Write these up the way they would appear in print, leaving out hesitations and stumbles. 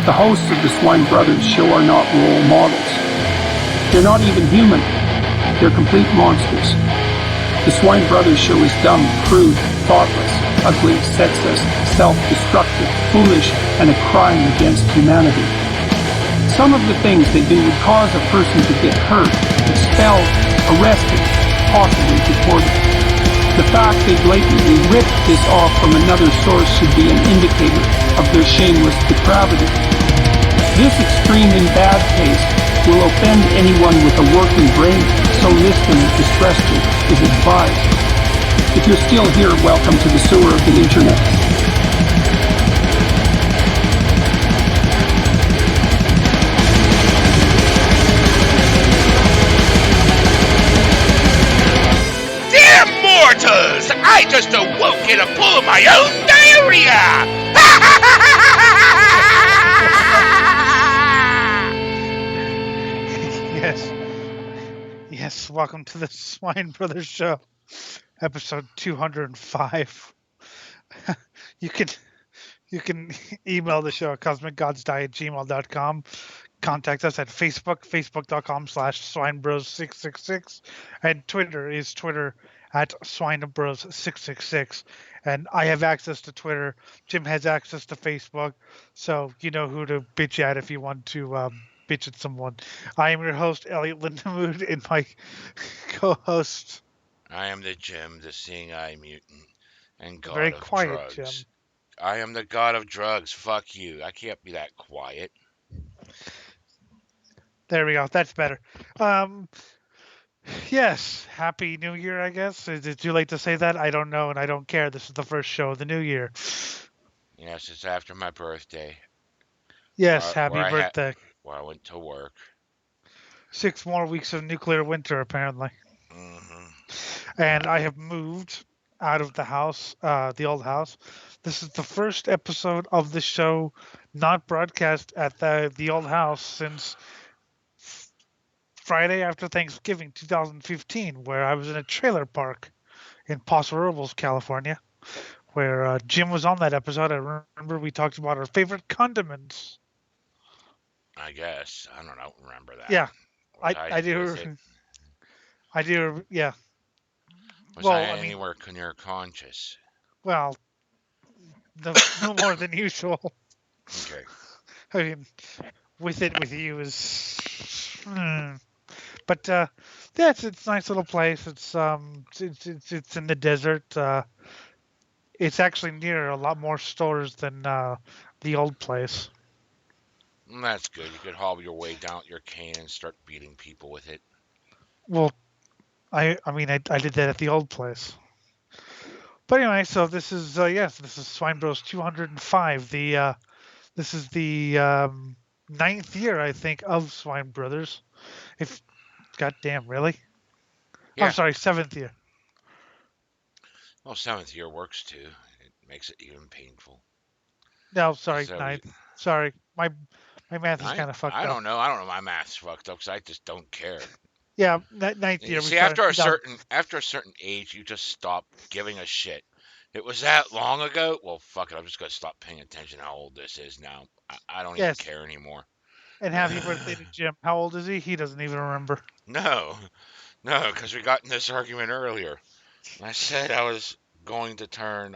The hosts of the Swine Brothers show are not role models. They're not even human. They're complete monsters. The Swine Brothers show is dumb, crude, thoughtless, ugly, sexist, self-destructive, foolish, and a crime against humanity. Some of the things they do would cause a person to get hurt, expelled, arrested, possibly deported. The fact they blatantly ripped this off from another source should be an indicator of their shameless depravity. This extreme in bad taste will offend anyone with a working brain, so listening discretion is advised. If you're still here, welcome to the sewer of the internet. I just awoke in a pool of my own diarrhea! Yes, welcome to the Swine Brothers Show, episode 205. You can email the show at cosmicgodsdie@gmail.com. Contact us at facebook.com/swinebros666, and Twitter is Twitter at swinebros666. And I have access to Twitter. Jim has access to Facebook, so you know who to bitch at if you want to bitch at someone. I am your host, Elliot Lindemood, and my co-host. I am the Jim, the seeing eye mutant, and god Very of quiet, drugs. Jim. I am the god of drugs. Fuck you. I can't be that quiet. There we go. That's better. Yes, Happy New Year, I guess. Is it too late to say that? I don't know, and I don't care. This is the first show of the new year. Yes, it's after my birthday. Yes, happy birthday. Where I went to work. 6 more weeks of nuclear winter, apparently. Mm-hmm. And I have moved out of the house, the old house. This is the first episode of the show not broadcast at the old house since Friday after Thanksgiving 2015, where I was in a trailer park in Paso Robles, California, where Jim was on that episode. I remember we talked about our favorite condiments. I guess. I don't remember that. Yeah, I do. I do, yeah. Was I anywhere near conscious? Well, no more than usual. Okay. I mean, with you is... But yeah, it's a nice little place. It's in the desert. It's actually near a lot more stores than the old place. That's good. You could hobble your way down with your cane and start beating people with it. Well, I did that at the old place. But anyway, so this is this is Swine Bros 205. This is the 9th year, I think, of Swine Brothers. Goddamn, really? Yeah. I'm sorry, 7th year. Well, 7th year works too. It makes it even painful. No, sorry, 9th. Sorry, my math is kind of fucked up. I don't know my math's fucked up because I just don't care. Yeah, 9th year. See, after a certain age, you just stop giving a shit. It was that long ago. Well, fuck it. I'm just gonna stop paying attention to how old this is now. I don't even care anymore. And happy birthday to Jim. How old is he? He doesn't even remember. No, because we got in this argument earlier. I said I was going to turn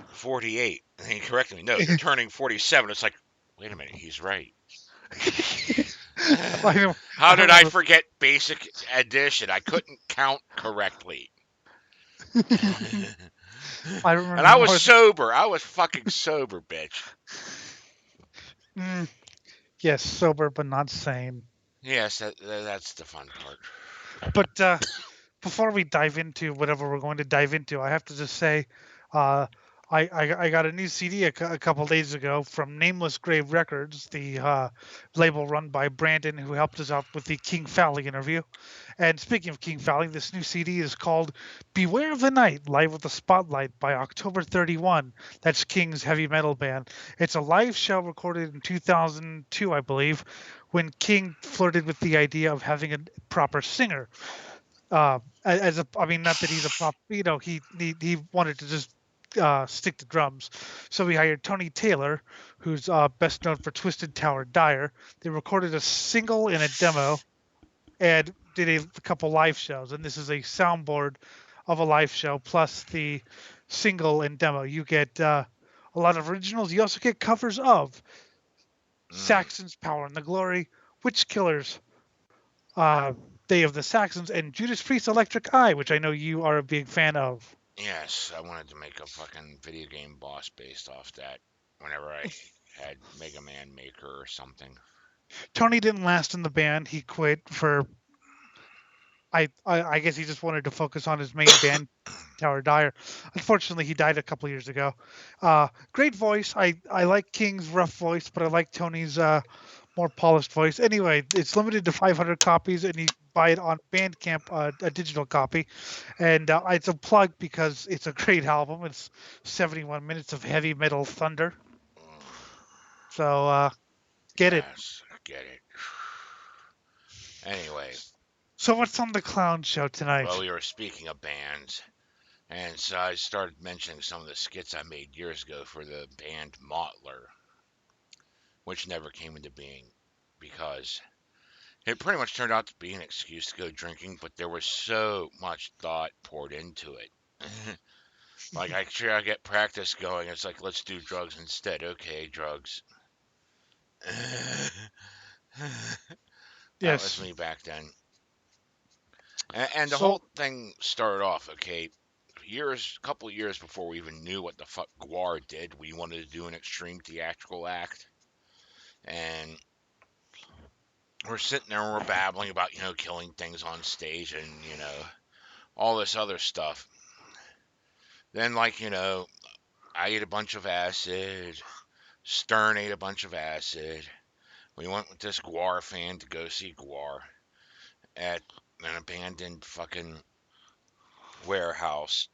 48, and he corrected me. No, you're turning 47. It's like, wait a minute, he's right. How did I forget basic addition? I couldn't count correctly. I remember. And I was sober. I was fucking sober, bitch. Yes, sober but not sane. Yes, that's the fun part. But before we dive into whatever we're going to dive into, I have to just say, I got a new CD a couple days ago from Nameless Grave Records, the label run by Brandon, who helped us out with the King Fowley interview. And speaking of King Fowley, this new CD is called Beware of the Night, Live with the Spotlight by October 31. That's King's heavy metal band. It's a live show recorded in 2002, I believe, when King flirted with the idea of having a proper singer. Not that he's a prop, he wanted to just stick to drums. So we hired Tony Taylor, who's best known for Twisted Tower Dire. They recorded a single and a demo and did a couple live shows. And this is a soundboard of a live show plus the single and demo. You get a lot of originals. You also get covers of Saxon's Power and the Glory, Witch Killers, Day of the Saxons, and Judas Priest's Electric Eye, which I know you are a big fan of. Yes, I wanted to make a fucking video game boss based off that whenever I had Mega Man Maker or something. Tony didn't last in the band. He quit for I guess he just wanted to focus on his main band, Tower Dyer. Unfortunately, he died a couple years ago. Great voice. I like King's rough voice, but I like Tony's more polished voice. Anyway, it's limited to 500 copies, and you can buy it on Bandcamp, a digital copy. And it's a plug because it's a great album. It's 71 minutes of heavy metal thunder. So get it. Yes, get it. Anyway. So what's on the clown show tonight? Well, we were speaking of bands, and so I started mentioning some of the skits I made years ago for the band Motler, which never came into being because it pretty much turned out to be an excuse to go drinking, but there was so much thought poured into it. Like, I try to get practice going. It's like, let's do drugs instead. Okay, drugs. That was me back then. And the whole thing started off, okay, a couple years before we even knew what the fuck Gwar did, we wanted to do an extreme theatrical act. And we're sitting there and we're babbling about, killing things on stage and, all this other stuff. Then, I ate a bunch of acid. Stern ate a bunch of acid. We went with this Gwar fan to go see Gwar at an abandoned fucking warehouse,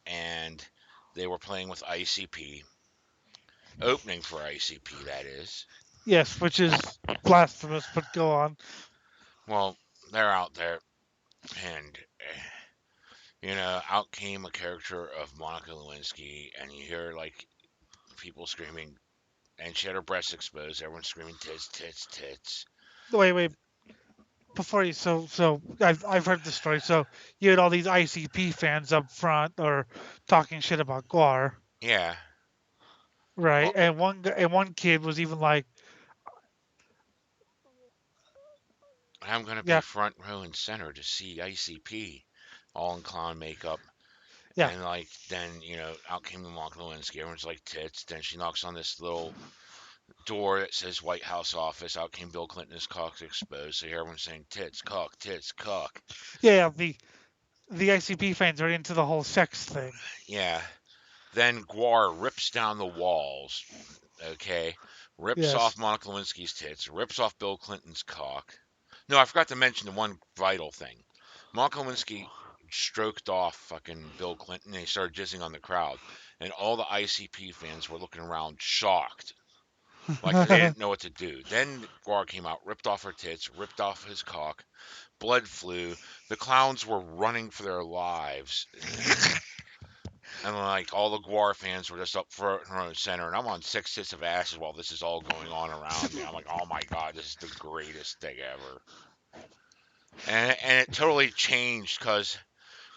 and they were playing with ICP, opening for ICP, that is. Yes, which is blasphemous, but go on. Well, they're out there, and out came a character of Monica Lewinsky, and you hear people screaming, and she had her breasts exposed. Everyone's screaming tits, tits, tits. Wait. Before you, so I've heard the story. So you had all these ICP fans up front or talking shit about Gwar. Yeah. Right, well, and one kid was even like, "I'm gonna be front row and center to see ICP, all in clown makeup." Yeah. And then out came the Monica Lewinsky. Everyone's like tits. Then she knocks on this little door that says White House office. Out came Bill Clinton, his cock's exposed. So everyone's saying tits, cock, tits, cock. Yeah, the ICP fans are into the whole sex thing. Yeah. Then Gwar rips down the walls. Okay. Rips off Monica Lewinsky's tits. Rips off Bill Clinton's cock. No, I forgot to mention the one vital thing. Monica Lewinsky stroked off fucking Bill Clinton and he started jizzing on the crowd. And all the ICP fans were looking around shocked. Like they didn't know what to do. Then Gwar came out, ripped off her tits, ripped off his cock. Blood flew. The clowns were running for their lives. And all the Gwar fans were just up front and center. And I'm on 6 hits of acid while this is all going on around me. I'm like, oh my God, this is the greatest thing ever. And it totally changed because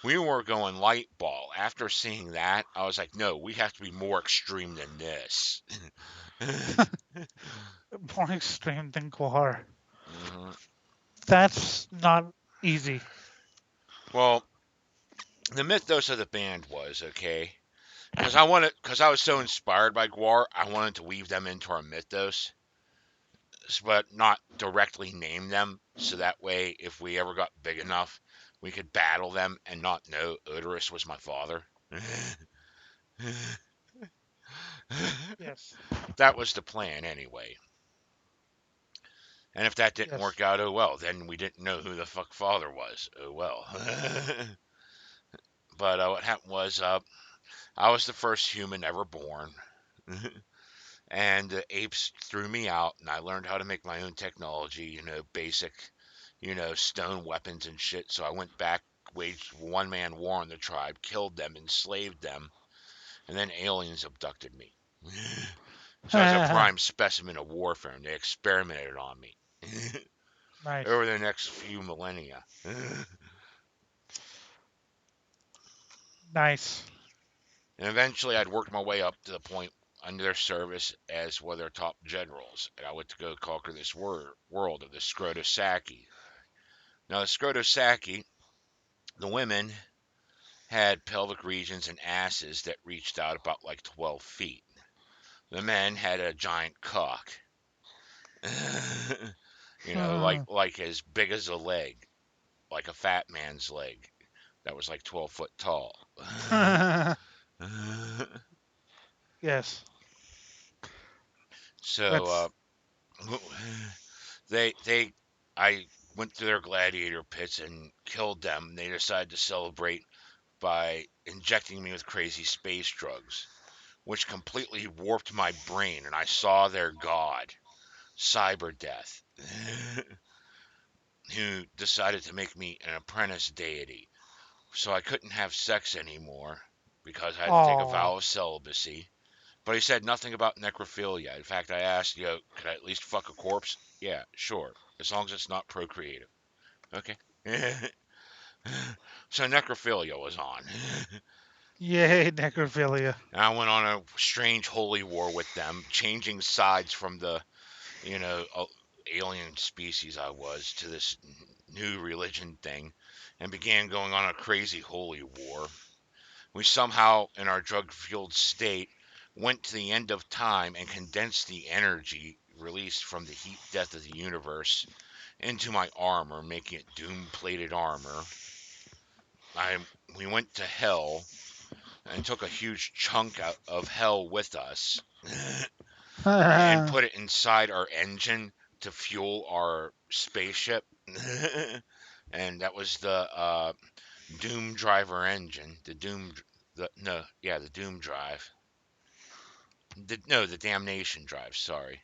we were going light ball. After seeing that, I was like, no, we have to be more extreme than this. More extreme than Gwar. Mm-hmm. That's not easy. Well, the mythos of the band was, okay, because I was so inspired by Gwar, I wanted to weave them into our mythos, but not directly name them, so that way, if we ever got big enough, we could battle them and not know Odorous was my father. Yes. That was the plan, anyway. And if that didn't work out, oh well, then we didn't know who the fuck father was. Oh well. But what happened was, I was the first human ever born. And the apes threw me out, and I learned how to make my own technology, basic, stone weapons and shit. So I went back, waged one-man war on the tribe, killed them, enslaved them, and then aliens abducted me. So I was a prime specimen of warfare, and they experimented on me Nice. over the next few millennia. Nice. And eventually, I'd worked my way up to the point under their service as one of their top generals, and I went to go conquer this world of the Scrotosaki. Now, the Scrotosaki, the women had pelvic regions and asses that reached out about like 12 feet. The men had a giant cock, like as big as a leg, like a fat man's leg that was like 12 foot tall. Yes. So That's they I went to their gladiator pits and killed them. They decided to celebrate by injecting me with crazy space drugs, which completely warped my brain, and I saw their god, Cyber Death, who decided to make me an apprentice deity. So I couldn't have sex anymore because I had to take a oh vow of celibacy. But he said nothing about necrophilia. In fact, I asked, could I at least fuck a corpse? Yeah, sure, as long as it's not procreative. Okay. So necrophilia was on. yay necrophilia. And I went on a strange holy war with them, changing sides from the, alien species I was to this new religion thing, and began going on a crazy holy war. We somehow, in our drug fueled state, went to the end of time and condensed the energy released from the heat death of the universe into my armor, making it doom plated armor. I We went to hell and took a huge chunk out of hell with us and put it inside our engine to fuel our spaceship. And that was the Doom Driver engine. The Doom Drive. The Damnation Drive. Sorry,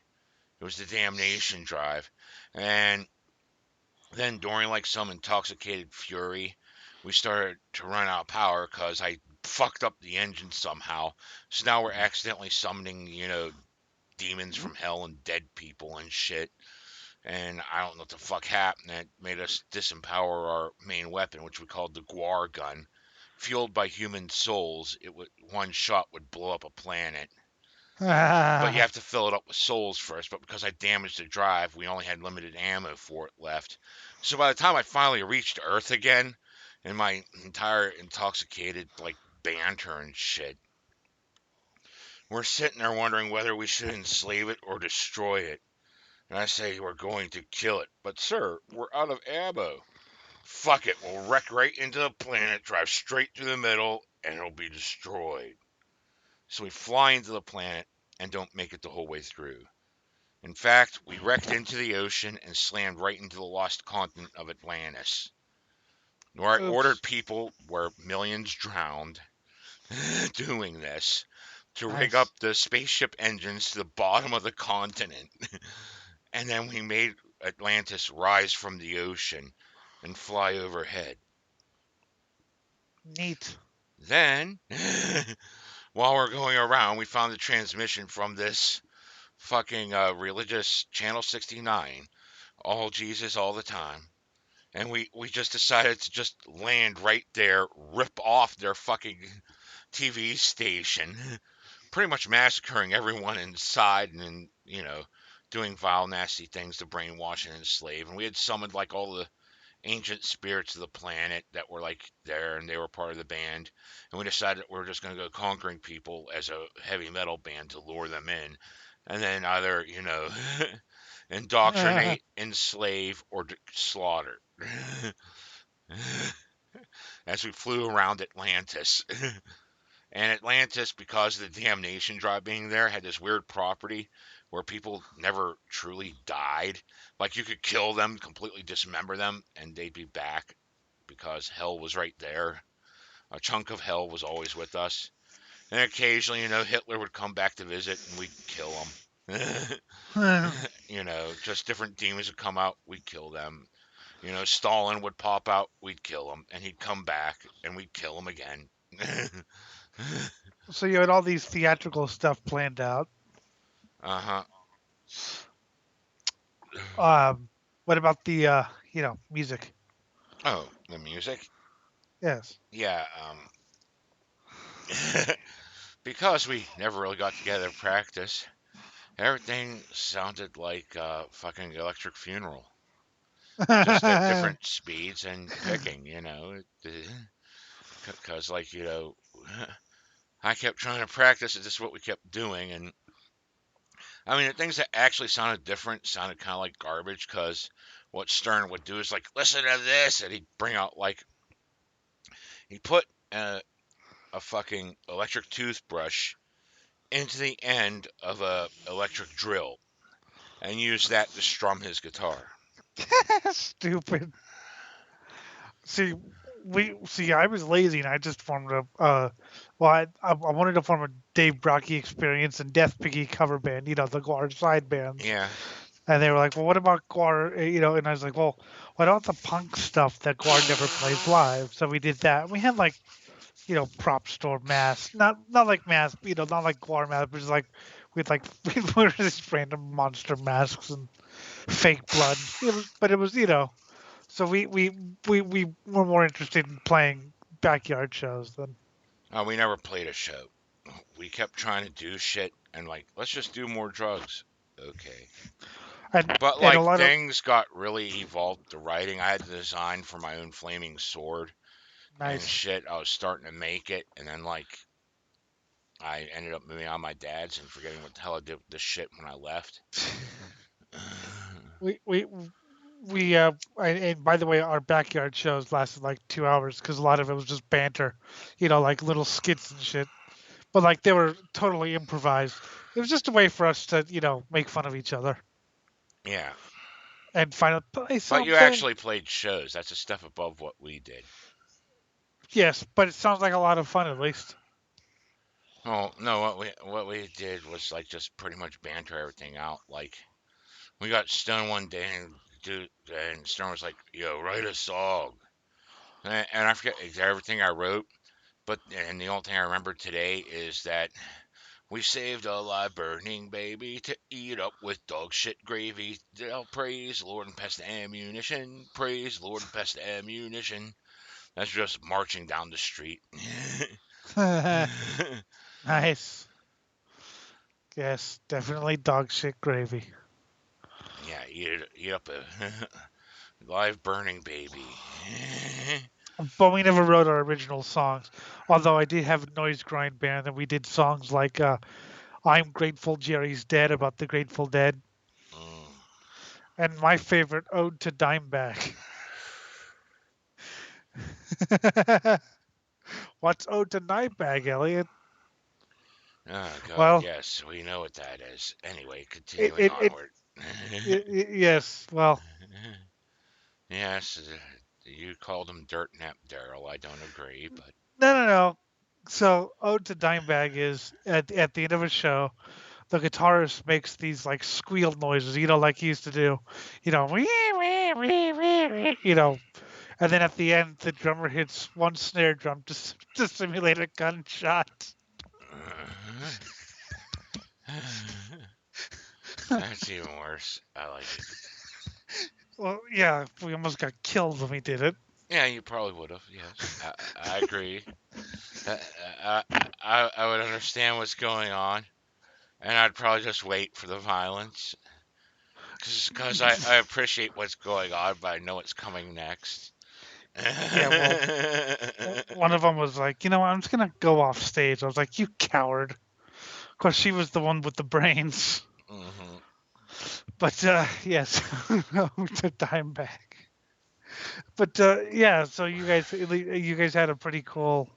it was the Damnation Drive. And then during like some intoxicated fury, we started to run out of power because I fucked up the engine somehow. So now we're accidentally summoning, demons from hell and dead people and shit. And I don't know what the fuck happened. That made us disempower our main weapon, which we called the Gwar gun. Fueled by human souls, one shot would blow up a planet. But you have to fill it up with souls first. But because I damaged the drive, we only had limited ammo for it left. So by the time I finally reached Earth again, and my entire intoxicated like banter and shit, we're sitting there wondering whether we should enslave it or destroy it. And I say we're going to kill it. But sir, we're out of ammo. Fuck it, we'll wreck right into the planet, drive straight through the middle, and it'll be destroyed. So we fly into the planet and don't make it the whole way through. In fact, we wrecked into the ocean and slammed right into the lost continent of Atlantis, where I ordered Oops. people where millions drowned doing this to rig up Nice. the spaceship engines to the bottom of the continent. And then we made Atlantis rise from the ocean and fly overhead. Neat. Then, while we're going around, we found the transmission from this fucking religious Channel 69, all Jesus all the time. And we just decided to just land right there, rip off their fucking TV station, pretty much massacring everyone inside and, doing vile, nasty things to brainwash and enslave. And we had summoned like all the ancient spirits of the planet that were like there and they were part of the band. And we decided we were just going to go conquering people as a heavy metal band to lure them in. And then either, indoctrinate, enslave, or slaughter. As we flew around Atlantis. And Atlantis, because of the damnation drive being there, had this weird property where people never truly died. Like you could kill them, completely dismember them, and they'd be back because hell was right there. A chunk of hell was always with us. And occasionally, Hitler would come back to visit and we'd kill him. Just different demons would come out, we'd kill them. Stalin would pop out, we'd kill him. And he'd come back and we'd kill him again. So you had all these theatrical stuff planned out. Uh-huh. What about the music? Oh, the music? Yes. Yeah, because we never really got together to practice, everything sounded like a fucking electric funeral. Just at different speeds and picking, because, like, I kept trying to practice. It's just what we kept doing. And I mean, the things that actually sounded different sounded kind of like garbage because what Stern would do is like, listen to this. And he'd bring out, like, he put a fucking electric toothbrush into the end of a electric drill and use that to strum his guitar. Stupid. See, I was lazy and I just formed a. I wanted to form a Dave Brocky Experience and Death Piggy cover band. The Gwar side bands. Yeah. And they were like, well, what about Gwar? And I was like, well, what about the punk stuff that Gwar never plays live? So we did that. We had like, prop store masks, not like masks, not like Gwar masks, but just like with like we were these random monster masks and fake blood. But it was, so we were more interested in playing backyard shows than. We never played a show. We kept trying to do shit and, like, let's just do more drugs. Okay. And But, and a like, lot of things got really evolved. The writing, I had the design for my own flaming sword and nice. shit. I was starting to make it, and then, like, I ended up moving on my dad's and forgetting what the hell I did with this shit when I left. we we and by the way, our backyard shows lasted like 2 hours because a lot of it was just banter, like little skits and shit. But like they were totally improvised. It was just a way for us to, make fun of each other Yeah. and find out play But you something. actually played shows. That's a step above what we did. Yes, but it sounds like a lot of fun at least. Oh no, what we did was, like, just pretty much banter everything out. Like, we got Stone one day and Stone was like, "Yo, write a song," and I forget everything I wrote. But and the only thing I remember today is that we saved a live burning baby to eat up with dog shit gravy. Oh, praise Lord and pest ammunition. Praise Lord and pest ammunition. That's just marching down the street. Nice. Yes, definitely dog shit gravy. Yeah, eat up a live burning baby. But we never wrote our original songs. Although I did have a noise grind band and we did songs like I'm Grateful Jerry's Dead about the Grateful Dead. Mm. And my favorite, Ode to Dimebag. What's Ode to Dimebag, Elliot? Oh God, Well, yes, we know what that is. Anyway, it, continuing it, it, onward. yes, well, Yes, you called him Dirt Nap Daryl. I don't agree, but no. So, Ode to Dimebag is at the end of a show, the guitarist makes these like squeal noises, like he used to do, wee, wee, wee, wee, wee, and then at the end, the drummer hits one snare drum to simulate a gunshot. that's even worse. I like it. Well, yeah, we almost got killed when we did it. Yeah, you probably would have. Yes, I agree. Uh, I, I would understand what's going on, and I'd probably just wait for the violence, because I appreciate what's going on, but I know what's coming next. Yeah, well, one of them was like, I'm just gonna go off stage. I was like, you coward. Of course, she was the one with the brains. Hmm. But yes, to Dimebag. But yeah, so you guys had a pretty cool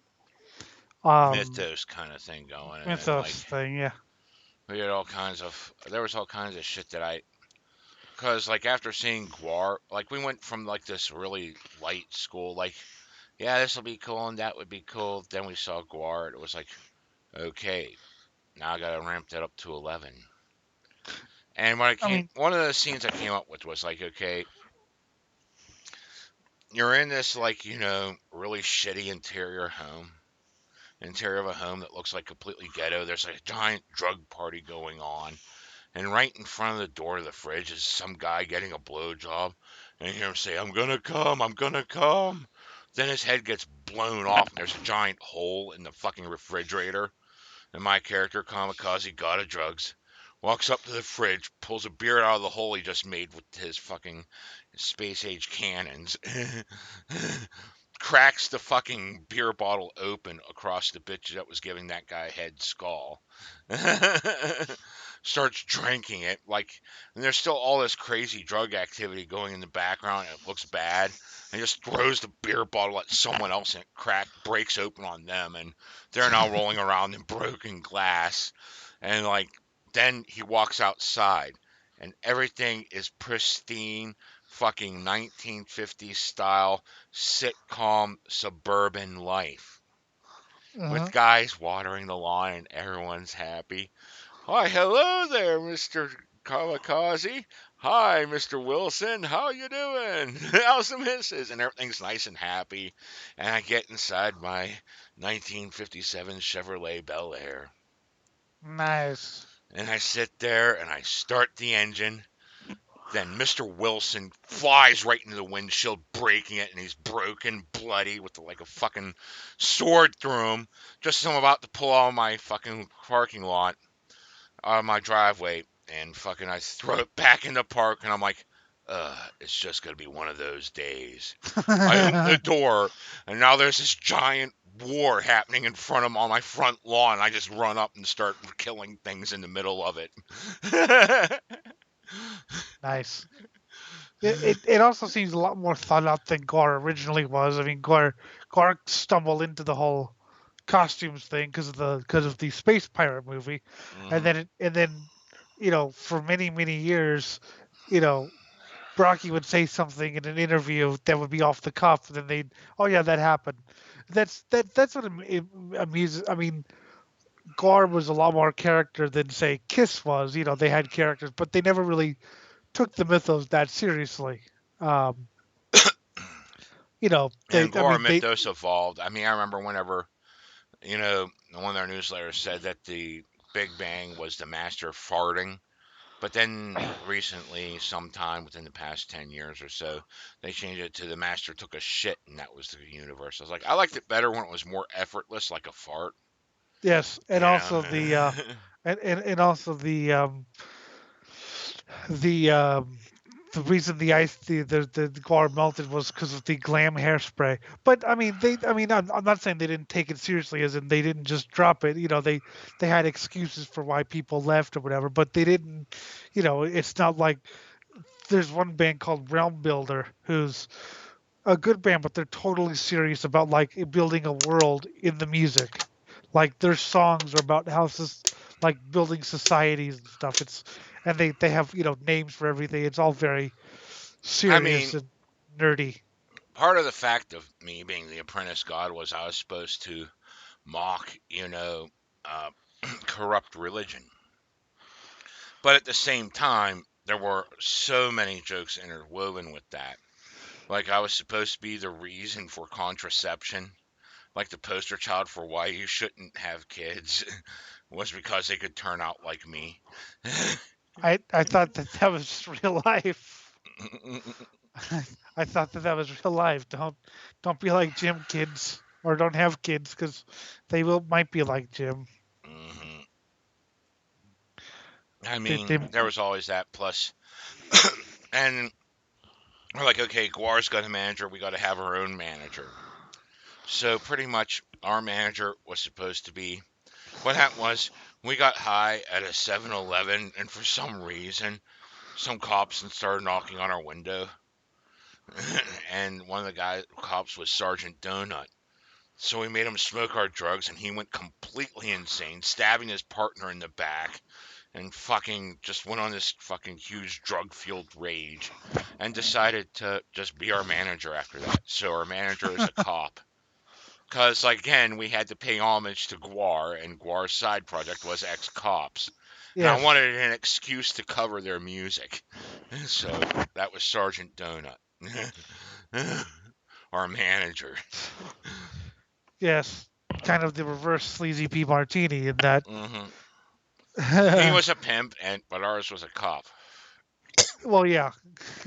Mythos kind of thing going, and then, like, mythos thing, yeah. we had there was all kinds of shit that because, like, after seeing Gwar, like, we went from, like, this really light school, like, yeah, this will be cool and that would be cool. Then we saw Gwar, and it was like, okay, now I gotta ramp that up to 11. And I mean, one of the scenes I came up with was like, okay, you're in this, like, really shitty interior home, interior of a home that looks like completely ghetto. There's like a giant drug party going on. And right in front of the door of the fridge is some guy getting a blowjob. And you hear him say, I'm gonna come, I'm gonna come. Then his head gets blown off and there's a giant hole in the fucking refrigerator. And my character, Kamikaze, God of Drugs, walks up to the fridge, pulls a beer out of the hole he just made with his fucking space age cannons, cracks the fucking beer bottle open across the bitch that was giving that guy head skull. Starts drinking it and there's still all this crazy drug activity going in the background. And it looks bad, and just throws the beer bottle at someone else, and it breaks open on them, and they're now rolling around in broken glass. And then he walks outside, and everything is pristine, fucking 1950s style sitcom suburban life with Uh-huh. guys watering the lawn, and everyone's happy. Hi, hello there, Mr. Kamikaze. Hi, Mr. Wilson. How you doing? How's the missus? And everything's nice and happy. And I get inside my 1957 Chevrolet Bel Air. Nice. And I sit there and I start the engine. Then Mr. Wilson flies right into the windshield, breaking it, and he's broken, bloody, with like a fucking sword through him. Just as I'm about to pull out of my fucking parking lot, out of my driveway, and fucking I throw it back in the park, and I'm like, it's just gonna be one of those days. I open the door, and now there's this giant war happening in front of on my front lawn. I just run up and start killing things in the middle of it. Nice. It also seems a lot more thought out than Gwar originally was. I mean, Gwar stumbled into the whole costumes thing because of the space pirate movie, and Mhm. then for many years, you know Brocky would say something in an interview that would be off the cuff, and then they'd, oh yeah, that happened. That's what amuses. I mean, Gar was a lot more character than say Kiss was. They had characters, but they never really took the mythos that seriously. Um, they. And I Gwar mean, they. Mythos evolved. I mean, I remember whenever, one of their newsletters said that the Big Bang was the master of farting. But then recently, sometime within the past 10 years or so, they changed it to the master took a shit, and that was the universe. I was like, I liked it better when it was more effortless, like a fart. Yes, and You also know? the and also the the reason the guar melted was because of the glam hairspray. But I mean, I'm not saying they didn't take it seriously, as in they didn't just drop it. They had excuses for why people left or whatever, but they didn't. It's not like there's one band called Realm Builder who's a good band, but they're totally serious about like building a world in the music. Like their songs are about houses, like building societies and stuff. And they have names for everything. It's all very I mean, serious and nerdy. part of the fact of me being the apprentice god was I was supposed to mock, uh, corrupt religion. But at the same time, there were so many jokes interwoven with that. Like, I was supposed to be the reason for contraception, like the poster child for why you shouldn't have kids was because they could turn out like me. I thought that was just real life. I thought that was real life. Don't be like Jim, kids, or don't have kids because they will might be like Jim. Hmm. I They, mean, they, there was always that plus, and we're like, okay, Guar's got a manager, we got to have our own manager. So pretty much, our manager was supposed to be. What happened was we got high at a 7-Eleven, and for some reason, some cops started knocking on our window, and one of the cops was Sergeant Donut. So we made him smoke our drugs, and he went completely insane, stabbing his partner in the back, and fucking just went on this fucking huge drug-fueled rage, and decided to just be our manager after that. So our manager is a cop. Because, like, again, we had to pay homage to Gwar, and Gwar's side project was ex-cops. And I yes, wanted an excuse to cover their music. So that was Sergeant Donut. Our manager. yes. kind of the reverse Sleazy P Martini in that. He was a pimp, but ours was a cop. Well, yeah,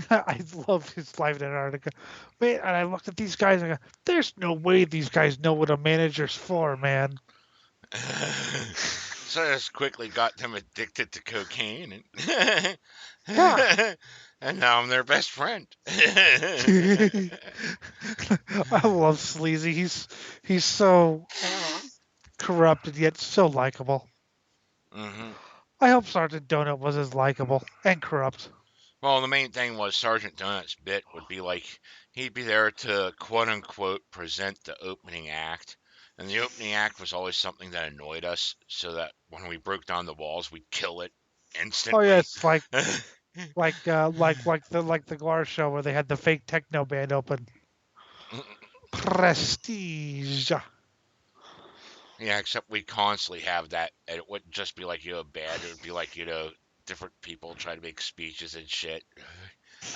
I love his life in Antarctica. Man, and I looked at these guys and I go, there's no way these guys know what a manager's for, man. So I just quickly got them addicted to cocaine, Yeah. and now I'm their best friend. I love Sleazy. He's so corrupt and yet so likable. hmm I hope Sergeant Donut was as likable and corrupt. Well, the main thing was Sergeant Donut's bit would be like he'd be there to quote unquote present the opening act. And the opening act was always something that annoyed us, so that when we broke down the walls, we'd kill it Oh yeah, instantly. it's like the Gwar show where they had the fake techno band open. Prestige. Yeah, except we constantly have that, and it wouldn't just be like, a band. It would be like, different people trying to make speeches and shit.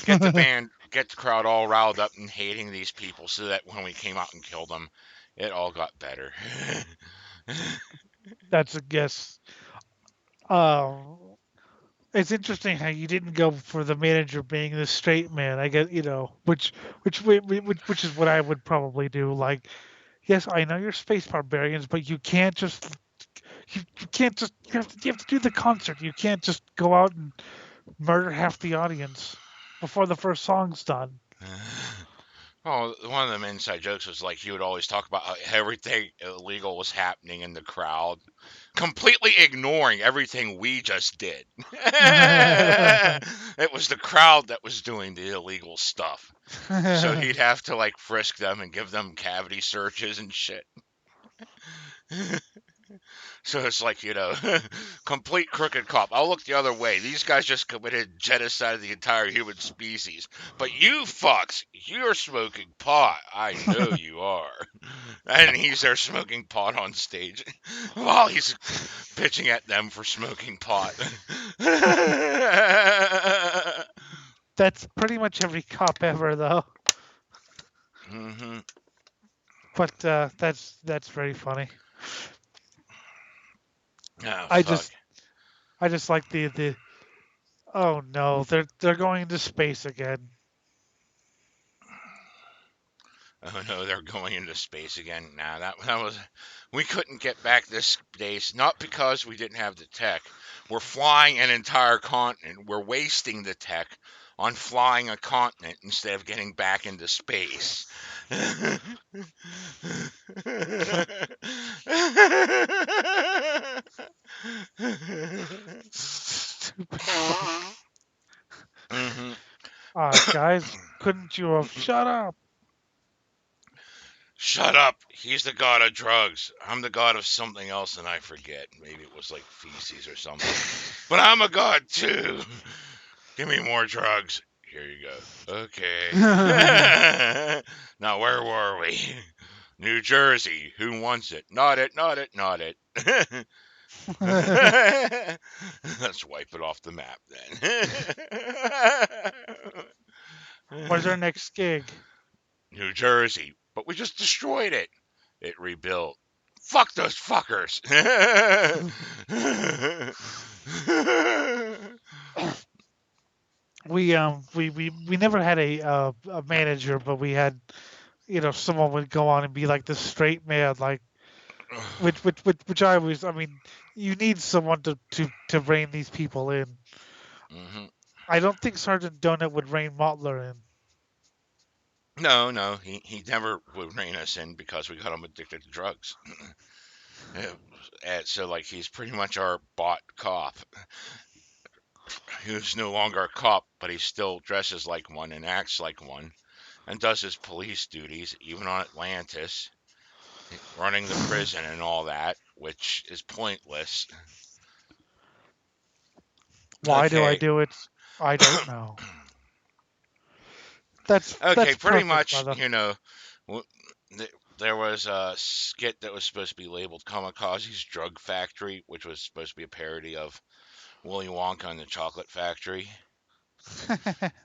Get the crowd all riled up and hating these people, so that when we came out and killed them, it all got better. That's a guess. Um, it's interesting how you didn't go for the manager being the straight man. I guess which is what I would probably do. Like, yes, I know you're space barbarians, but you can't just you have to do the concert. You can't just go out and murder half the audience before the first song's done. Oh, one of them inside jokes was like he would always talk about how everything illegal was happening in the crowd, completely ignoring everything we just did. It was the crowd that was doing the illegal stuff. So he'd have to like frisk them and give them cavity searches and shit. So it's like, complete crooked cop. I'll look the other way. These guys just committed genocide of the entire human species. But you fucks, you're smoking pot. I know you are. And he's there smoking pot on stage while he's pitching at them for smoking pot. That's pretty much every cop ever, though. hmm But that's very funny. Oh, I fuck. just I just like the oh no, they're going into space again. Oh no, they're going into space again. Nah, that was. We couldn't get back this space, not because we didn't have the tech. We're flying an entire continent. We're wasting the tech on flying a continent instead of getting back into space. Stupid. hmm Guys, couldn't you have shut up? Shut up. He's the god of drugs. I'm the god of something else and I forget. Maybe it was like feces or something. But I'm a god too. Give me more drugs. Here you go. Okay. Now, where were we? New Jersey. Who wants it? Not it, not it, not it. Let's wipe it off the map then. Where's our next gig? New Jersey. But we just destroyed it. It rebuilt. Fuck those fuckers. We never had a manager, but we had someone would go on and be like the straight man, like which I mean, you need someone to rein these people in. hmm I don't think Sergeant Donut would rein Motler in. No, he never would rein us in because we got him addicted to drugs. And so, like, he's pretty much our bot cop. Who's no longer a cop, but he still dresses like one and acts like one, and does his police duties, even on Atlantis, running the prison and all that, which is pointless. Why do I Okay. do it? I don't know. That's Okay, pretty perfect, much, brother. there was a skit that was supposed to be labeled Kamikaze's Drug Factory, which was supposed to be a parody of Willy Wonka and the Chocolate Factory.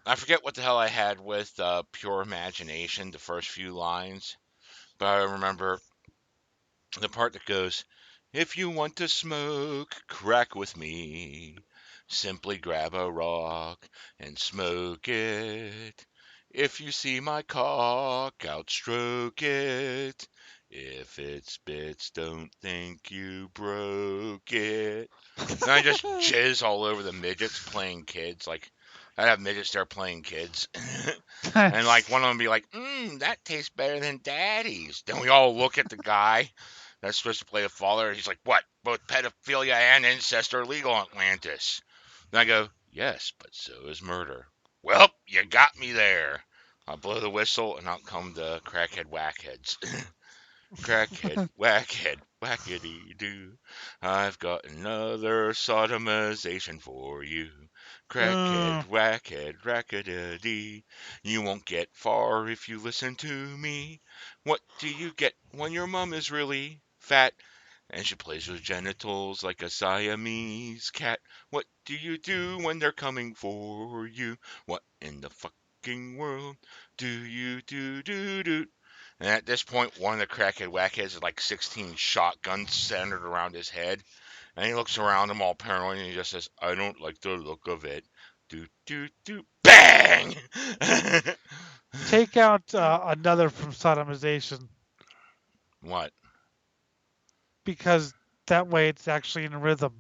I forget what the hell I had with Pure Imagination, the first few lines, but I remember The part that goes, if you want to smoke crack with me, simply grab a rock and smoke it. If you see my cock, outstroke it. If it spits, don't think you broke it. And I just jizz all over the midgets playing kids. Like, I have midgets there playing kids. And like one of them be like, that tastes better than daddy's. Then we all look at the guy that's supposed to play the father. He's like, what? Both pedophilia and incest are legal in Atlantis. And I go, yes, but so is murder. Well, you got me there. I'll blow the whistle and out come the crackhead whackheads. Crackhead, whackhead, whackety doo. I've got another sodomization for you. Crackhead, whackhead, rackety. You won't get far if you listen to me. What do you get when your mom is really fat and she plays with genitals like a Siamese cat? What do you do when they're coming for you? What in the fucking world do you do? And at this point, one of the crackhead whackheads has like 16 shotguns centered around his head. And he looks around him all paranoid and he just says, I don't like the look of it. Bang! Take out another from sodomization, What? because that way it's actually in rhythm.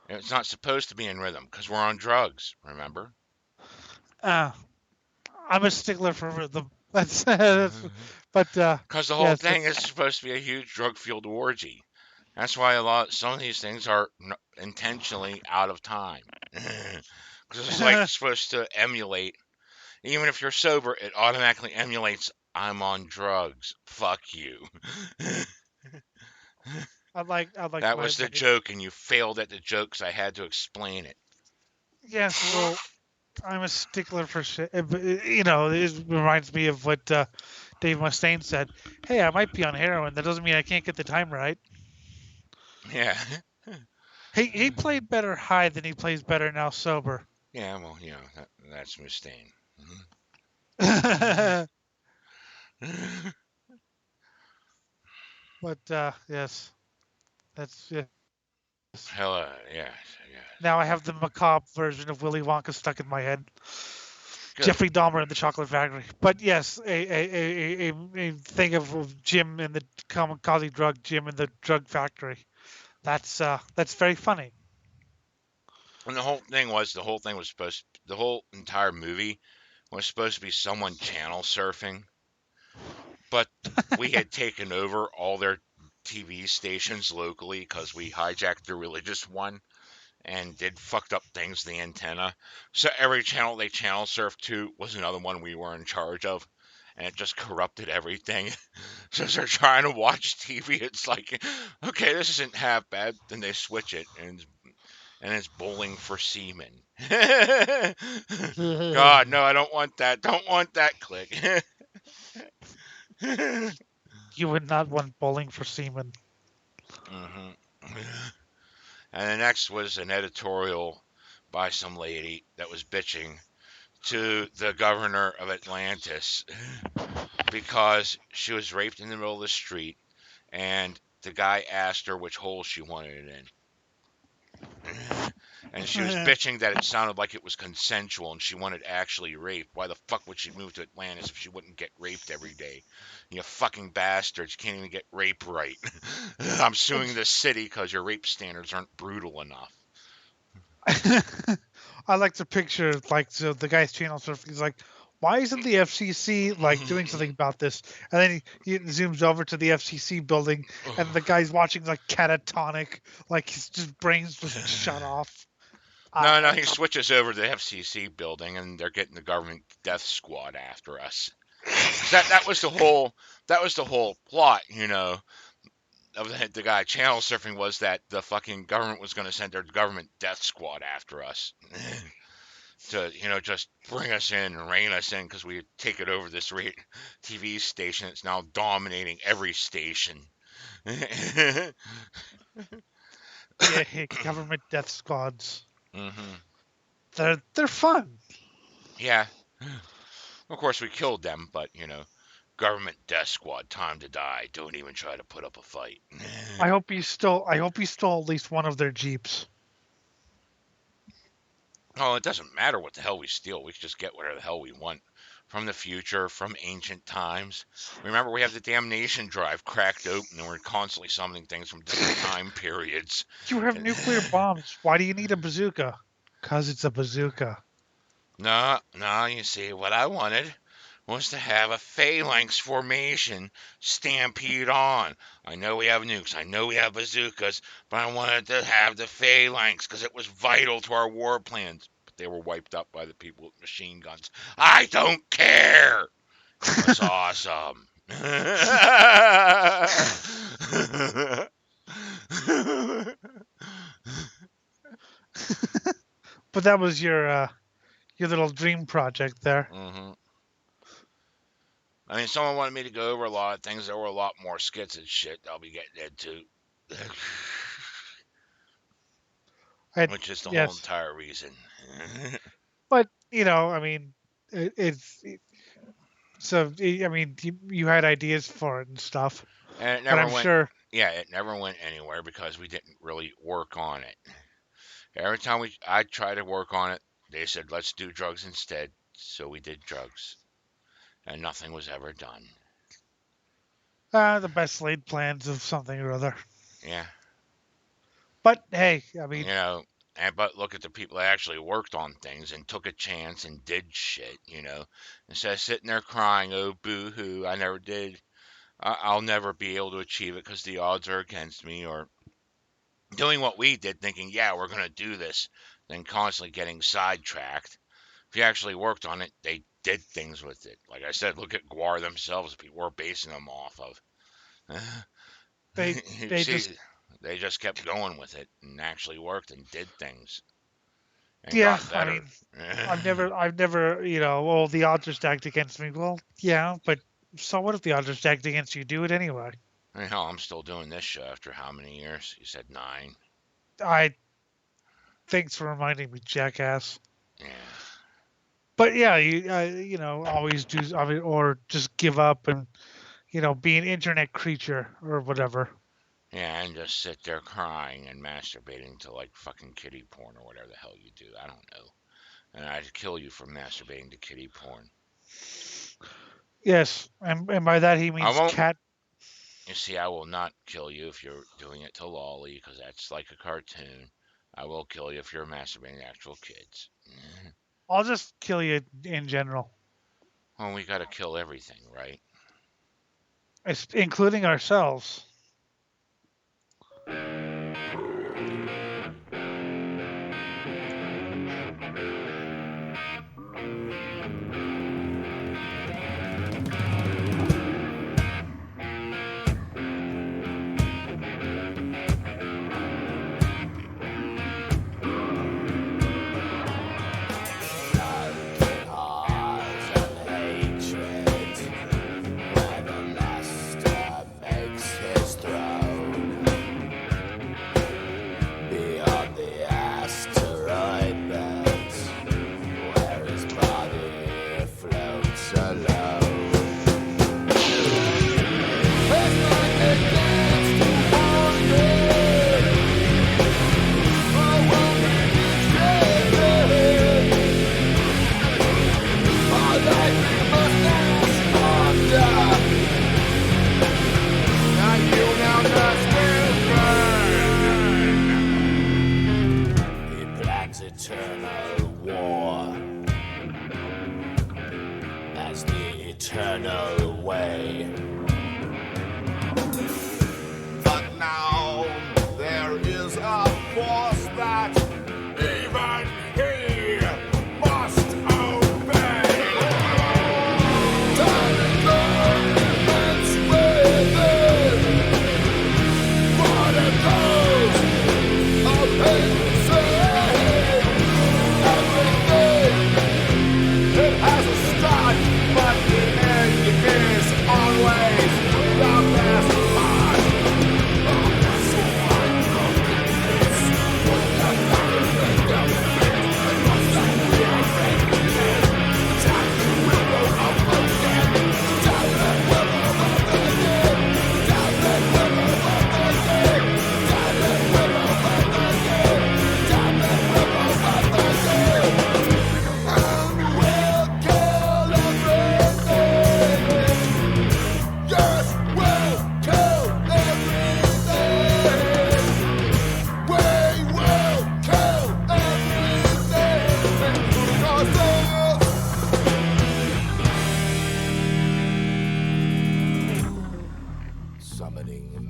It's not supposed to be in rhythm because we're on drugs, remember? I'm a stickler for rhythm. But Because the whole yes, thing is supposed to be a huge drug-fueled orgy. That's why some of these things are intentionally out of time. Because it's like supposed to emulate. Even if you're sober, it automatically emulates, I'm on drugs. Fuck you. I like That was the joke, and you failed at the joke because I had to explain it. Yes, well, I'm a stickler for shit. You know, it reminds me of what Dave Mustaine said. Hey, I might be on heroin. That doesn't mean I can't get the time right. Yeah. He played better high than he plays better now sober. Yeah, well, that's Mustaine. But yes, that's yes. Hell, yeah. Now I have the macabre version of Willy Wonka stuck in my head. Good. Jeffrey Dahmer in the Chocolate Factory. But yes, a thing of Jim in the kamikaze drug, Jim in the drug factory. That's very funny. And the whole thing was the whole entire movie was supposed to be someone channel surfing, but we had taken over all their TV stations locally because we hijacked the religious one and did fucked up things to the antenna. So every channel they channel surfed to was another one we were in charge of. And it just corrupted everything. So as they're trying to watch TV, it's like, okay, this isn't half bad. Then they switch it, and it's bowling for semen. God, no, I don't want that. Don't want that click. You would not want bowling for semen. And the next was an editorial by some lady that was bitching to the governor of Atlantis because she was raped in the middle of the street and the guy asked her which hole she wanted it in. And she was bitching that it sounded like it was consensual and she wanted actually raped. Why the fuck would she move to Atlantis if she wouldn't get raped every day? You fucking bastards can't even get rape right. I'm suing this city because your rape standards aren't brutal enough. I like to picture like the guy's channel surfing. He's like, why isn't the FCC like doing something about this? And then he zooms over to the FCC building, and the guy's watching like catatonic, like his just brains just shut off. No, he switches over to the FCC building, and they're getting the government death squad after us. That was the whole plot, of the guy channel surfing was that the fucking government was going to send their government death squad after us to just bring us in and rein us in because we had taken over this TV station. It's now dominating every station. Yeah, government death squads. They're fun. Yeah. Of course, we killed them, but Government death squad, time to die. Don't even try to put up a fight. I hope you stole at least one of their Jeeps. Oh, it doesn't matter what the hell we steal. We can just get whatever the hell we want. From the future, from ancient times. Remember, we have the damnation drive cracked open, and we're constantly summoning things from different time periods. You have nuclear bombs. Why do you need a bazooka? 'Cause it's a bazooka. No, you see, what I wanted was to have a phalanx formation stampede on. I know we have nukes, I know we have bazookas, but I wanted to have the phalanx because it was vital to our war plans. But they were wiped out by the people with machine guns. I don't care! It was awesome. But that was your little dream project there. Mm-hmm. I mean, someone wanted me to go over a lot of things. There were a lot more skits and shit I'll be getting into. Which is the whole entire reason. But, I mean, so, I mean, you had ideas for it and stuff. And it but never I'm went. sure. Yeah, it never went anywhere because we didn't really work on it. Every time I tried to work on it, they said, let's do drugs instead. So we did drugs. And nothing was ever done. The best laid plans of something or other. Yeah. But hey, I mean, but look at the people that actually worked on things and took a chance and did shit, instead of sitting there crying, oh, boo hoo, I never did. I'll never be able to achieve it because the odds are against me, or doing what we did, thinking, yeah, we're going to do this, then constantly getting sidetracked. If you actually worked on it, they did things with it. Like I said, look at Gwar themselves, people were basing them off of. They just kept going with it and actually worked and did things. And got better. I mean, I've never, the odds are stacked against me. Well, yeah, but so what if the odds are stacked against you? Do it anyway. Hell, I'm still doing this show after how many years? You said 9. Thanks for reminding me, jackass. Yeah. But yeah, you always do, or just give up and, be an internet creature or whatever. Yeah, and just sit there crying and masturbating to like fucking kitty porn or whatever the hell you do. I don't know. And I'd kill you for masturbating to kitty porn. Yes, and by that he means cat. You see, I will not kill you if you're doing it to Lolly, because that's like a cartoon. I will kill you if you're masturbating to actual kids. I'll just kill you in general. Well, we gotta kill everything, right? Including ourselves.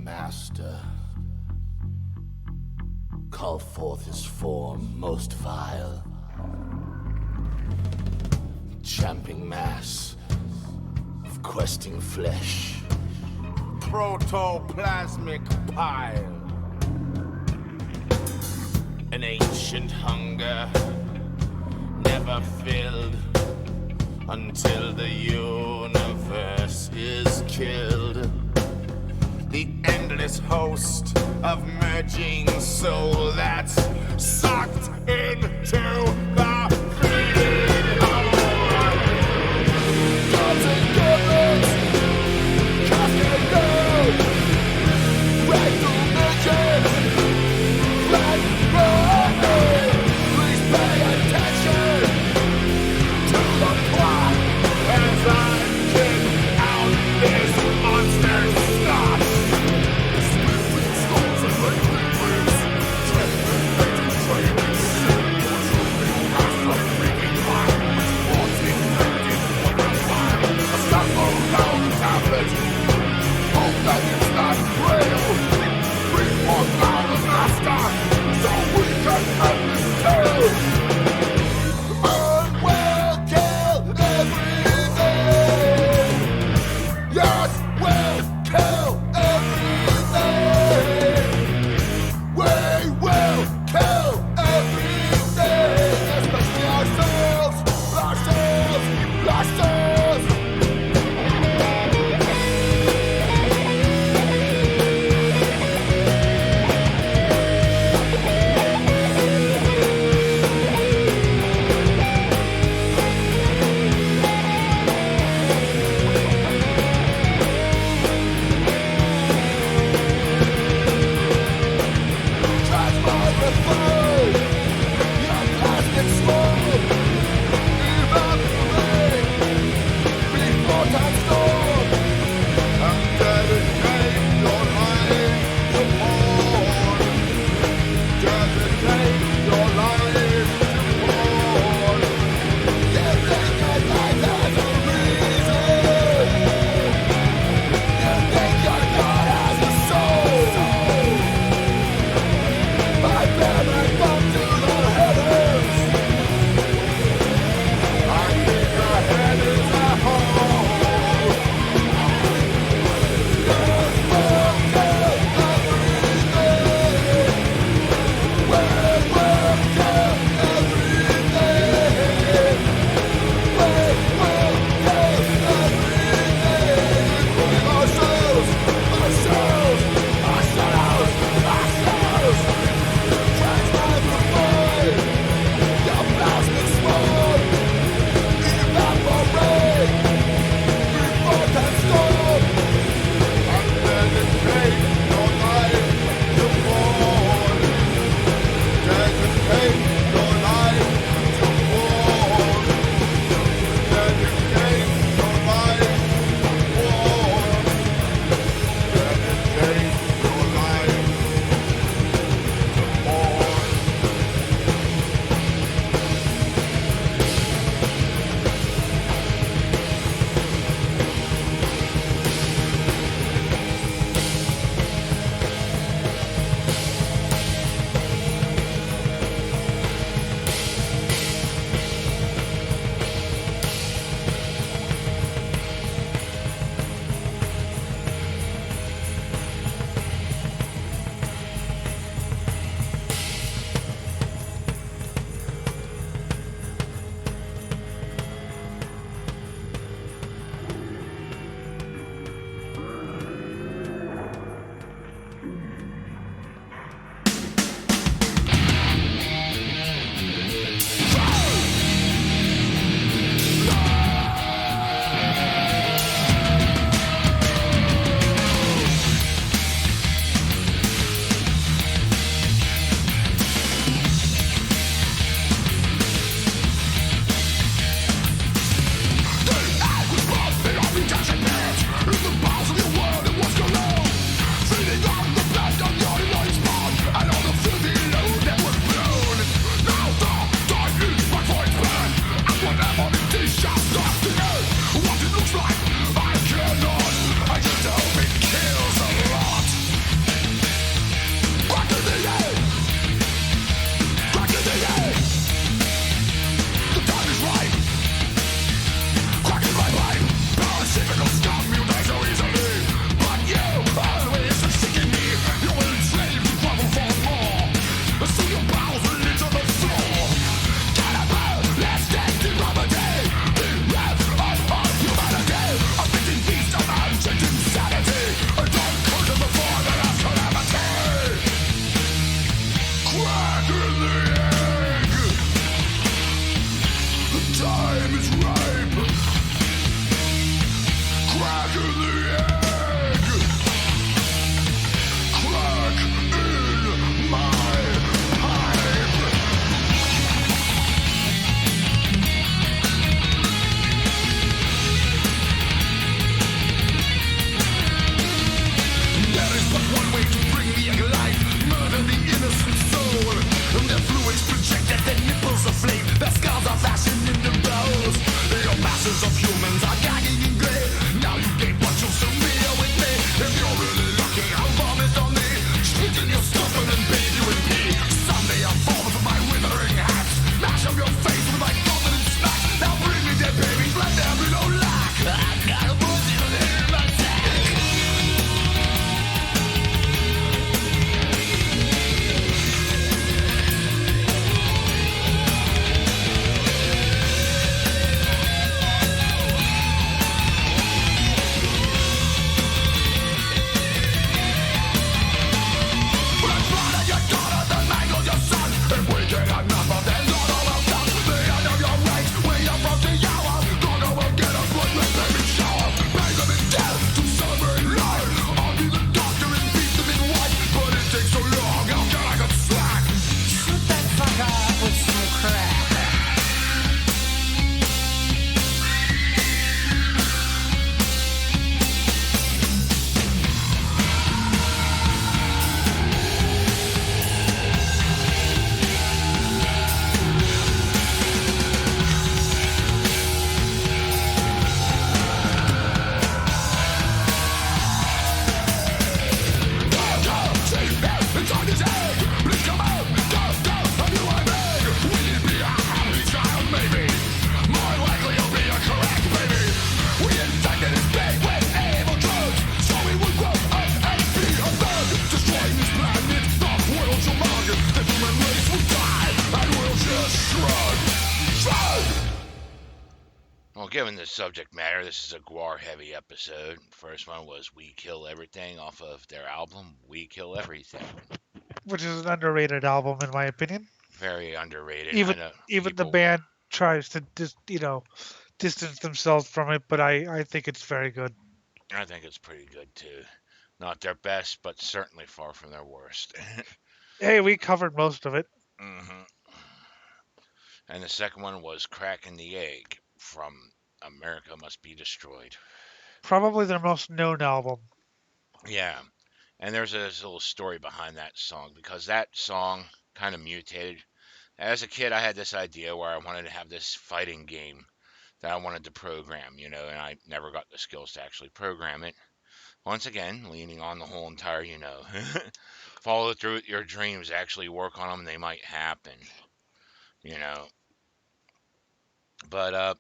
Master, call forth his form most vile, champing mass of questing flesh, protoplasmic pile, an ancient hunger never filled until the universe is killed. The endless host of merging soul that's sucked into the feeding hole. Gods and goblins, casting gold, ragdoll bitches, black money. Please pay attention to the plot as I kick out this monster's snot. given the subject matter, this is a Gwar heavy episode. First one was We Kill Everything off of their album We Kill Everything. Which is an underrated album in my opinion. Very underrated. I Even know even the people. band tries to distance themselves from it, but I think it's very good. I think it's pretty good too. Not their best, but certainly far from their worst. Hey, we covered most of it. hmm And the second one was Cracking the Egg from America Must Be Destroyed. Probably their most known album. Yeah. And there's this little story behind that song because that song kind of mutated. As a kid, I had this idea where I wanted to have this fighting game that I wanted to program, and I never got the skills to actually program it. Once again, leaning on the whole entire, follow through with your dreams, actually work on them, and they might happen, you know. But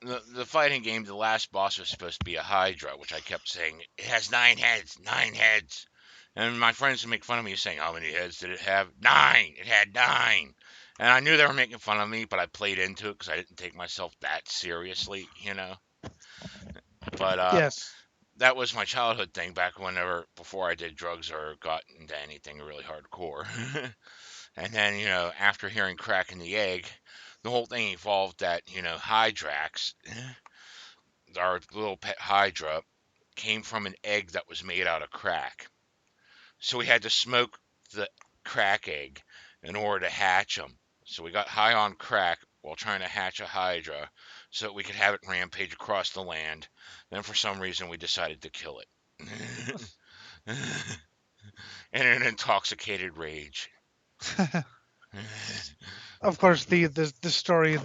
the fighting game, the last boss was supposed to be a Hydra, which I kept saying it has 9 heads, 9 heads. And my friends would make fun of me saying, how many heads did it have? 9. It had 9. And I knew they were making fun of me, but I played into it because I didn't take myself that seriously. But Yes. that was my childhood thing back before I did drugs or got into anything really hardcore. And then, after hearing Cracking the Egg, the whole thing evolved that, Hydrax, our little pet Hydra, came from an egg that was made out of crack. So we had to smoke the crack egg in order to hatch them. So we got high on crack while trying to hatch a Hydra so that we could have it rampage across the land. Then for some reason we decided to kill it. In an intoxicated rage. Of course, the story of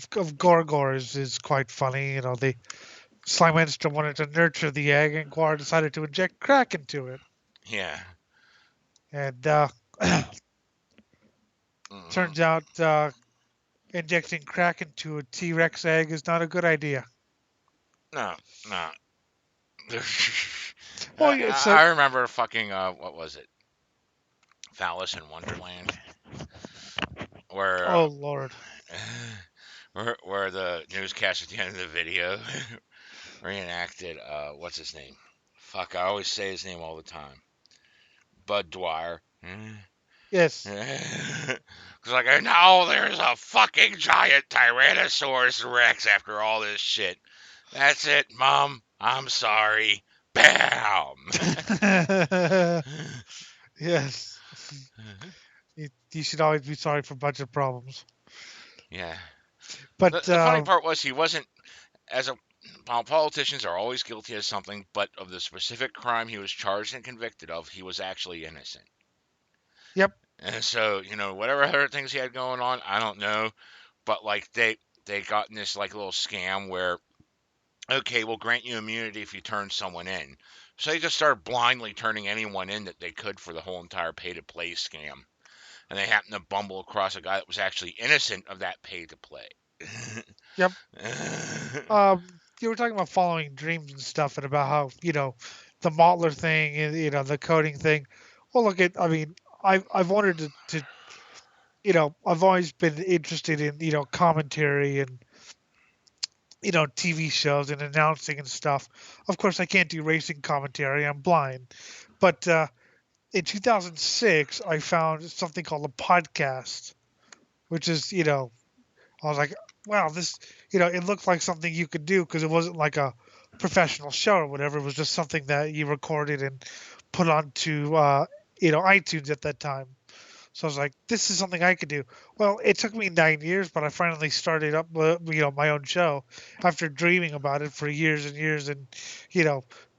Gorgor is quite funny. The Slime Monster wanted to nurture the egg, and Gwar decided to inject crack into it. Yeah. And Mhm. turns out injecting crack into a T-Rex egg is not a good idea. No. Well, I remember fucking what was it? Phallus in Wonderland, where oh Lord, where the newscast at the end of the video reenacted what's his name? Fuck, I always say his name all the time. Bud Dwyer. yes. Cause like now there's a fucking giant Tyrannosaurus Rex after all this shit. That's it, Mom. I'm sorry. Bam. Yes. You should always be sorry for budget problems. Yeah. But The funny part was he wasn't politicians are always guilty of something, but of the specific crime he was charged and convicted of, he was actually innocent. Yep. And so, whatever other things he had going on, I don't know. But like they got in this like little scam where, okay, we'll grant you immunity if you turn someone in. So they just started blindly turning anyone in that they could for the whole entire pay to play scam. And they happened to bumble across a guy that was actually innocent of that pay to play. Yep. You were talking about following dreams and stuff, and about how the Motler thing and the coding thing. Well, look at I've wanted to I've always been interested in commentary and TV shows and announcing and stuff. Of course, I can't do racing commentary. I'm blind, but in 2006, I found something called a podcast, which is I was like, wow, this, it looked like something you could do because it wasn't like a professional show or whatever. It was just something that you recorded and put onto, iTunes at that time. So I was like, this is something I could do. Well, it took me 9 years, but I finally started up, my own show after dreaming about it for years and years. And,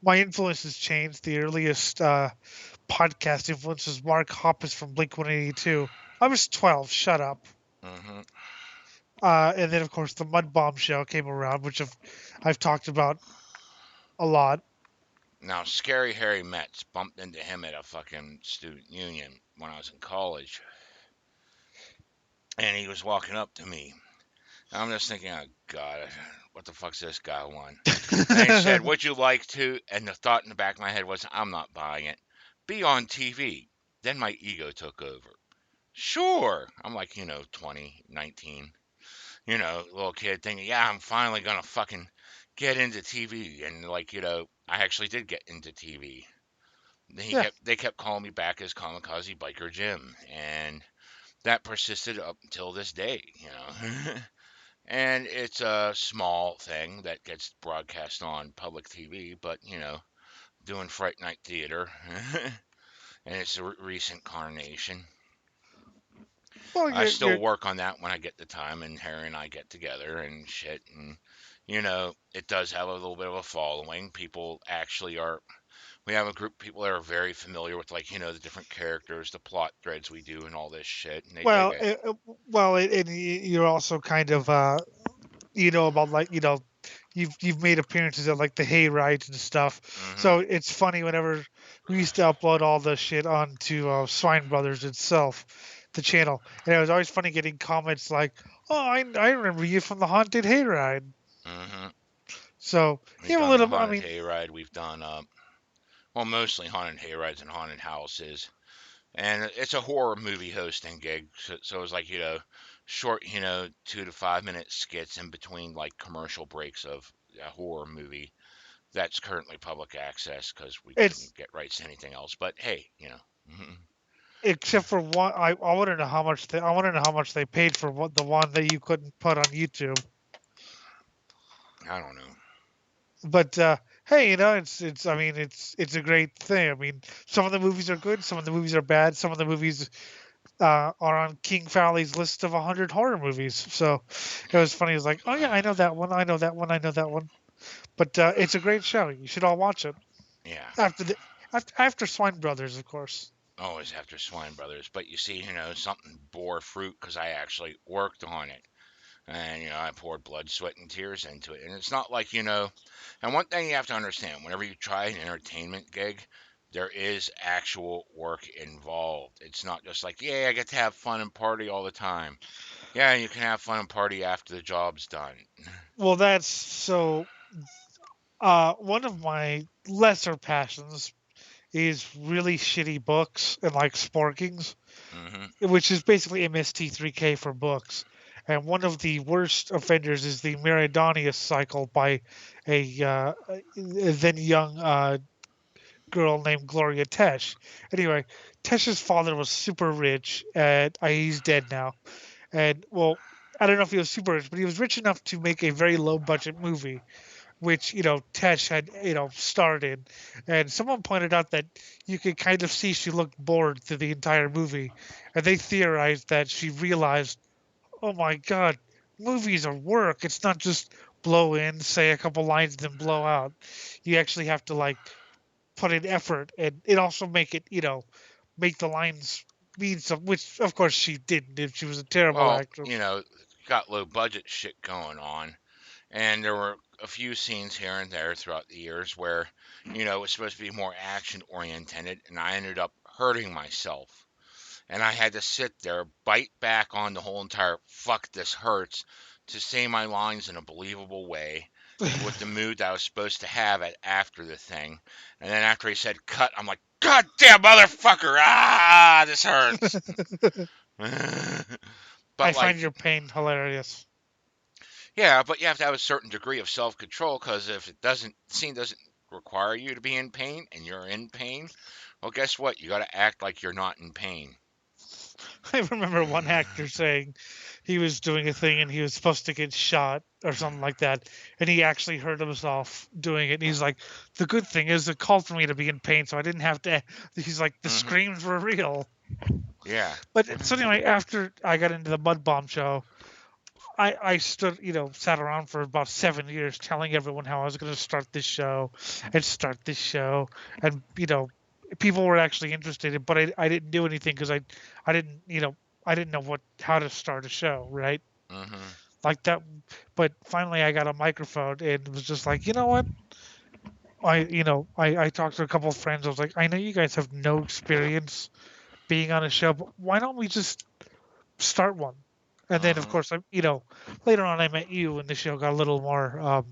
my influence has changed. The earliest podcast influence was Mark Hoppus from Blink-182. I was 12. Shut up. Mm-hmm. And then, of course, the Mud Bomb show came around, which I've talked about a lot. Now, Scary Harry Metz bumped into him at a fucking student union when I was in college. And he was walking up to me. And I'm just thinking, oh, God, what the fuck's this guy want? And he said, would you like to? And the thought in the back of my head was, I'm not buying it. Be on TV. Then my ego took over. Sure. I'm like, 20, 19. little kid thinking, yeah, I'm finally gonna fucking get into TV, and like, I actually did get into TV. Yeah. They kept calling me back as Kamikaze Biker Jim, and that persisted up until this day. And it's a small thing that gets broadcast on public TV, but doing Fright Night Theater, and it's a recent carnation. Well, I still you're work on that when I get the time, and Harry and I get together and shit, and it does have a little bit of a following. People actually are. We have a group of people that are very familiar with, like, the different characters, the plot threads we do, and all this shit, and they dig well, it. and you're also kind of about like you've made appearances at like the hay rides and stuff. Hmm. So it's funny whenever we used to upload all the shit onto Swine Brothers itself, the channel, and it was always funny getting comments like, "Oh, I remember you from the haunted hayride." Hmm. So We've you have a done the little. I haunted mean, hayride. We've done, well, mostly haunted hayrides and haunted houses. And it's a horror movie hosting gig. So it's like, short, 2 to 5 minute skits in between, like, commercial breaks of a horror movie that's currently public access because we it's couldn't get rights to anything else. But hey. Mhm. except for one. I want to know how much I want to know how much they paid for the one that you couldn't put on YouTube. I don't know. But hey, it's I mean it's a great thing. I mean, some of the movies are good, some of the movies are bad, some of the movies are on King Fowley's list of 100 horror movies. So it was funny. It was like, oh yeah, I know that one, I know that one, I know that one. But it's a great show. You should all watch it Yeah. after the after Swine Brothers, of course. Always after Swine Brothers. But you see, something bore fruit because I actually worked on it. And, I poured blood, sweat, and tears into it. And it's not like, and one thing you have to understand whenever you try an entertainment gig, there is actual work involved. It's not just like, yeah, I get to have fun and party all the time. Yeah, you can have fun and party after the job's done. Well, that's so. One of my lesser passions is really shitty books and like sporkings, Hmm. which is basically MST3K for books. And one of the worst offenders is the Meridonius cycle by a then young girl named Gloria Tesh. Anyway, Tesh's father was super rich, and he's dead now. And well, I don't know if he was super rich, but he was rich enough to make a very low budget movie, which Tesh had starred in. And someone pointed out that you could kind of see she looked bored through the entire movie, and they theorized that she realized, oh my god, movies are work. It's not just blow in, say a couple lines, then blow out. You actually have to like put in effort, and it also make it make the lines mean some, which of course she didn't if she was a terrible Well, actress. got low budget shit going on. And there were a few scenes here and there throughout the years where, it was supposed to be more action oriented, and I ended up hurting myself. And I had to sit there, bite back on the whole entire fuck this hurts to say my lines in a believable way with the mood that I was supposed to have after the thing. And then after he said cut, I'm like, God damn motherfucker, this hurts. I But find like, your pain hilarious. yeah, but you have to have a certain degree of self control because if scene doesn't require you to be in pain and you're in pain, well, guess what? You got to act like you're not in pain. I remember one actor saying he was doing a thing and he was supposed to get shot or something like that, and he actually hurt himself doing it. And he's like, "The good thing is it called for me to be in pain, so I didn't have to." He's like, "The Hmm. screams were real." Yeah. But so anyway, after I got into the Mud Bomb show, I stood, sat around for about 7 years telling everyone how I was going to start this show and start this show. And, people were actually interested, but I didn't do anything because I didn't, I didn't know how to start a show, right? Hmm. Like that. But finally I got a microphone and it was just like, you know what? I talked to a couple of friends. I was like, I know you guys have no experience being on a show, but why don't we just start one? And then, of Hmm. course, later on, I met you, and the show got a little more.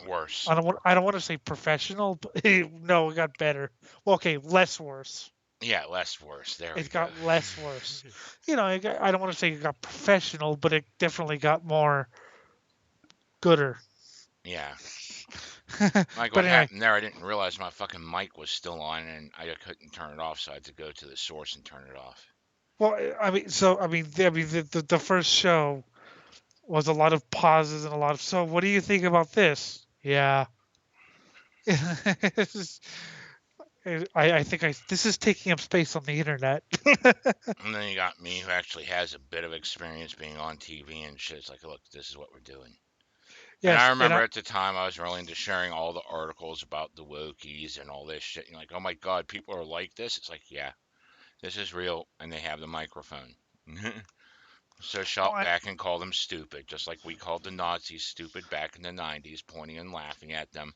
Worse. I don't want to say professional, but no, it got better. Well, okay, less worse. Yeah, less worse. There we It go. got less worse. I don't want to say it got professional, but it definitely got more gooder. Yeah. Like But what anyway, happened there, I didn't realize my fucking mic was still on and I couldn't turn it off, so I had to go to the source and turn it off. well, the first show was a lot of pauses and a lot of. So, what do you think about this? Yeah. It's just- I think this is taking up space on the internet. And then you got me, who actually has a bit of experience being on TV and shit. It's like, look, this is what we're doing. And I Yes, and remember at the time I was really into sharing all the articles about the Wokies and all this shit. You're like, oh my god, people are like this. It's like, yeah, this is real, and they have the microphone. So shout I, back and call them stupid, just like we called the Nazis stupid back in the 90s, pointing and laughing at them.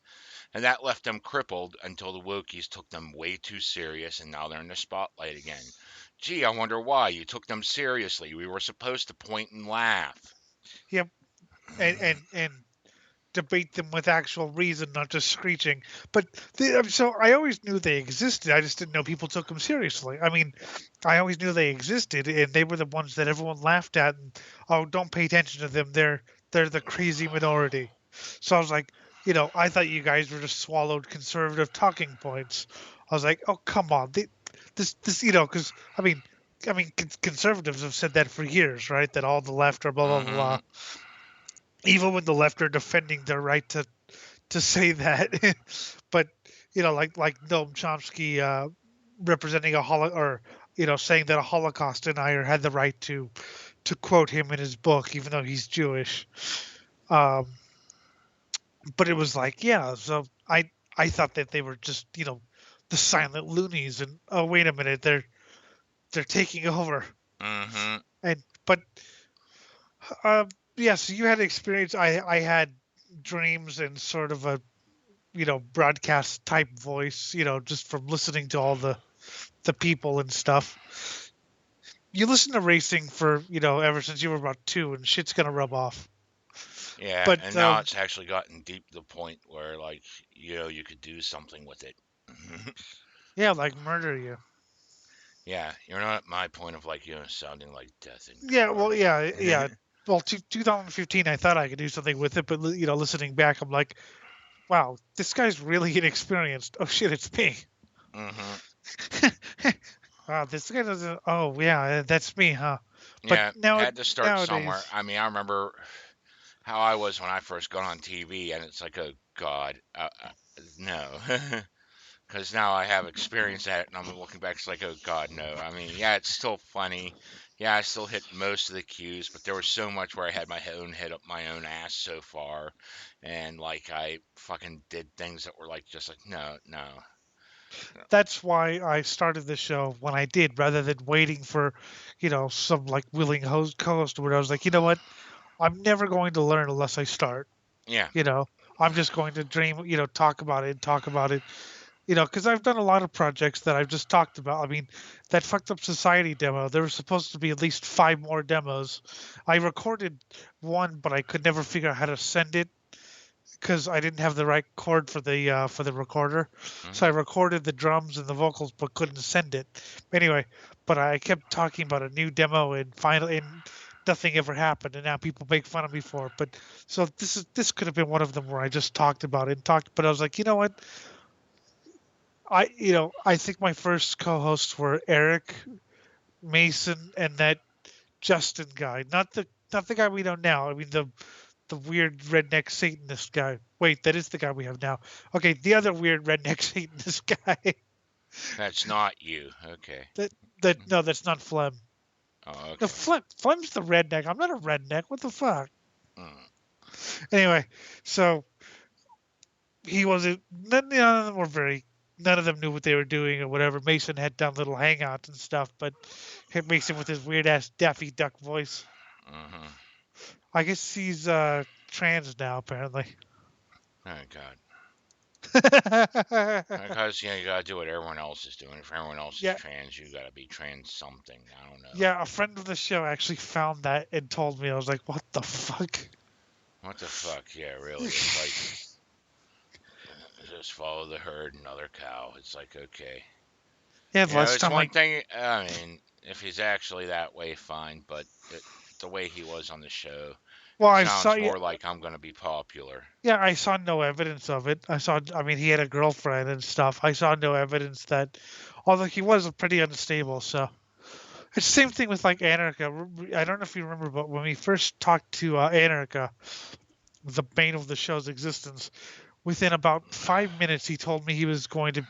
And that left them crippled until the Wokies took them way too serious, and now they're in the spotlight again. Gee, I wonder why. You took them seriously. We were supposed to point and laugh. yep, and debate them with actual reason, not just screeching. But so I always knew they existed. I just didn't know people took them seriously. I mean, I always knew they existed, and they were the ones that everyone laughed at. And oh, don't pay attention to them. They're the crazy minority. So I was like, I thought you guys were just swallowed conservative talking points. I was like, oh come on, this because conservatives have said that for years, right? That all the left are blah blah blah. Mm-hmm. Even when the left are defending their right to say that. But like Noam Chomsky representing or saying that a Holocaust denier had the right to quote him in his book, even though he's Jewish. Um, but it was like, yeah. So I thought that they were just the silent loonies, and oh wait a minute, they're taking over. Mm-hmm. And but yeah, so you had experience. I had dreams and sort of a broadcast type voice, just from listening to all the people and stuff. You listen to racing for, ever since you were about 2, and shit's gonna rub off. Yeah, But and now it's actually gotten deep to the point where, like, you could do something with it. yeah, like murder you. Yeah, you're not at my point of, like, sounding like death Yeah, well, yeah, yeah. incarnate. Well, 2015, I thought I could do something with it, but listening back, I'm like, wow, this guy's really inexperienced. Oh shit, it's me. Mm-hmm. Wow, this guy doesn't. Oh yeah, that's me, huh? But Yeah, had to start somewhere. nowadays, I mean, I remember how I was when I first got on TV, and it's like, oh God, no. Because now I have experience at it, and I'm looking back, it's like, oh God, no. I mean, yeah, it's still funny. Yeah, I still hit most of the cues, but there was so much where I had my own head up my own ass so far, and like I fucking did things that were like just like no, no. that's why I started the show when I did, rather than waiting for, some like willing co-host. Where I was like, you know what, I'm never going to learn unless I start. Yeah, You know, I'm just going to dream. Talk about it, talk about it. Because I've done a lot of projects that I've just talked about. I mean, that fucked up society demo. There was supposed to be at least 5 more demos. I recorded one, but I could never figure out how to send it because I didn't have the right cord for the recorder. So I hmm recorded the drums and the vocals, but couldn't send it. Anyway, but I kept talking about a new demo, and finally, nothing ever happened. And now people make fun of me for it. But so this could have been one of them where I just talked about it and talked. But I was like, you know what? I think my first co-hosts were Eric, Mason, and that Justin guy. Not the guy we know now. I mean the weird redneck Satanist guy. Wait, that is the guy we have now. Okay, the other weird redneck Satanist guy. that's not you. Okay. that no, that's not Flem. Oh, No, okay. Flem's the redneck. I'm not a redneck. What the fuck? Mm. Anyway, so he wasn't. None of them were very. None of them knew what they were doing or whatever. Mason had done little hangouts and stuff, but Mason with his weird ass Daffy Duck voice. Hmm. I guess he's trans now, apparently. Oh God. Because you gotta do what everyone else is doing. If everyone else is Yeah, trans, you gotta be trans something. I don't know. yeah. A friend of the show actually found that and told me. I was like, "What the fuck?" What the fuck? Yeah, really. It's like just follow the herd, another cow. It's like okay. Yeah, You know, last it's time one thing. I mean, if he's actually that way, fine. But the way he was on the show, well, it I saw, sounds yeah, more like I'm going to be popular. yeah, I saw no evidence of it. I mean, he had a girlfriend and stuff. I saw no evidence that, although he was pretty unstable. So it's the same thing with like Anarcha. I don't know if you remember, but when we first talked to Anarcha, the bane of the show's existence, within about 5 minutes, he told me he was going to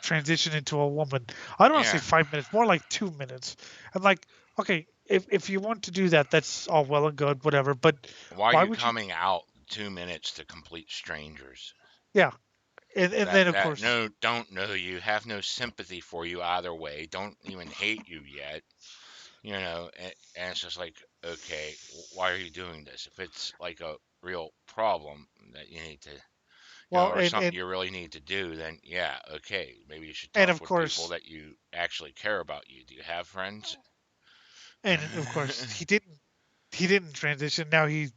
transition into a woman. I don't want to say Yeah. 5 minutes, more like 2 minutes. I'm like, okay, if you want to do that, that's all well and good, whatever. But Why are why you would you? coming out 2 minutes to complete strangers Yeah, and then of that course, no don't know you, have no sympathy for you either way, don't even hate you yet? You know, and it's just like, okay, why are you doing this? If it's like a real problem that you need to, well, or something you really need to do, then yeah, okay, maybe you should and talk of with people course, that you actually care about you. Do you have friends? and of course, he didn't transition. Now he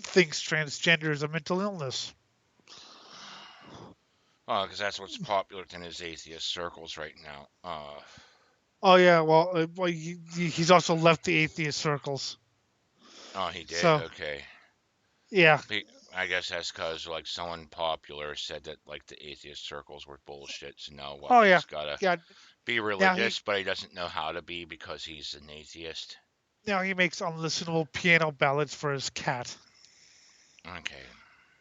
thinks transgender is a mental illness. Oh, because that's what's popular in his atheist circles right now. Oh yeah, well, he's also left the atheist circles. Oh, he did. So Okay. yeah, I guess that's because like someone popular said that like the atheist circles were bullshit. So now what? oh yeah, He's gotta yeah. be Now he religious, but he doesn't know how to be because he's an atheist. now he makes unlistenable piano ballads for his cat. Okay.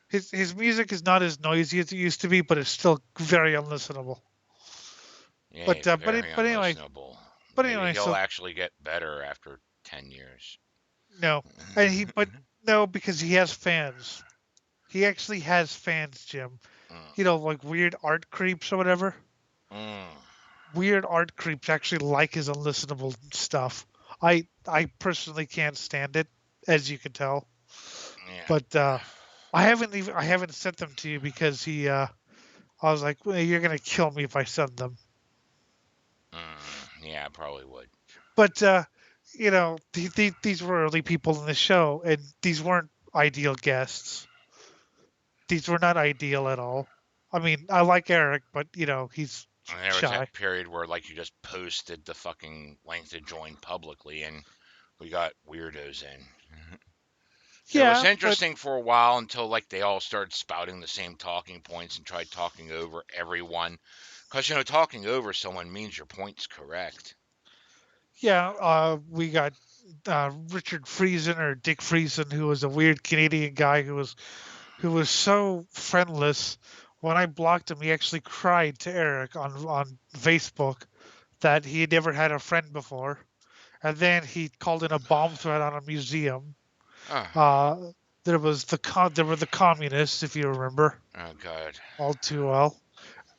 His music is not as noisy as it used to be, but it's still very unlistenable. Yay, very But anyway, unlistenable. but Maybe anyway, he'll so actually get better after 10 years. no, and he but no, because he has fans. He actually has fans, Jim. Mm, Like weird art creeps or whatever. mm, Weird art creeps actually like his unlistenable stuff. I personally can't stand it, as you can tell. yeah. But I haven't sent them to you because I was like, well, you're gonna kill me if I send them. Yeah, I probably would. But these were early people in the show, and these weren't ideal guests. These were not ideal at all. I mean, I like Eric, but he's And there was shy. that period where like you just posted the fucking link to join publicly and we got weirdos in. It was Yeah, but interesting for a while until like they all started spouting the same talking points and tried talking over everyone. Because talking over someone means your point's correct. yeah, we got Richard Friesen or Dick Friesen, who was a weird Canadian guy who was so friendless. When I blocked him, he actually cried to Eric on Facebook that he had never had a friend before, and then he called in a bomb threat on a museum. Oh, Uh, there were the communists, if you remember, oh God. all too well.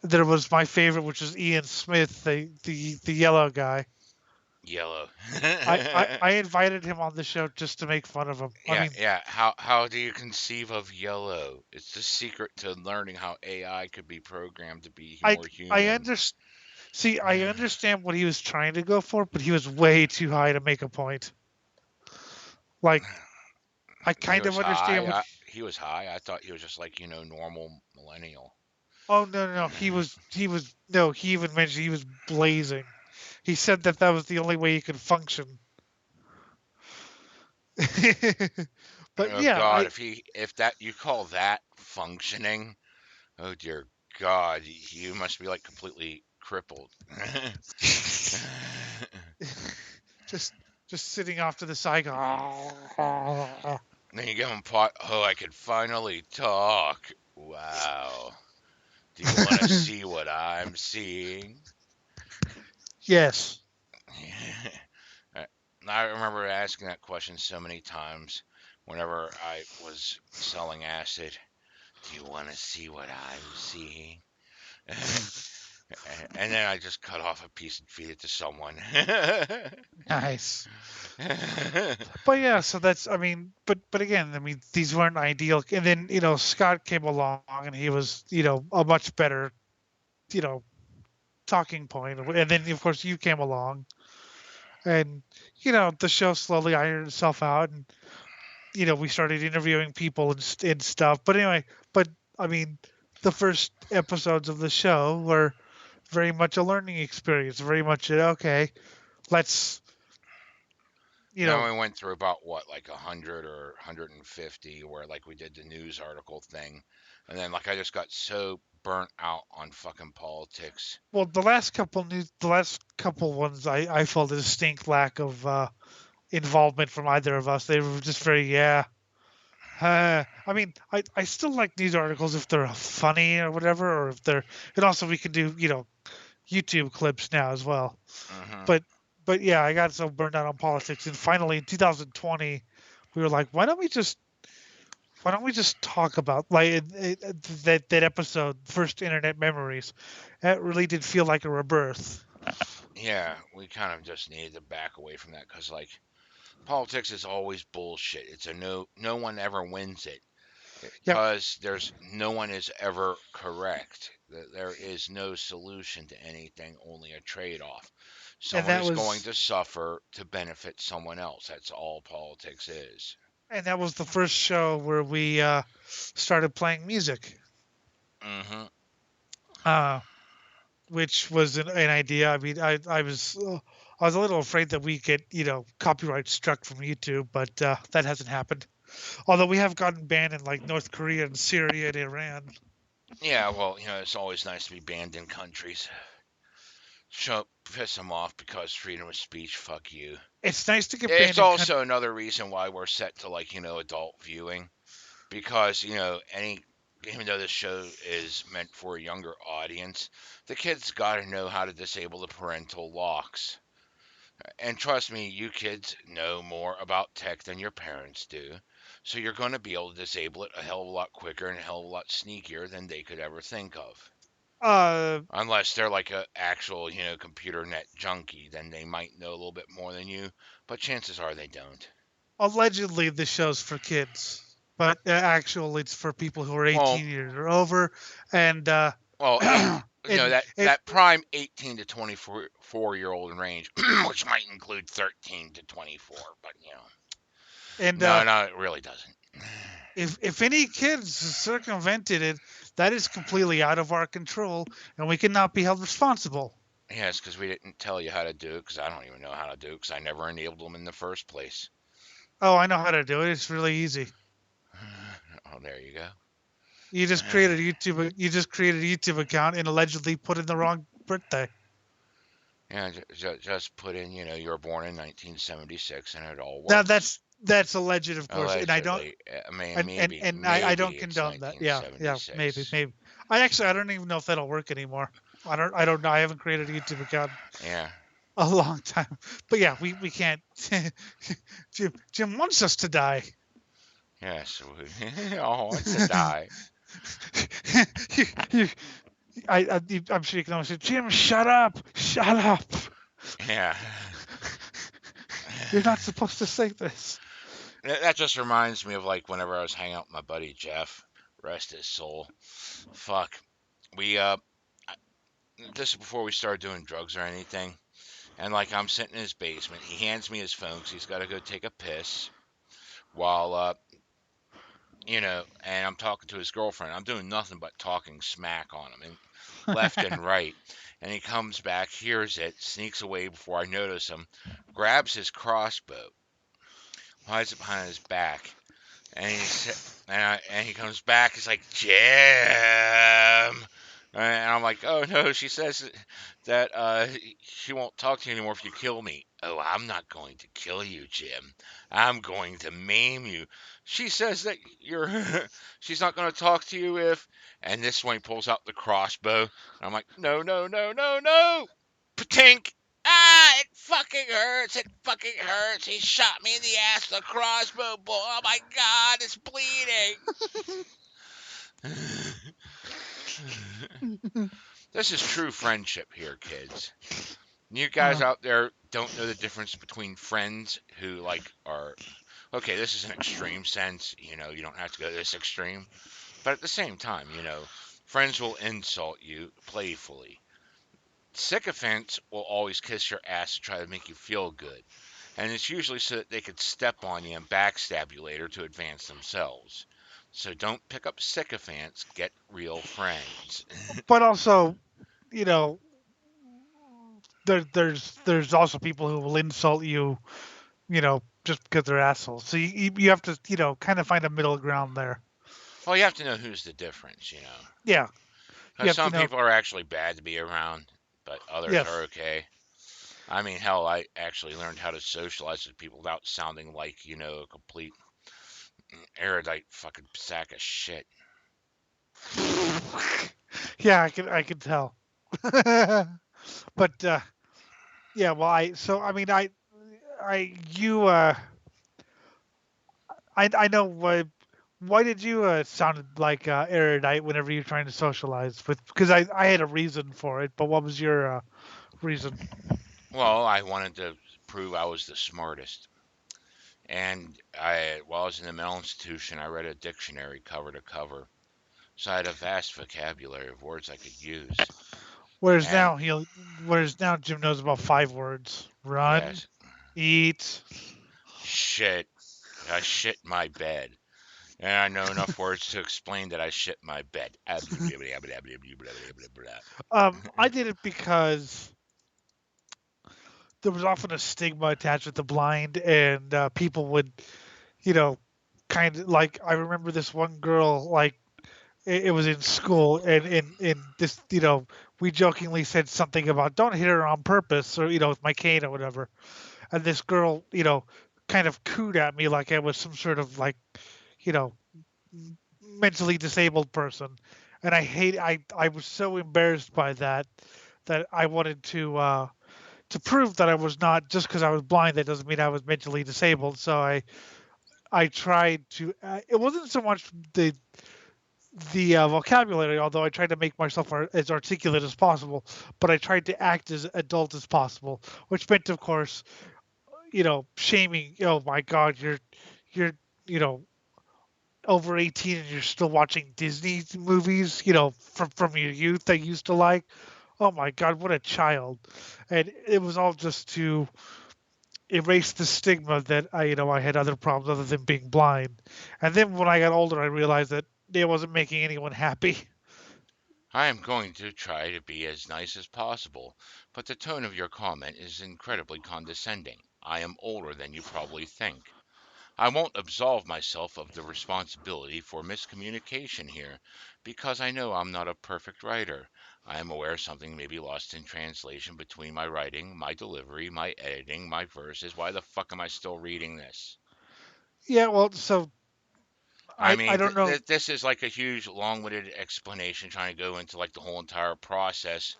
There was my favorite, which was Ian Smith, the yellow guy. Yellow. I invited him on the show just to make fun of him. I Yeah, mean, yeah. How do you conceive of yellow? It's the secret to learning how AI could be programmed to be I more I human. understand. See, I understand what he was trying to go for, but he was way too high to make a point. Like, I He kind was of understand high. what. He was high. I thought he was just like normal millennial. Oh no, no, no. He was no. He even mentioned he was blazing. He said that was the only way he could function. But Oh yeah, God, if that you call that functioning, oh dear God, you must be like completely crippled. just just sitting off to the side. Then you give him pot. Oh, I could finally talk. Wow. Do you want to see what I'm seeing? Yes. I remember asking that question so many times whenever I was selling acid. Do you want to see what I'm seeing? And then I just cut off a piece and feed it to someone. Nice. But yeah, so that's I mean, but again, I mean, these weren't ideal. And then Scott came along, and he was a much better you know talking point. And then of course you came along, and the show slowly ironed itself out, and we started interviewing people and stuff. But anyway, but I mean, the first episodes of the show were very much a learning experience. Very much okay. Let's Then we went through about what, like 100 or 150, where like we did the news article thing, and then like I just got so burnt out on fucking politics. Well, the last couple ones, I felt a distinct lack of involvement from either of us. They were just very I mean, I still like news articles if they're funny or whatever, or if they're, and also we can do YouTube clips now as well. Mm-hmm. But yeah, I got so burned out on politics, and finally in 2020, we were like, why don't we just talk about like that episode, First Internet Memories? That really did feel like a rebirth. Yeah, we kind of just needed to back away from that because like politics is always bullshit. It's a no one ever wins it because there's no one is ever correct. There is no solution to anything, only a trade-off. Someone is going to suffer to benefit someone else. That's all politics is. And that was the first show where we started playing music. Mm-hmm. Which was an idea. I mean, I was a little afraid that we get copyright struck from YouTube, but that hasn't happened. Although we have gotten banned in like North Korea and Syria and Iran. Yeah, well, it's always nice to be banned in countries. Piss them off because freedom of speech. Fuck you. It's nice to get banned. It's also another reason why we're set to like adult viewing, because even though this show is meant for a younger audience, the kids got to know how to disable the parental locks. And trust me, you kids know more about tech than your parents do. So you're going to be able to disable it a hell of a lot quicker and a hell of a lot sneakier than they could ever think of. Unless they're like a actual, computer net junkie, then they might know a little bit more than you. But chances are they don't. Allegedly, the show's for kids, but actually, it's for people who are 18 years or over. And that prime 18 to 24-year-old range, which might include 13 to 24, but and no, it really doesn't. If any kids circumvented it, that is completely out of our control, and we cannot be held responsible. Yes, because we didn't tell you how to do it, because I don't even know how to do it, because I never enabled them in the first place. Oh, I know how to do it. It's really easy. Oh, there you go. You just created a YouTube account and allegedly put in the wrong birthday. Yeah, just put in, you were born in 1976, and it all works. Now that's alleged, of course, allegedly. and I don't. I mean, maybe, and maybe I don't condone that. Yeah, maybe. I don't even know if that'll work anymore. I don't know. I haven't created a YouTube account. Yeah. A long time, but yeah, we can't. Jim wants us to die. Yes, all wants to die. I'm sure you can always say, Jim, shut up. Yeah. You're not supposed to say this. That just reminds me of like whenever I was hanging out with my buddy Jeff, rest his soul. Fuck. We this is before we started doing drugs or anything. And like I'm sitting in his basement, he hands me his phone because he's got to go take a piss. While and I'm talking to his girlfriend. I'm doing nothing but talking smack on him, and left and right. And he comes back, hears it, sneaks away before I notice him, grabs his crossbow, hides it behind his back, and he comes back. He's like, Jim. And I'm like, oh no, she says that she won't talk to you anymore if you kill me. Oh, I'm not going to kill you, Jim. I'm going to maim you. She says that she's not going to talk to you if, and this one he pulls out the crossbow. And I'm like, no. Patink. Ah, it fucking hurts. He shot me in the ass with a crossbow bolt. Oh my God, it's bleeding. This is true friendship here, kids. You guys out there don't know the difference between friends who like are, okay, this is an extreme sense, you don't have to go this extreme, but at the same time, friends will insult you playfully. Sycophants will always kiss your ass to try to make you feel good, and it's usually so that they could step on you and backstab you later to advance themselves. So don't pick up sycophants, get real friends. But also, there's also people who will insult you, just because they're assholes. So you have to, kind of find a middle ground there. Well, you have to know who's the difference, Yeah, you because have to some know. people are actually bad to be around, but others are Yes. okay. I mean, hell, I actually learned how to socialize with people without sounding like, a complete erudite fucking sack of shit. Yeah, I can tell. But yeah, well, I mean, I you I know why did you sound like erudite whenever you're trying to socialize with, because I had a reason for it, but what was your reason? Well, I wanted to prove I was the smartest. And while I was in the mental institution, I read a dictionary cover to cover. So I had a vast vocabulary of words I could use. Whereas And now Jim knows about 5 words: run, yes, eat. shit. I shit my bed. And I know enough words to explain that I shit my bed. I did it because there was often a stigma attached with the blind, and people would, you know, kind of like, I remember this one girl, like it was in school, and in this, we jokingly said something about don't hit her on purpose, or with my cane or whatever, and this girl, kind of cooed at me like I was some sort of like, you know, mentally disabled person, and I was so embarrassed by that that I wanted to prove that I was not, just because I was blind, that doesn't mean I was mentally disabled. So I tried to. It wasn't so much the vocabulary, although I tried to make myself as articulate as possible, but I tried to act as adult as possible, which meant, of course, shaming. Oh my God, you're you know over 18 and you're still watching Disney movies, from your youth that you used to like. Oh my God, what a child! And it was all just to erase the stigma that I had other problems other than being blind. And then when I got older, I realized that it wasn't making anyone happy. I am going to try to be as nice as possible, but the tone of your comment is incredibly condescending. I am older than you probably think. I won't absolve myself of the responsibility for miscommunication here, because I know I'm not a perfect writer. I am aware something may be lost in translation between my writing, my delivery, my editing, my verses. Why the fuck am I still reading this? Yeah, well, so I I mean, don't know. this is like a huge, long-winded explanation trying to go into like the whole entire process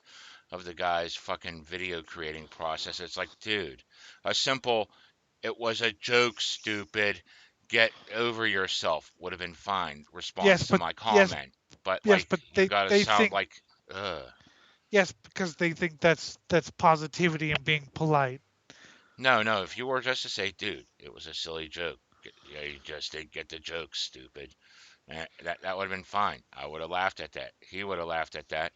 of the guy's fucking video creating process. It's like, dude, a simple, it was a joke, stupid, get over yourself would have been fine Yes, response to but my yes, comment. But yes, like, but you gotta they sound think, like, ugh. yes, because they think that's positivity and being polite. No, no, if you were just to say, dude, it was a silly joke. Yeah, you just didn't get the joke, stupid. That would have been fine. I would have laughed at that. He would have laughed at that.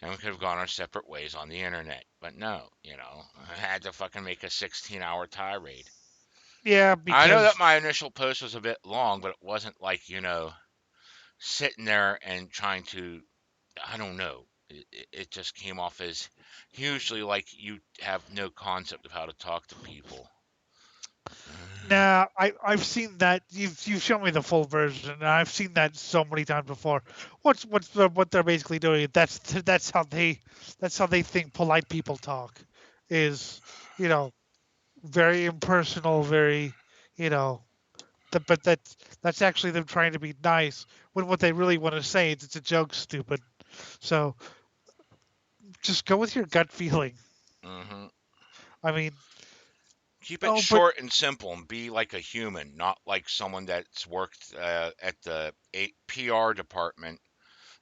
And we could have gone our separate ways on the internet. But no, I had to fucking make a 16-hour tirade. Yeah, I know that because my initial post was a bit long, but it wasn't like, sitting there and trying to, I don't know. It just came off as hugely like you have no concept of how to talk to people. nah, I've seen that. You've shown me the full version, and I've seen that so many times before. What they're basically doing? That's how they think polite people talk, is, you know very impersonal, very, you know. But that's actually them trying to be nice, when what they really want to say is it's a joke, stupid. So just go with your gut feeling. Hmm. I mean, Keep it oh, but short and simple and be like a human, not like someone that's worked at the PR department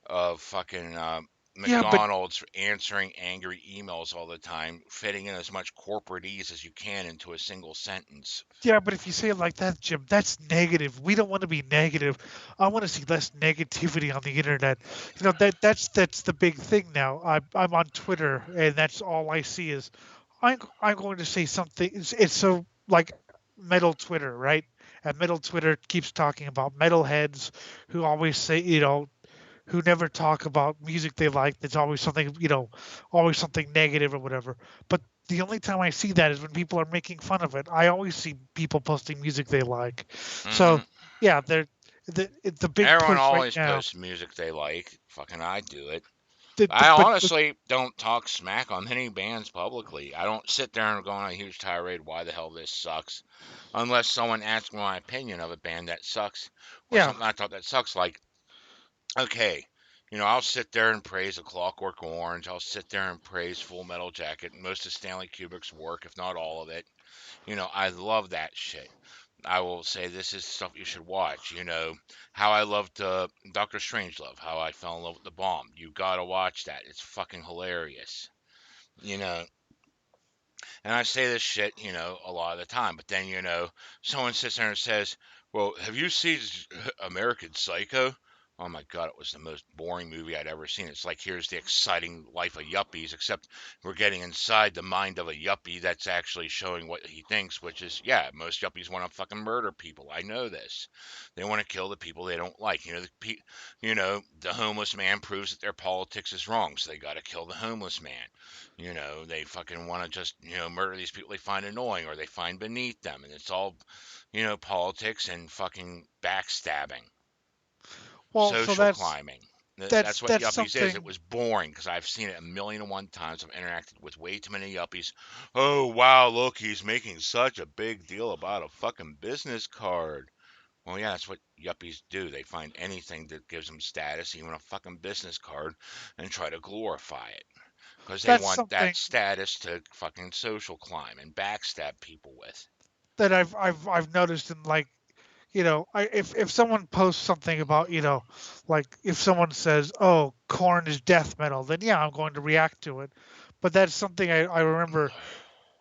of fucking yeah, but McDonald's answering angry emails all the time, fitting in as much corporate ease as you can into a single sentence. Yeah, but if you say it like that, Jim, that's negative. We don't want to be negative. I want to see less negativity on the internet. That's the big thing now. I'm on Twitter, and that's all I see is, I'm going to say something. It's so like metal Twitter, right? And metal Twitter keeps talking about metalheads who always say, who never talk about music they like. That's always something, always something negative or whatever. But the only time I see that is when people are making fun of it. I always see people posting music they like. Hmm. So yeah, it's the big Everyone push right always now. posts music they like. Fucking I do it. The, I but honestly don't talk smack on any bands publicly. I don't sit there and go on a huge tirade why the hell this sucks, unless someone asks my opinion of a band that sucks or yeah, something I thought that sucks. Like, okay, I'll sit there and praise A Clockwork Orange. I'll sit there and praise Full Metal Jacket, most of Stanley Kubrick's work, if not all of it. I love that shit. I will say this is stuff you should watch. How I loved Doctor Strangelove, how I fell in love with the bomb. You gotta watch that. It's fucking hilarious. You know, and I say this shit, a lot of the time, but then, someone sits there and says, well, have you seen American Psycho? Oh my God, it was the most boring movie I'd ever seen. It's like, here's the exciting life of yuppies, except we're getting inside the mind of a yuppie that's actually showing what he thinks, which is, yeah, most yuppies want to fucking murder people. I know this. They want to kill the people they don't like. The homeless man proves that their politics is wrong, so they got to kill the homeless man. They fucking want to just, murder these people they find annoying or they find beneath them. And it's all, politics and fucking backstabbing, well, so social that's climbing. that's That's what that's Yuppies is. It something was boring because I've seen it a million and one times. I've interacted with way too many Yuppies. Oh, wow, look, he's making such a big deal about a fucking business card. Well, yeah, that's what Yuppies do. They find anything that gives them status, even a fucking business card, and try to glorify it because they that's want that something status to fucking social climb and backstab people with. that I've noticed in like if someone posts something about like if someone says, "Oh, corn is death metal," then yeah, I'm going to react to it. But that's something I remember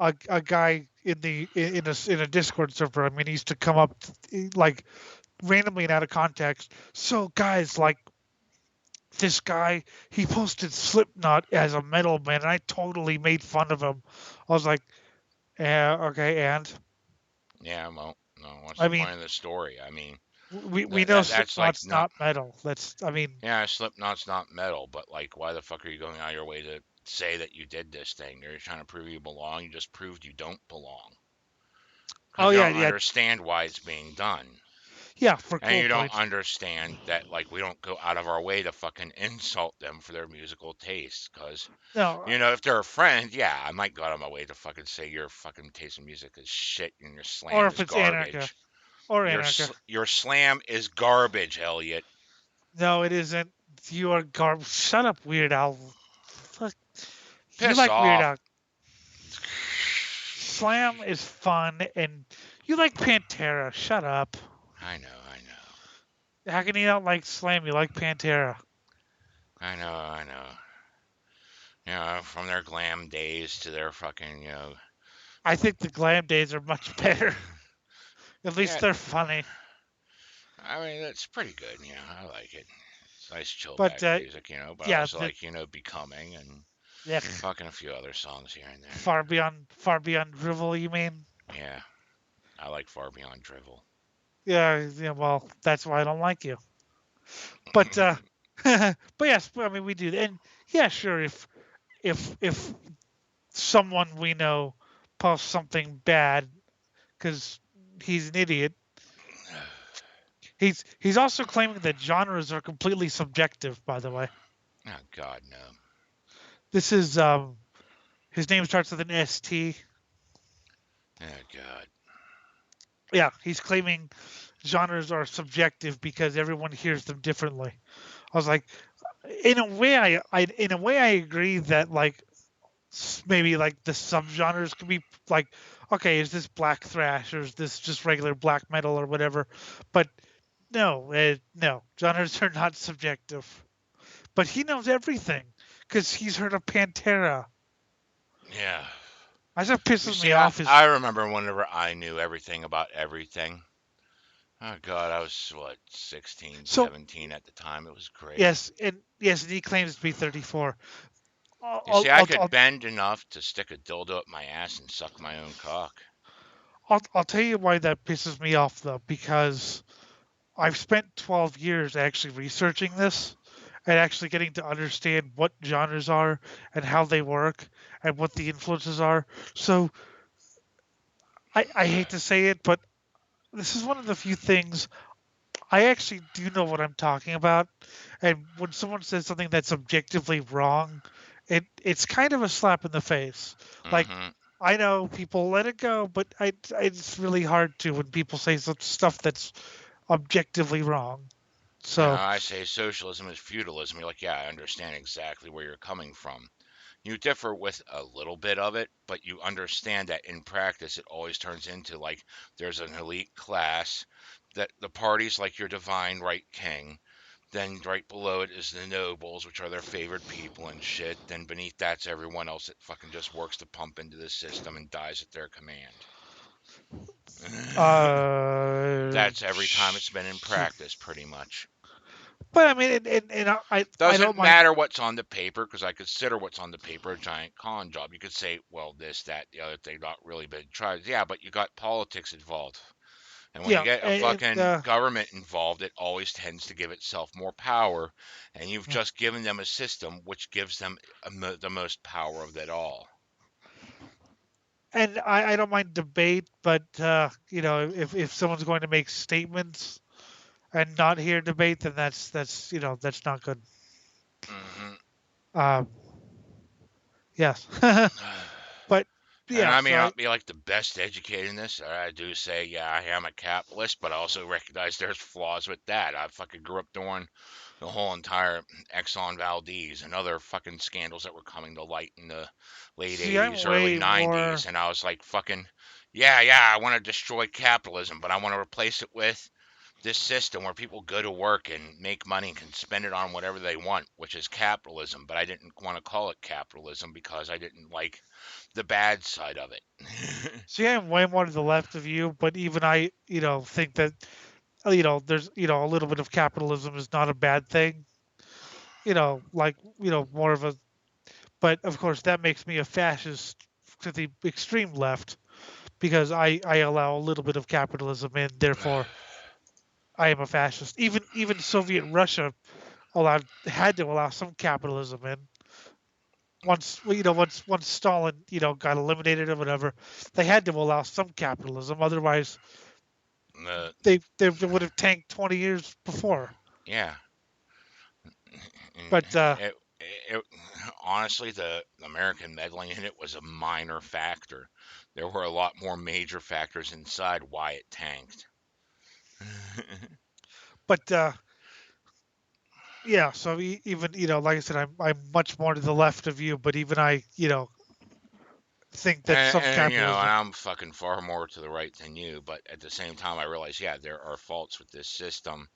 a guy in a Discord server. I mean, he used to come up like randomly and out of context. So guys, like this guy, he posted Slipknot as a metal band, and I totally made fun of him. I was like, yeah, okay, and Yeah, well, no, what's I the mean, point of the story? I mean, we know that's like Slipknot's not. not metal. That's I mean, Yeah, Slipknot's not metal, but like, why the fuck are you going out of your way to say that you did this thing? You're trying to prove you belong. You just proved you don't belong oh because you yeah, don't yeah, understand why it's being done. yeah, for And cool you don't points. understand that, like, we don't go out of our way to fucking insult them for their musical tastes. Because, No, if they're a friend, yeah, I might go out of my way to fucking say your fucking taste in music is shit and your or slam if is it's Anarcha, garbage. or Your Anarcha. your slam is garbage, Elliot. No, it isn't. You are garbage. Shut up, Weird Al. Fuck. You Piss like Weird off. Al. Slam is fun, and you like Pantera. Shut up. I know, I know. How can you not like Slam? You like Pantera. I know, I know. From their glam days to their fucking, I think the glam days are much better. At least yeah, they're funny. I mean, it's pretty good, I like it. It's nice chill But back music, but I yeah, also like, Becoming and yeah, fucking a few other songs here and there. far beyond drivel. You mean? Yeah, I like Far Beyond Drivel. Yeah, yeah. Well, that's why I don't like you. But but yes, I mean we do. And yeah, sure. If someone we know posts something bad because he's an idiot, he's also claiming that genres are completely subjective. By the way, Oh, God, no. this is his name starts with an ST. Oh, God. Yeah, he's claiming genres are subjective because everyone hears them differently. I was like, in a way I agree that like maybe like the subgenres could be like, okay, is this black thrash or is this just regular black metal or whatever? But no, no, genres are not subjective. But he knows everything because he's heard of Pantera. Yeah. That's what You pisses see, me I, off. Is I remember whenever I knew everything about everything. Oh, God, I was, what, 16, so 17 at the time. It was great. yes, and he claims to be 34. You see, I could I'll bend enough to stick a dildo up my ass and suck my own cock. I'll tell you why that pisses me off though, because I've spent 12 years actually researching this, and actually getting to understand what genres are and how they work and what the influences are. So I hate to say it, but this is one of the few things I actually do know what I'm talking about. And when someone says something that's objectively wrong, it's kind of a slap in the face. Like, Mm-hmm. I know people let it go, but it's really hard to when people say some stuff that's objectively wrong. You know, So, I say socialism is feudalism. You're like, yeah, I understand exactly where you're coming from. You differ with a little bit of it, but you understand that in practice, it always turns into like there's an elite class that the party's like your divine right king. Then right below it is the nobles, which are their favorite people and shit. Then beneath that's everyone else that fucking just works to pump into the system and dies at their command. uh, That's every time it's been in practice, pretty much. but I mean, and I Doesn't don't mind. matter what's on the paper because I consider what's on the paper a giant con job. You could say, well, this, that, the other thing, not really big tries. Yeah, but you got politics involved. And when you Yeah, get a and fucking government involved, it always tends to give itself more power. And you've just given them a system which gives them the most power of it all. and I don't mind debate, but if someone's going to make statements and not hear debate, then that's not good. Hmm. Uh, yes, but And yeah. I may So I not be like the best educated in this. I do say, yeah, I am a capitalist, but I also recognize there's flaws with that. I fucking grew up during the whole entire Exxon Valdez and other fucking scandals that were coming to light in the late see. I'm 80s, early way more. 90s. And I was like, fucking, yeah, I want to destroy capitalism, but I want to replace it with this system where people go to work and make money and can spend it on whatever they want, which is capitalism. But I didn't want to call it capitalism because I didn't like the bad side of it. See, I'm way more to the left of you, but even I, think that there's a little bit of capitalism is not a bad thing. Like more of a. But of course, that makes me a fascist to the extreme left because I allow a little bit of capitalism in, therefore I am a fascist. Even Soviet Russia had to allow some capitalism in. Once once Stalin got eliminated or whatever, they had to allow some capitalism. Otherwise, uh, they would have tanked 20 years before. yeah. But It, honestly, the American meddling in it was a minor factor. There were a lot more major factors inside why it tanked. but yeah. So even like I said, I'm much more to the left of you. But even I think that some And capitalism. I'm fucking far more to the right than you, but at the same time, I realize, yeah, there are faults with this system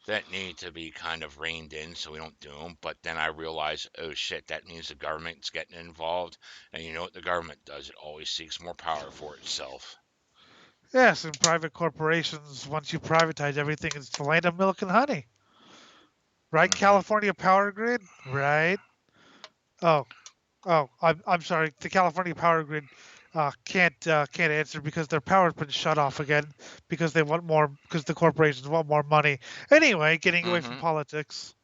that need to be kind of reined in so we don't do them. But then I realize, oh shit, that means the government's getting involved. And you know what the government does? It always seeks more power for itself. Yes, in private corporations, once you privatize everything, it's the land of milk and honey, right? Hmm. California Power Grid, right? Oh, I'm sorry. The California Power Grid can't answer because their power's been shut off again because they want more because the corporations want more money. Anyway, getting away from Hmm. politics.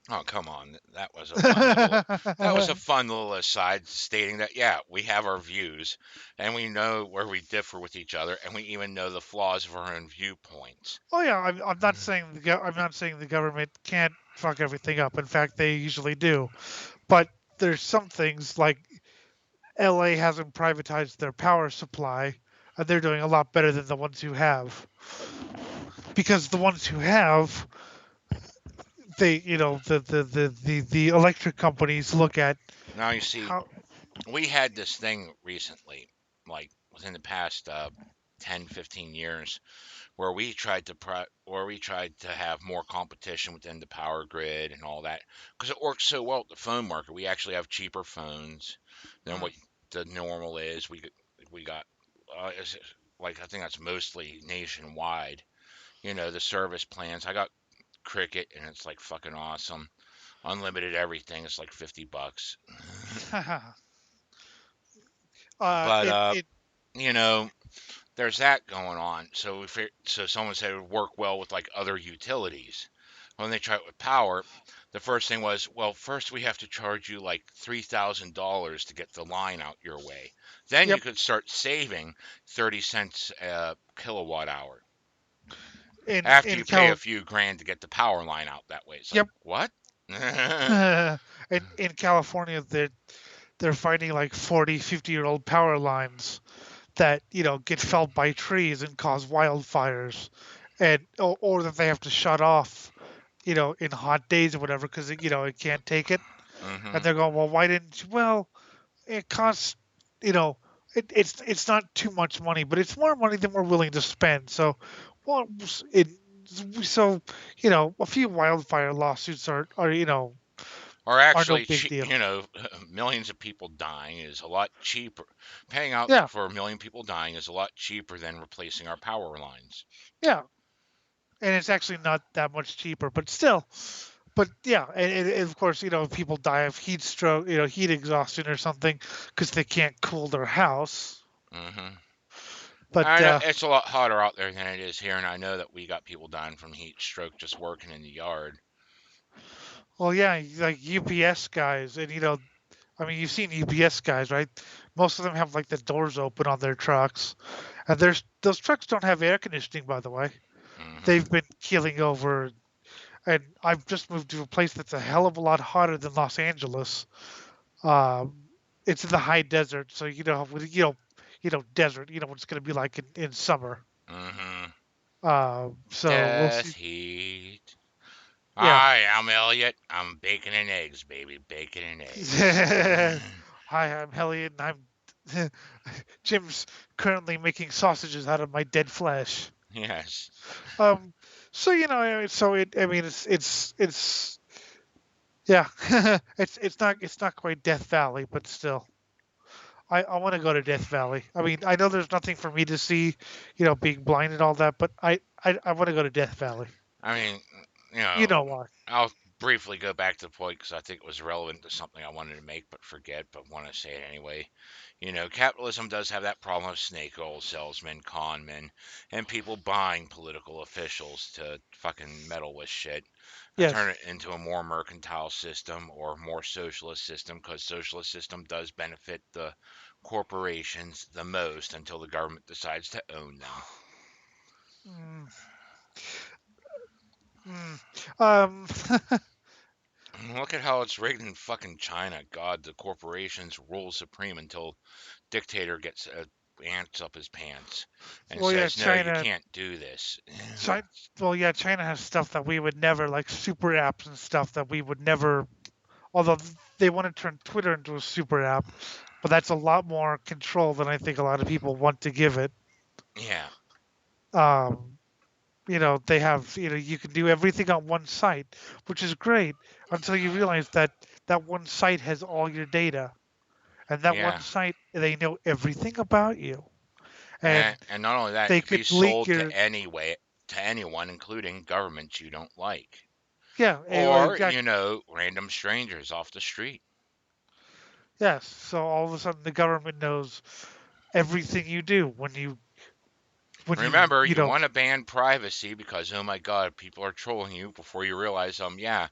Oh, come on. That was a fun little aside stating that, yeah, we have our views and we know where we differ with each other and we even know the flaws of our own viewpoints. Oh yeah, I'm not saying I'm not saying the government can't fuck everything up. In fact, they usually do. But there's some things like LA hasn't privatized their power supply, and they're doing a lot better than the ones who have. Because the ones who have, they, the electric companies look at Now, you see, how. we had this thing recently, like within the past 10, 15 years, where we tried to have more competition within the power grid and all that because it works so well at the phone market. We actually have cheaper phones than Mm, what the normal is. We got like I think that's mostly nationwide. You know, the service plans. I got Cricket and it's like fucking awesome. Unlimited everything. It's like $50. But it it you know, there's that going on. So someone said it would work well with like other utilities. when they tried it with power, the first thing was, well, first we have to charge you like $3,000 to get the line out your way. Then you Yep. could start saving 30 cents a kilowatt hour after In you pay a Cal. few grand to get the power line out that way. It's like, Yep. what? In California, they're finding like 40, 50-year-old power lines that get felled by trees and cause wildfires, and or that they have to shut off in hot days or whatever because it can't take it. And Hmm. they're going, well, why didn't you? Well, it costs, you know, it's not too much money, but it's more money than we're willing to spend. So, well, it so a few wildfire lawsuits Or are no actually, big deal. millions of people dying is a lot cheaper. Paying out Yeah, for a million people dying is a lot cheaper than replacing our power lines. yeah, and it's actually not that much cheaper, but still. But yeah, and of course, if people die of heat stroke, heat exhaustion or something because they can't cool their house. Hmm. But I know it's a lot hotter out there than it is here, and I know that we got people dying from heat stroke just working in the yard. well, yeah, like UPS guys, and I mean, you've seen UPS guys, right? Most of them have like the doors open on their trucks, and those trucks don't have air conditioning, by the way. Hmm. They've been keeling over, and I've just moved to a place that's a hell of a lot hotter than Los Angeles. Um, it's in the high desert, so desert. You know what it's going to be like in summer. Hmm. So we'll Death see. heat. Yeah. Hi, I'm Elliot. I'm bacon and eggs, baby. Bacon and eggs. Hi, I'm Elliot, and I'm Jim's currently making sausages out of my dead flesh. Yes. Um, so I mean, it's yeah, it's not quite Death Valley, but still, I want to go to Death Valley. I mean, I know there's nothing for me to see, being blind and all that, but I want to go to Death Valley. I mean, you You know, know why? I'll briefly go back to the point because I think it was relevant to something I wanted to make but forget, but want to say it anyway. Capitalism does have that problem of snake oil salesmen, con men, and people buying political officials to fucking meddle with shit and turn Yes, it into a more mercantile system or more socialist system because socialist system does benefit the corporations the most until the government decides to own them. mm, mm, um, Look at how it's rigged in fucking China. God, the corporations rule supreme until dictator gets ants up his pants and well, yeah, says, "No, you can't do this." China, well, yeah, China has stuff that we would never, like super apps and stuff that we would never. Although they want to turn Twitter into a super app, but that's a lot more control than I think a lot of people want to give it. Yeah, Um, they have, you can do everything on one site, which is great until you realize that that one site has all your data, and that one yeah, site they know everything about you, and and and not only that, it they could be could leak sold your. to anyone, including governments you don't like, Yeah, or exactly. random strangers off the street. Yes. So all of a sudden, the government knows everything you do when Remember, you you know want to ban privacy because, oh my God, people are trolling you before you realize, yeah,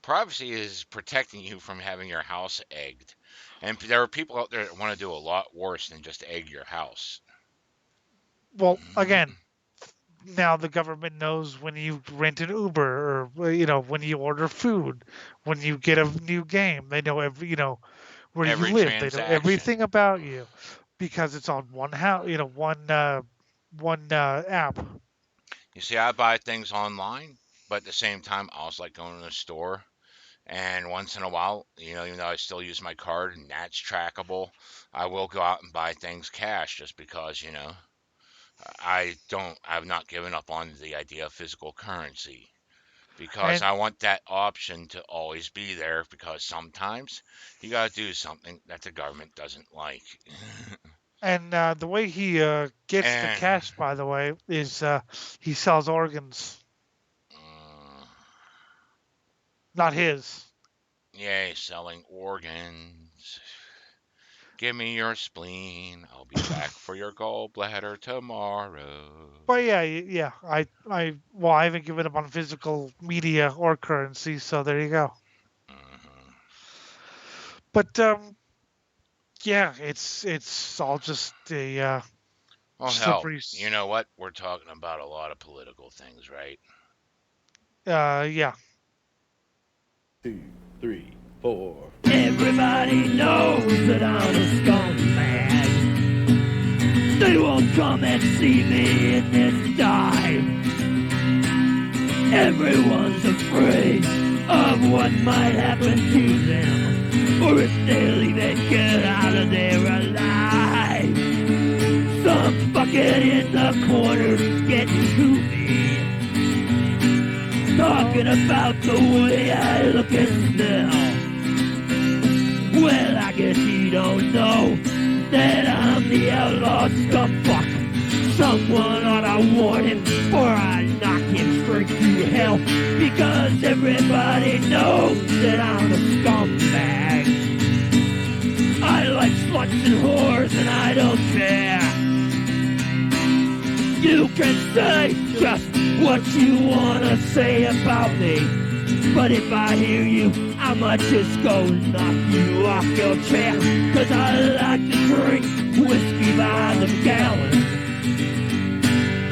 privacy is protecting you from having your house egged. And there are people out there that want to do a lot worse than just egg your house. well, again, now the government knows when you rent an Uber, or when you order food, when you get a new game. They know where you Every live. They know transaction. everything about you because it's on one house, one app. You see, I buy things online, but at the same time, I also like going to the store. And once in a while, even though I still use my card and that's trackable, I will go out and buy things cash just because, I've not given up on the idea of physical currency because And I want that option to always be there because sometimes you got to do something that the government doesn't like. the way he gets the And cash, by the way, is he sells organs, uh, not his. yay, selling organs. Give me your spleen. I'll be back for your gallbladder tomorrow. But yeah, well, I haven't given up on physical media or currency, so there you go. Mm-hmm. But yeah, it's all just a Well, hell, slippery. you know what? We're talking about a lot of political things, right? Yeah. 2, 3, 4. Everybody knows that I'm a scumbag. They won't come and see me in this dive. Everyone's afraid of what might happen to them, or if they'll even get out of there alive. Some bucket in the corner getting to me, talking about the way I look and smell. Well, I guess you don't know that I'm the outlaw scumfuck. Someone ought to warn him, or I knock him straight to hell, because everybody knows that I'm a scumbag. I like sluts and whores and I don't care. You can say just what you want to say about me, but if I hear you, I might just go knock you off your chair. Cause I like to drink whiskey by the gallon.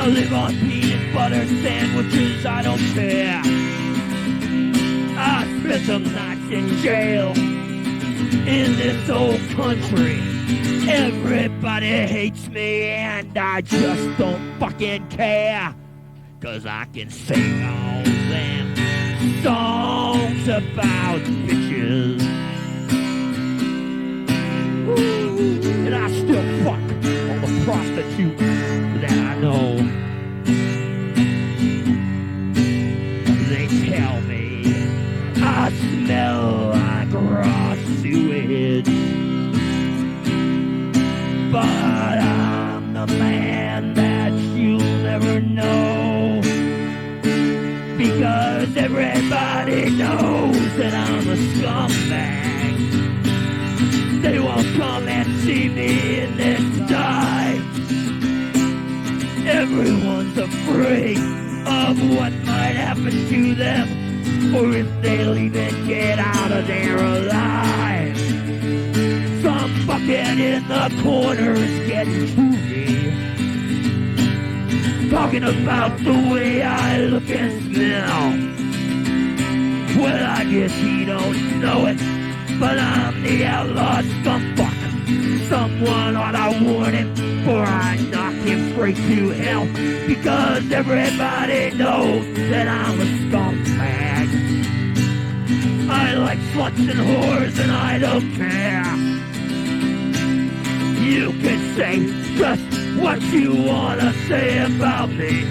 I live on peanut butter sandwiches, I don't care. I spent some nights in jail in this old country. Everybody hates me and I just don't fucking care. Cause I can sing all them songs about bitches. Ooh, and I still fuck all the prostitutes that I know. They tell me I smell like raw sewage, but I'm the man that you'll never know, because everybody knows that I'm a scumbag. They won't come and see me in this dive. Everyone's afraid of what might happen to them, or if they'll even get out of there alive. Some bucket in the corner is getting to me, talking about the way I look and smell. Well, I guess he don't know it, but I'm the outlaw scumfuck. Someone ought to warn him, or I knock him straight to hell, because everybody knows that I'm a scumbag. I like sluts and whores and I don't care. You can say just what you want to say about me,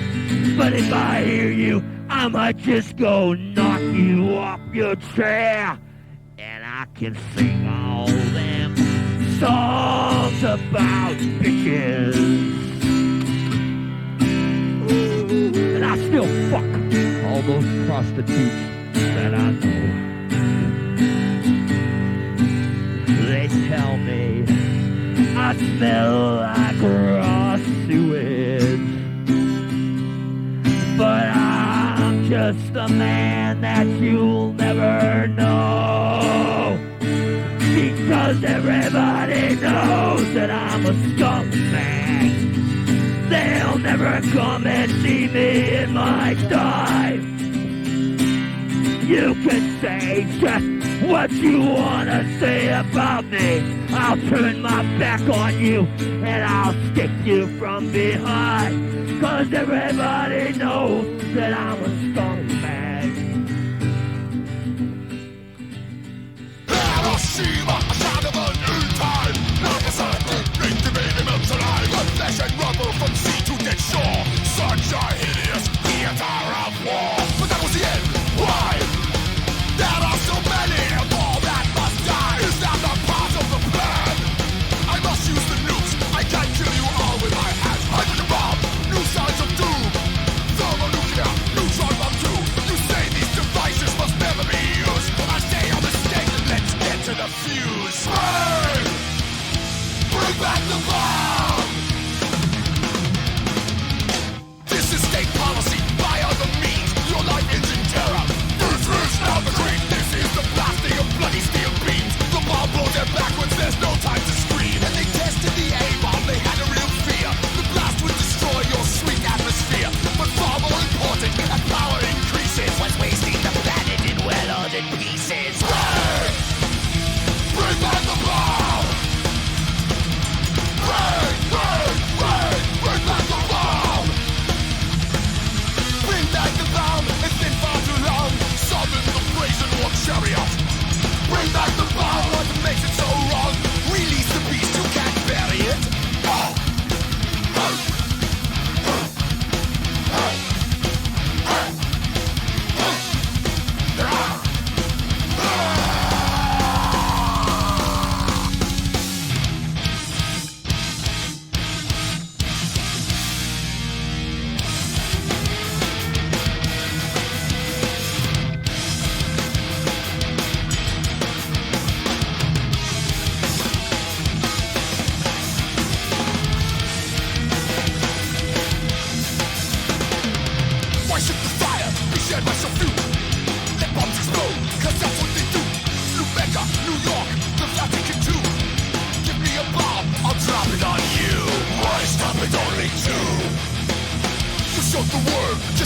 but if I hear you, I might just go knock you off your chair. And I can sing all them songs about bitches. Ooh, and I still fuck all those prostitutes that I know. They tell me I smell like raw sewage, but I'm just a man that you'll never know, because everybody knows that I'm a scumbag. They'll never come and see me in my dive. You can say just what you want to say about me. I'll turn my back on you and I'll stick you from behind, cause everybody knows that I'm a scumbag. Hiroshima, a sound of a new time. Like a sudden ring to me, the melts alive. Flesh and rubble from sea to dead shore. Such a hideous theater of war. But that was the end. Why? There are so many, and all that must die. Is that not part of the plan? I must use the nukes. I can't kill you all with my hands. Hydrogen bomb, new signs of doom. Thermonuclear, neutron bomb too.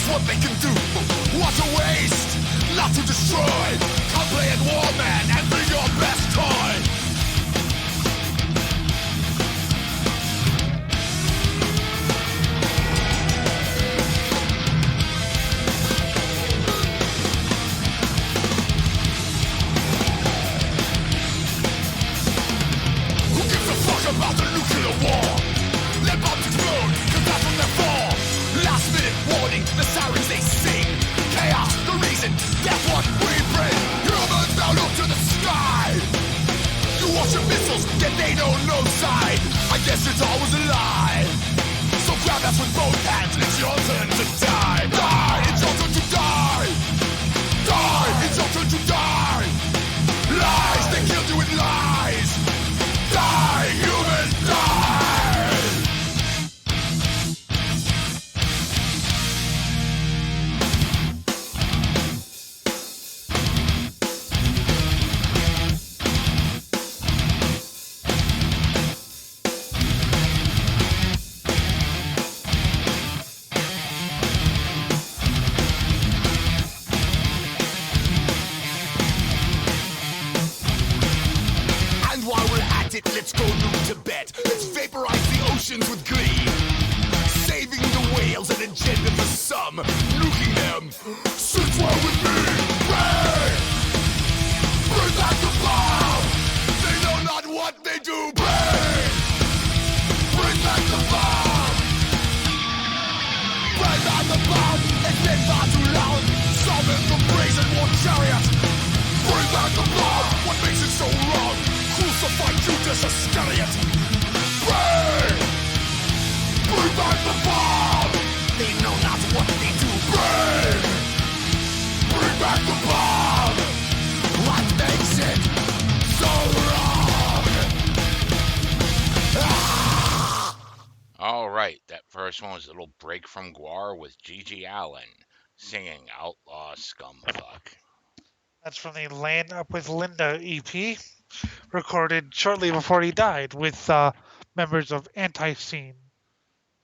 what they can do. What a waste, not to destroy. Come play at war, man, and be your best toy. Who gives a fuck about the nuclear war? Let bombs explode, cause that's when they fall. Last minute warning, the sirens they sing. Chaos, the reason, that's what we bring. Humans now look to the sky. You watch your missiles, yet they don't know side. I guess it's always a lie. So grab us with both hands, it's your turn to die. Die, it's your turn to die. Die, it's your turn to die. Lies, they killed you with lies. Die, human, die. And while we're at it, let's go nuke Tibet. Let's vaporize the oceans with glee. Saving the whales, an agenda for some. Nuking them, sits well with me. Bang! Bring back the bomb! They know not what they do. Bang! Bring back the bomb! Bring back the bomb! It's been far too long. Summon the brazen war chariot. Bring back the bomb! What makes it so wrong? Crucify Judas Iscariot! Bring! Bring back the bomb! They know not what they do. Bring! Bring back the bomb! What makes it so wrong? All right, that first one was a little break from Gwar with Gigi Allen singing Outlaw Scumfuck. That's from the Land Up with Linda EP, recorded shortly before he died with members of Anti-Scene.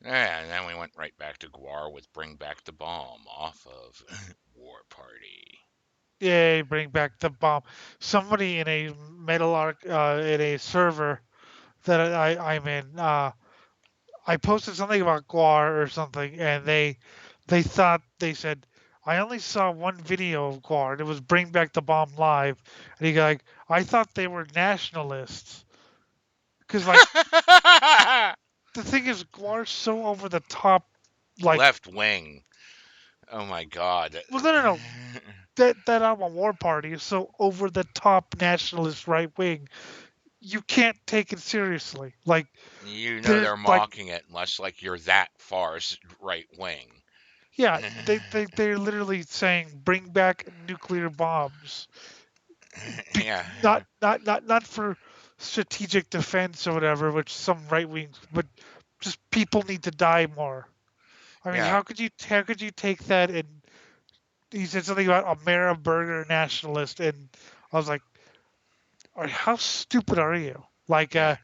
Yeah, and then we went right back to Gwar with Bring Back the Bomb off of War Party. Yay, bring back the bomb. Somebody in a metal arc, in a server that I'm in, I posted something about Gwar or something, and they said, I only saw one video of Gwar, and it was Bring Back the Bomb Live. And he like, I thought they were nationalists. Because, like, the thing is, Gwar's so over the top, like... Left wing. Oh my god. Well, no. That album, War Party, is so over the top nationalist right wing. You can't take it seriously. Like, You know they're mocking it unless like you're that far right wing. yeah, they're literally saying bring back nuclear bombs. Yeah. Not for strategic defense or whatever, which some right wings, but just people need to die more. I mean, Yeah. how could you take that? And he said something about America Burger nationalist, and I was like, how stupid are you? Like, Yeah.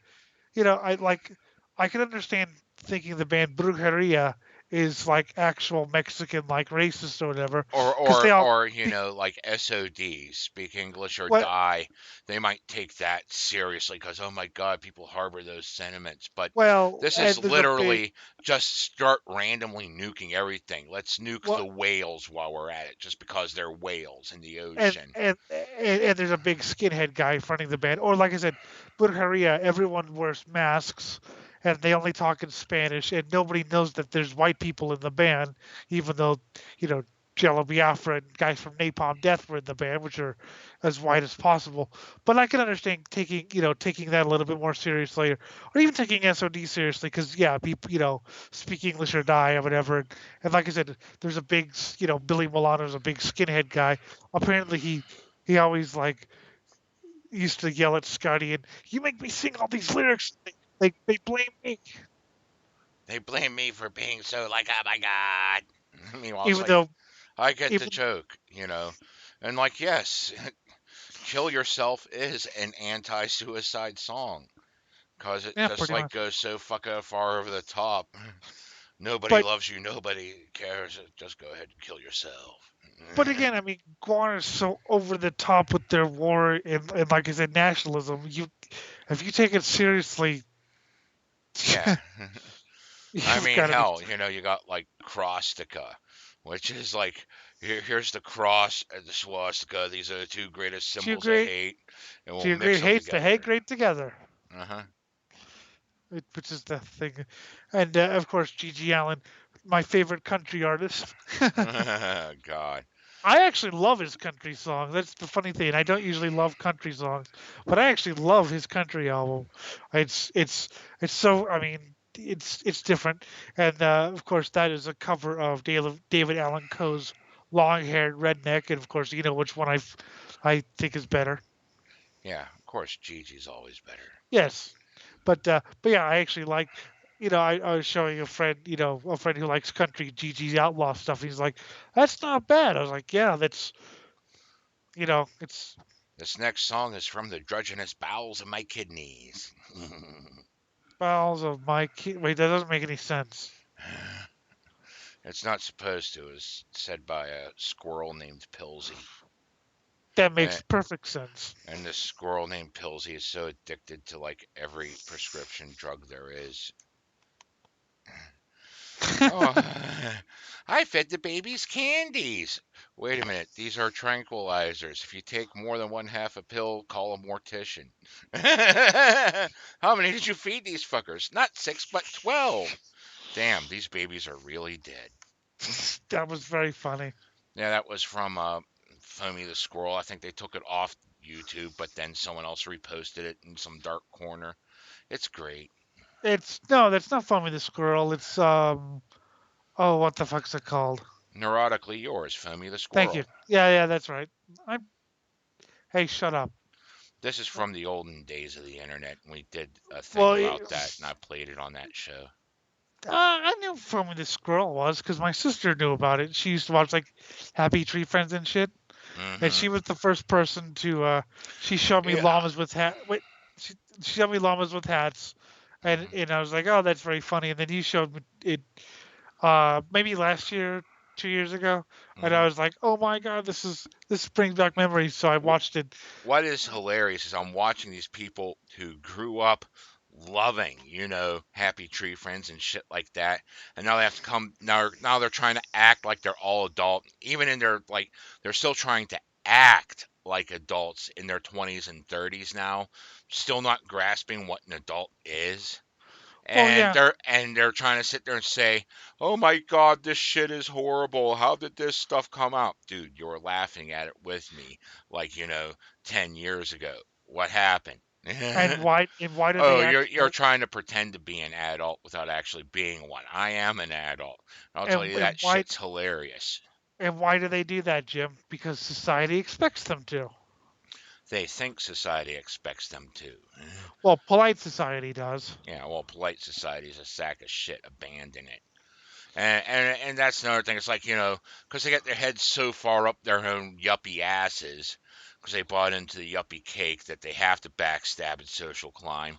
I can understand thinking the band Brujeria is like actual Mexican, like racist or whatever. Or you know, like SOD, speak English or Well- die. They might take that seriously because oh my god, people harbor those sentiments. But Well, this and is there's a literally just start randomly nuking everything. Let's nuke Well- the whales while we're at it, just because they're whales in the and, ocean. and there's a big skinhead guy fronting the band. Or like I said, Brujeria, everyone wears masks and they only talk in Spanish, and nobody knows that there's white people in the band, even though, Jello Biafra and guys from Napalm Death were in the band, which are as white as possible. But I can understand taking that a little bit more seriously, or even taking SOD seriously, because people, speak English or die or whatever. And like I said, there's a big, Billy Milano's a big skinhead guy. Apparently he always used to yell at Scotty, and you make me sing all these lyrics. They blame me. They blame me for being so like, oh my god. Meanwhile, it's Even like, though I get the even- joke, and like, yes, Kill Yourself is an anti-suicide song because it Yeah, just pretty like much. goes so fucking far over the top. Nobody But loves you. Nobody cares. Just go ahead and kill yourself. again, I mean, Gwar is so over the top with their war and like I said, nationalism. If you take it seriously, Yeah. I you've mean, got to be hell, you got like Crostica, which is like, here's the cross and the swastika. These are the two greatest two symbols of great, hate, and we'll two mix great them hates to hate together. great together. Uh Which is the thing. And of course, Gigi Allen, my favorite country artist. huh. God. I actually love his country song. That's the funny thing. I don't usually love country songs, but I actually love his country album. It's so. I mean, it's different. And of course, that is a cover of David Allen Coe's "Long-Haired Redneck," and of course, you know which one I think is better. Yeah, of course, Gigi's always better. Yes, but yeah, I actually like. I was showing a friend, a friend who likes country, GG's Outlaw stuff. He's like, "That's not bad." I was like, "Yeah, it's This next song is from the drudginous bowels of my kidneys. bowels of my Wait, that doesn't make any sense. It's not supposed to. It's said by a squirrel named Pilsy. That And, makes perfect sense. and this squirrel named Pilsy is so addicted to like every prescription drug there is. Oh, I fed the babies candies. Wait a minute, these are tranquilizers. If you take more than one half a pill, call a mortician. How many did you feed these fuckers? Not 6, but 12. Damn, these babies are really dead. That was very funny. Yeah, that was from Foamy the Squirrel. I think they took it off YouTube, but then someone else reposted it in some dark corner. It's great. That's not Foamy the Squirrel. It's oh, what the fuck's it called? Neurotically yours, Foamy the Thank you. Squirrel. Yeah, that's right. I'm. Hey, shut up. This is from the olden days of the internet. We did a thing Well, about that, and I played it on that show. I knew Foamy the Squirrel was because my sister knew about it. She used to watch like Happy Tree Friends and shit. And Hmm she was the first person to she showed me Yeah. llamas with she showed me llamas with hats, hmm and I was like, oh, that's very funny. And then he showed me it maybe last year, 2 years ago, and I hmm was like, oh my god, this brings back memories. So I watched it. What is hilarious is I'm watching these people who grew up loving, Happy Tree Friends and shit like that, and now they have to come now they're trying to act like they're all adult, even in their like they're still trying to act like adults in their 20s and 30s now, still not grasping what an adult is. Well, And yeah, they're trying to sit there and say, "Oh my God, this shit is horrible. How did this stuff come out, dude? You were laughing at it with me, like 10 years ago. What happened?" and why do they Oh, act you're like trying to pretend to be an adult without actually being one. I am an adult. I'll tell and you and that why shit's hilarious. and why do they do that, Jim? Because society expects them to. They think society expects them to. Well, polite society does. Yeah, well, polite society is a sack of shit. Abandon it. And that's another thing. It's like, because they got their heads so far up their own yuppie asses, because they bought into the yuppie cake that they have to backstab and social climb.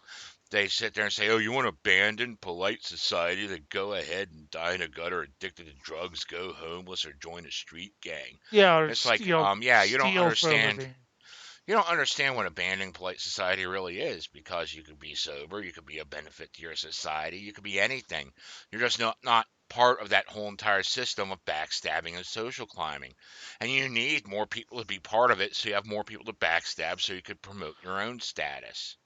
They sit there and say, "Oh, you want to abandon polite society? Then go ahead and die in a gutter, addicted to drugs, go homeless, or join a street gang." Yeah, or It's like, yeah, you don't steal for a understand. living. You don't understand what abandoning polite society really is, because you could be sober, you could be a benefit to your society, you could be anything. You're just not part of that whole entire system of backstabbing and social climbing. And you need more people to be part of it, so you have more people to backstab so you could promote your own status.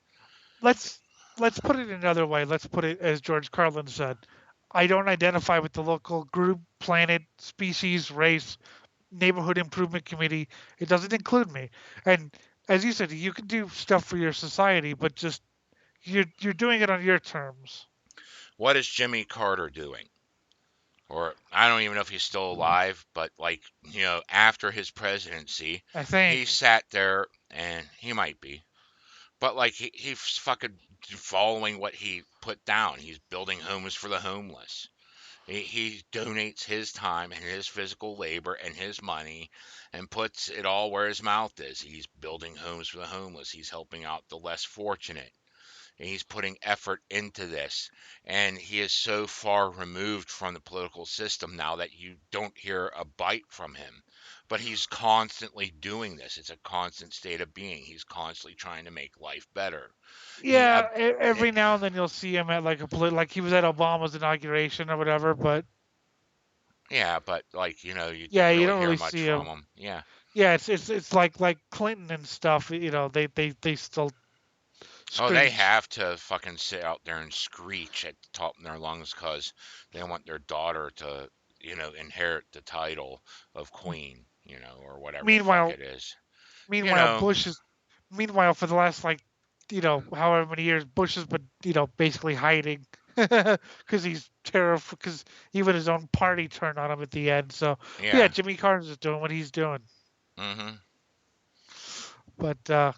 let's let's put it another way. Let's put it as George Carlin said. I don't identify with the local group, planet, species, race, neighborhood improvement committee. It doesn't include me. And as you said, you can do stuff for your society, but just you're doing it on your terms. What is Jimmy Carter doing? Or I don't even know if he's still alive, but like, after his presidency, I he think. sat there, and he might be, but like he's fucking following what he put down. He's building homes for the homeless. He donates his time and his physical labor and his money and puts it all where his mouth is. He's building homes for the homeless. He's helping out the less fortunate. and he's putting effort into this, and he is so far removed from the political system now that you don't hear a bite from him. But he's constantly doing this. It's a constant state of being. He's constantly trying to make life better. He, Yeah, every now and then you'll see him at like like he was at Obama's inauguration or whatever, but yeah, but like you yeah, don't you really don't hear really much see from him. him. Yeah. Yeah, it's like Clinton and stuff. They still Oh, they screech. have to fucking sit out there and screech at the top of their lungs because they want their daughter to, inherit the title of queen, or whatever the fuck Meanwhile, it is. You meanwhile know, Bush is meanwhile for the last like however many years Bush has been basically hiding because he's terrified because even his own party turned on him at the end. So but yeah, yeah. Jimmy Carter's just doing what he's doing. Hmm. But yeah,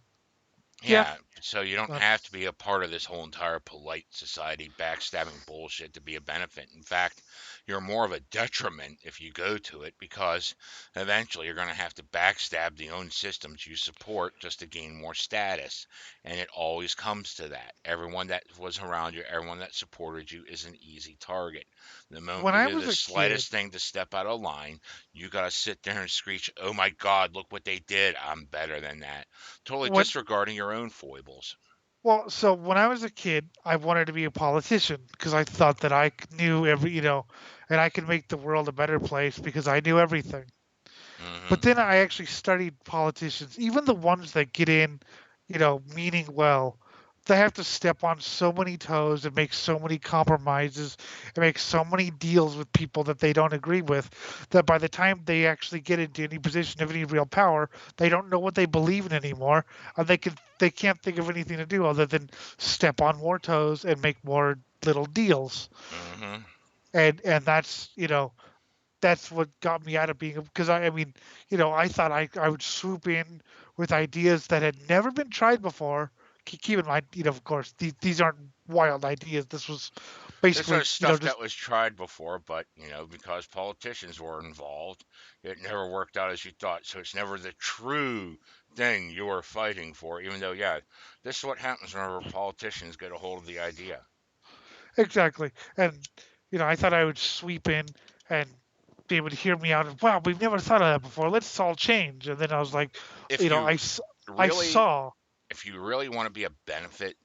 Yeah, so you don't have to that's be a part of this whole entire polite society backstabbing bullshit to be a benefit. In fact, you're more of a detriment if you go to it because eventually you're going to have to backstab the own systems you support just to gain more status. And it always comes to that. Everyone that was around you, everyone that supported you is an easy target. The moment when you I do was the a kid. slightest thing to step out of line, you got to sit there and screech, "Oh my God, look what they did. I'm better than that." Totally When disregarding your own foibles. Well, so when I was a kid, I wanted to be a politician because I thought that knew and I could make the world a better place because I knew everything. But Hmm. then I actually studied politicians, even the ones that get in, meaning well. They have to step on so many toes and make so many compromises and make so many deals with people that they don't agree with that by the time they actually get into any position of any real power, they don't know what they believe in anymore, and they can't think of anything to do other than step on more toes and make more little deals. Hmm. And that's what got me out of being because I mean, I thought I would swoop in with ideas that had never been tried before. Keep in mind, of course, these aren't wild ideas. This was This basically, was stuff just that was tried before, but because politicians were involved, it never worked out as you thought. So it's never the true thing you are fighting for, even though, yeah, this is what happens whenever politicians get a hold of the idea. exactly. And I thought I would sweep in and they would hear me out. And wow, we've never thought of that before. Let's all change. And then I was like, If you I really, saw. if you really want to be a benefit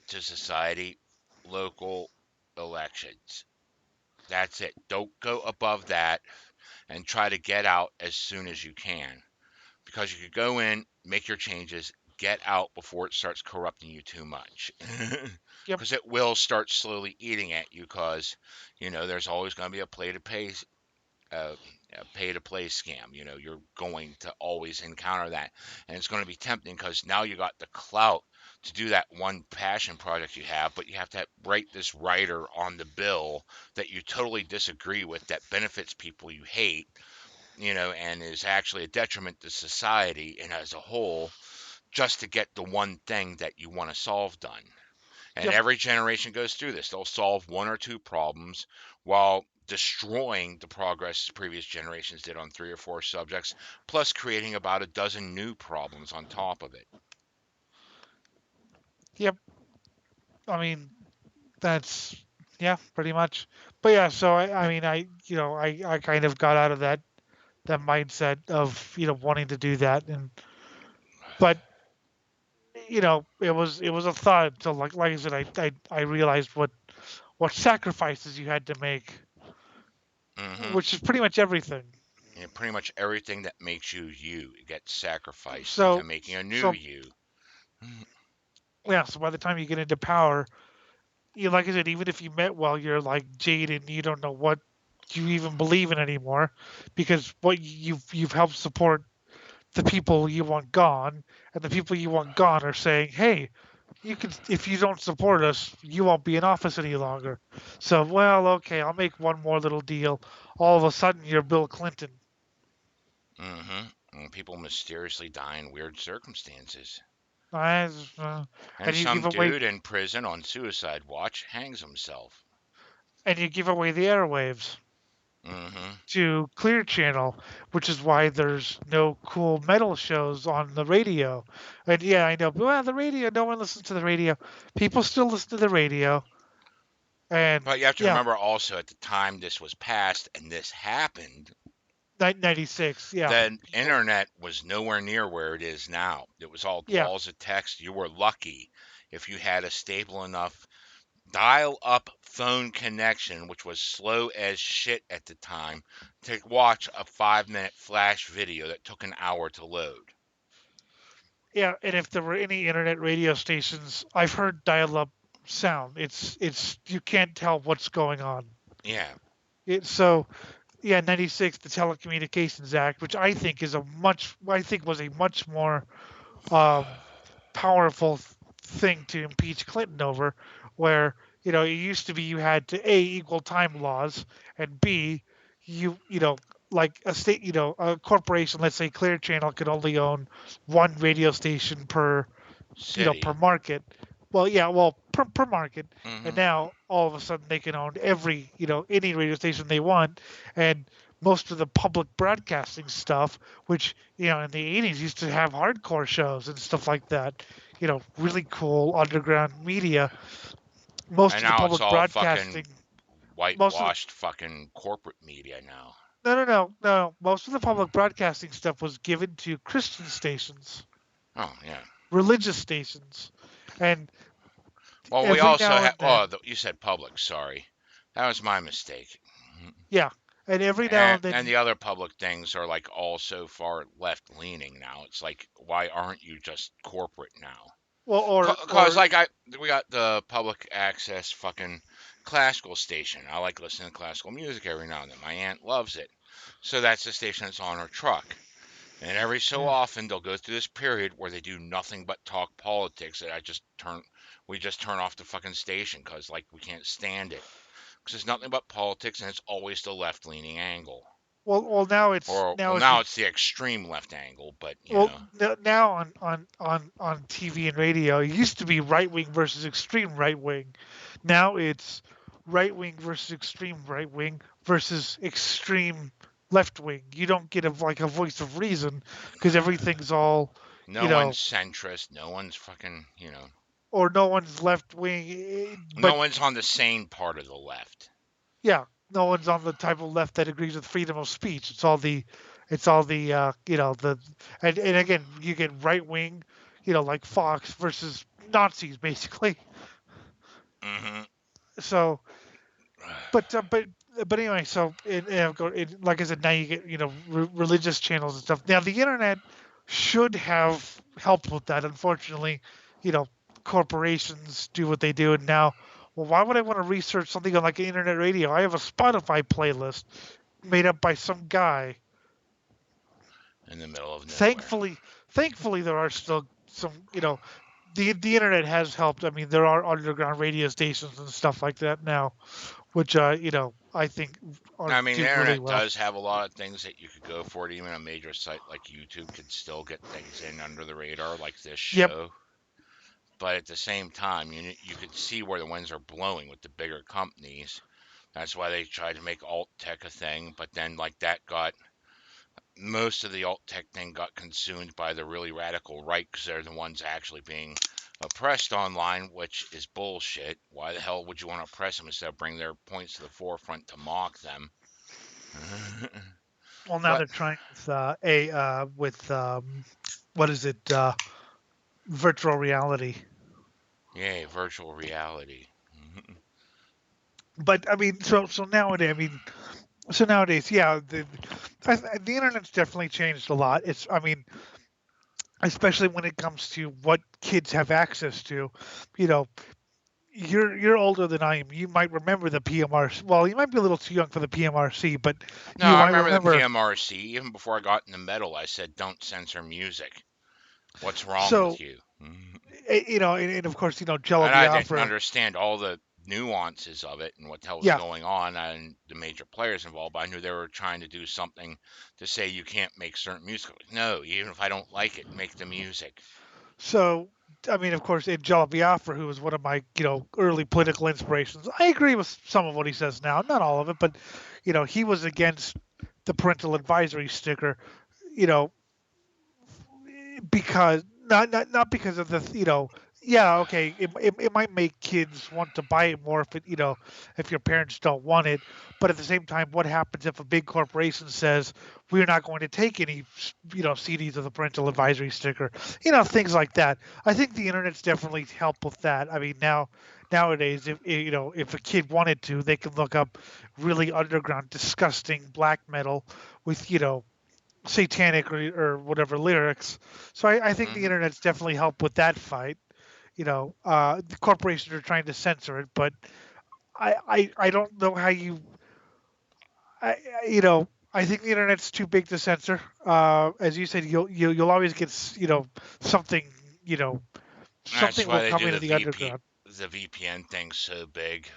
to society, local elections. That's it. Don't go above that and try to get out as soon as you can because you could go in, make your changes, get out before it starts corrupting you too much. Yep. Because it will start slowly eating at you because, there's always going to be uh, a pay to play scam. You're going to always encounter that. And it's going to be tempting because now you got the clout to do that one passion project you have, but you have to write this writer on the bill that you totally disagree with that benefits people you hate, and is actually a detriment to society and as a whole, just to get the one thing that you want to solve done. And Yep. every generation goes through this. They'll solve one or two problems while destroying the progress previous generations did on three or four subjects, plus creating about a dozen new problems on top of it. Yep. I mean, that's yeah, pretty much. But yeah, so I mean, I kind of got out of that mindset of wanting to do that, and but it was a thought. So like I said, I realized what sacrifices you had to make, Hmm. which is pretty much everything. And pretty much everything that makes you you gets sacrificed into So making a new so you. yeah, so by the time you get into power, like I said, even if you met well, you're like jaded and you don't know what you even believe in anymore, because what you've helped support the people you want gone, and the people you want gone are saying, "Hey, you can if you don't support us, you won't be in office any longer." So, well, okay, I'll make one more little deal. All of a sudden, you're Bill Clinton. Hmm. And people mysteriously die in weird circumstances. Uh, And and you some give away dude in prison on suicide watch hangs himself. the airwaves. to Clear Channel, which is why there's no cool metal shows on the radio. And yeah, I know, well, the radio, no one listens to the radio. People still listen to the radio. And But you have to yeah, remember also at the time this was passed and this happened, 96, yeah. the internet was nowhere near where it is now. It was all Yeah. walls of text. You were lucky if you had a stable enough dial-up phone connection, which was slow as shit at the time, to watch a 5-minute flash video that took an hour to load. Yeah, and if there were any internet radio stations, I've heard dial-up sound. It's you can't tell what's going on. Yeah. So yeah, 96, the Telecommunications Act, which I think was a much more powerful thing to impeach Clinton over, where it used to be you had to A, equal time laws, and B, like a state, a corporation, let's say Clear Channel, could only own one radio station per City. per market. Well, yeah, per market. Mhm. And now all of a sudden they can own every any radio station they want, and most of the public broadcasting stuff, which in the 80s used to have hardcore shows and stuff like that, really cool underground media. Most And of the now public it's all broadcasting, fucking whitewashed fucking corporate media now. no. Most of the public broadcasting stuff was given to Christian stations, Oh, yeah. religious stations, and Well, we every also now and have. then- Oh, you said public. Sorry, that was my mistake. yeah, and every now and then, And the other public things are like all so far left leaning now. It's like, why aren't you just corporate now? well, Because like we got the public access fucking classical station. I like listening to classical music every now and then. My aunt loves it, so that's the station that's on her truck. And every so often they'll go through this period where they do nothing but talk politics. And we just turn off the fucking station because like we can't stand it. Because it's nothing but politics and it's always the left leaning angle. well, now it's now it's the extreme left angle, but you know. Now on TV and radio, it used to be right wing versus extreme right wing. Now it's right wing versus extreme right wing versus extreme left wing. You don't get a voice of reason because everything's all no one's centrist, no one's fucking or no one's left wing. No one's on the sane part of the left. Yeah, no one's on the type of left that agrees with freedom of speech. It's all the the and again you get right wing, like Fox versus Nazis basically. Mm-hmm. So, but anyway, so like I said, now you get religious channels and stuff. Now the internet should have helped with that. Unfortunately, corporations do what they do, and now, well, why would I want to research something on like an internet radio? I have a Spotify playlist made up by some guy. In the middle of nowhere. Thankfully, there are still some, the internet has helped. I mean, there are underground radio stations and stuff like that now, which I think are. I mean, the internet really well. does have a lot of things that you could go for. Even a major site like YouTube could still get things in under the radar, like this show. Yep. But at the same time, you could see where the winds are blowing with the bigger companies. That's why they tried to make alt tech a thing. But then, like most of the alt tech thing got consumed by the really radical right because they're the ones actually being oppressed online, which is bullshit. Why the hell would you want to oppress them instead of bring their points to the forefront to mock them? Well, now they're trying with what is it? Virtual reality. Yay, virtual reality. But I mean, so nowadays, yeah, the internet's definitely changed a lot. Especially when it comes to what kids have access to. You're older than I am. You might remember the PMRC. Well, you might be a little too young for the PMRC, but no, I remember the PMRC. Even before I got into metal, I said, "Don't censor music." What's wrong with you? And of course, Jello and I Biafra. didn't understand all the nuances of it and what the hell was going on and the major players involved. But I knew they were trying to do something to say you can't make certain music. No, even if I don't like it, make the music. So, I mean, of course, Angela Biafra, who was one of my, early political inspirations, I agree with some of what he says now, not all of it, but, he was against the parental advisory sticker, you know, because not because of the, yeah, okay, it might make kids want to buy it more if if your parents don't want it, but at the same time, what happens if a big corporation says we're not going to take any CDs of the parental advisory sticker, things like that. I think the internet's definitely helped with that. I mean, nowadays, if if a kid wanted to, they can look up really underground, disgusting black metal with satanic or whatever lyrics. So I think the Hmm. internet's definitely helped with that fight. The corporations are trying to censor it, but I don't know how I I think the internet's too big to censor. As you said, you'll always get something you know That's something why will they come do into the underground. the VPN thing so big.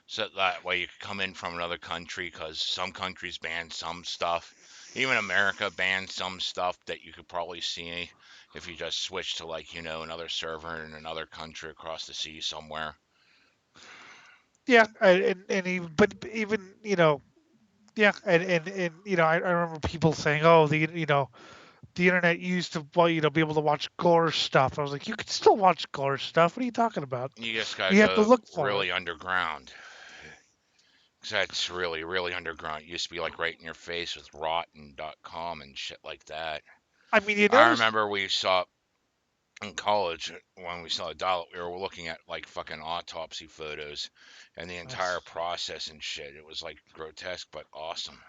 So that way you could come in from another country because some countries ban some stuff. Even America bans some stuff that you could probably see if you just switch to like, another server in another country across the sea somewhere. Yeah, and even but even yeah, and I remember people saying, oh, the internet used to be able to watch gore stuff. I was like, you can still watch gore stuff. What are you talking about? You just gotta You have to go look for it. really underground. 'Cause that's really, really underground. It used to be like right in your face with rotten.com and shit like that. I mean, you I notice, remember we saw in college when we saw a dial we were looking at like fucking autopsy photos and the entire nice. process and shit. It was like grotesque but awesome.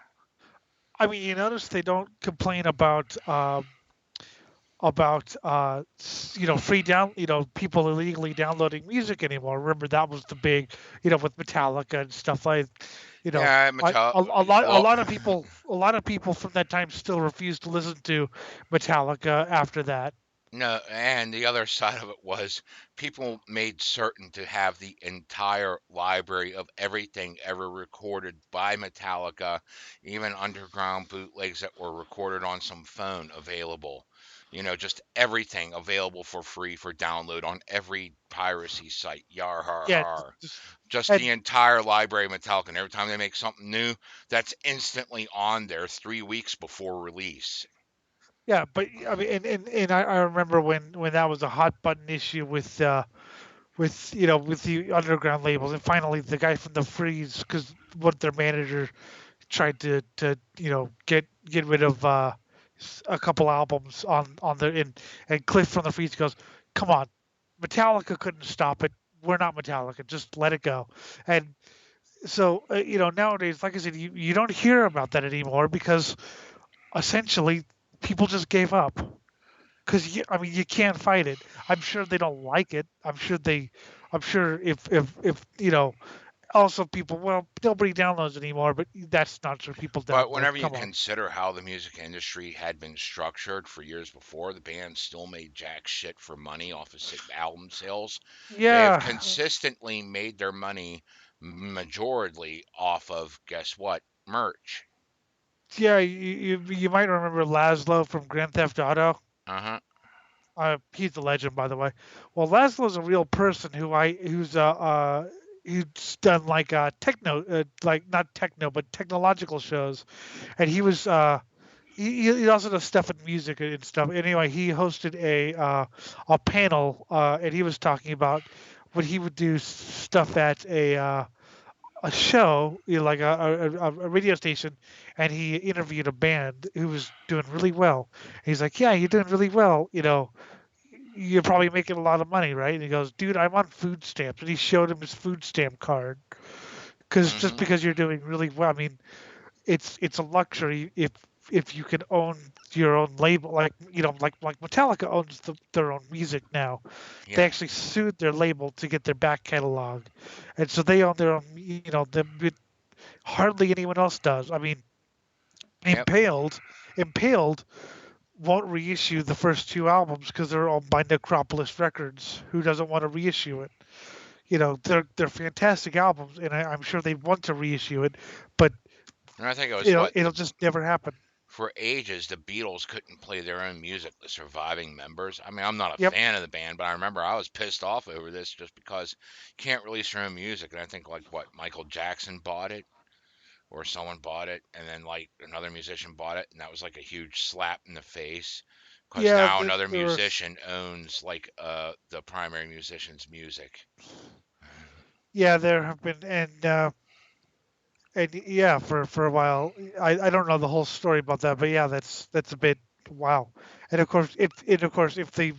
I mean, you notice they don't complain about free down people illegally downloading music anymore. Remember that was the big with Metallica and stuff like you know Yeah, well, a lot of people from that time still refuse to listen to Metallica after that. no, and the other side of it was people made certain to have the entire library of everything ever recorded by Metallica, even underground bootlegs that were recorded on some phone available. Just everything available for free for download on every piracy site. Yar har Yeah, har. just Just the and entire library of Metallica. And every time they make something new, that's instantly on there 3 weeks before release. yeah, but I mean, and I remember when that was a hot button issue with with the underground labels, and finally the guy from the Freeze, because what their manager tried to get rid of a couple albums on the and Cliff from the Freeze goes, come on, Metallica couldn't stop it. We're not Metallica. Just let it go. And so nowadays, like I said, you don't hear about that anymore because essentially people just gave up because I mean you can't fight it. I'm sure they don't like it. I'm sure if also people, well, nobody downloads anymore, but that's not true. People But download. whenever you Come on. consider how the music industry had been structured for years before, the band still made jack shit for money off of album sales. They have Yeah, consistently made their money majorly off of, guess what? Merch. yeah. You might remember Laszlo from Grand Theft Auto. Uh huh. He's a legend, by the way. Well, Laszlo's a real person who's done like techno, like not techno, but technological shows, and he also does stuff in music and stuff. Anyway, he hosted a panel, and he was talking about what he would do stuff at a show, like a radio station, and he interviewed a band who was doing really well. He's like, "Yeah, you're doing really well. You're probably making a lot of money, right?" And he goes, "Dude, I'm on food stamps." And he showed him his food stamp card because just Hmm. because you're doing really well, I mean, it's a luxury if you can own your own label, like like Metallica owns their own music now. They Yeah. actually sued their label to get their back catalog, and so they own their own. Hardly anyone else does. I mean, Yep. Impaled won't reissue the first two albums because they're owned by Necropolis Records, who doesn't want to reissue it. They're fantastic albums, and I'm sure they want to reissue it, but And I think it was what it'll just never happen. for ages the Beatles couldn't play their own music, the surviving members. I mean, I'm not a Yep. fan of the band, but I remember I was pissed off over this just because you can't release your own music. And I think like what Michael Jackson bought it or someone bought it, and then like another musician bought it, and that was like a huge slap in the face because Yeah, now another there were, musician owns like the primary musician's music. yeah, there have been, and yeah, for a while, I don't know the whole story about that, but yeah, that's a bit wow. And of course, if they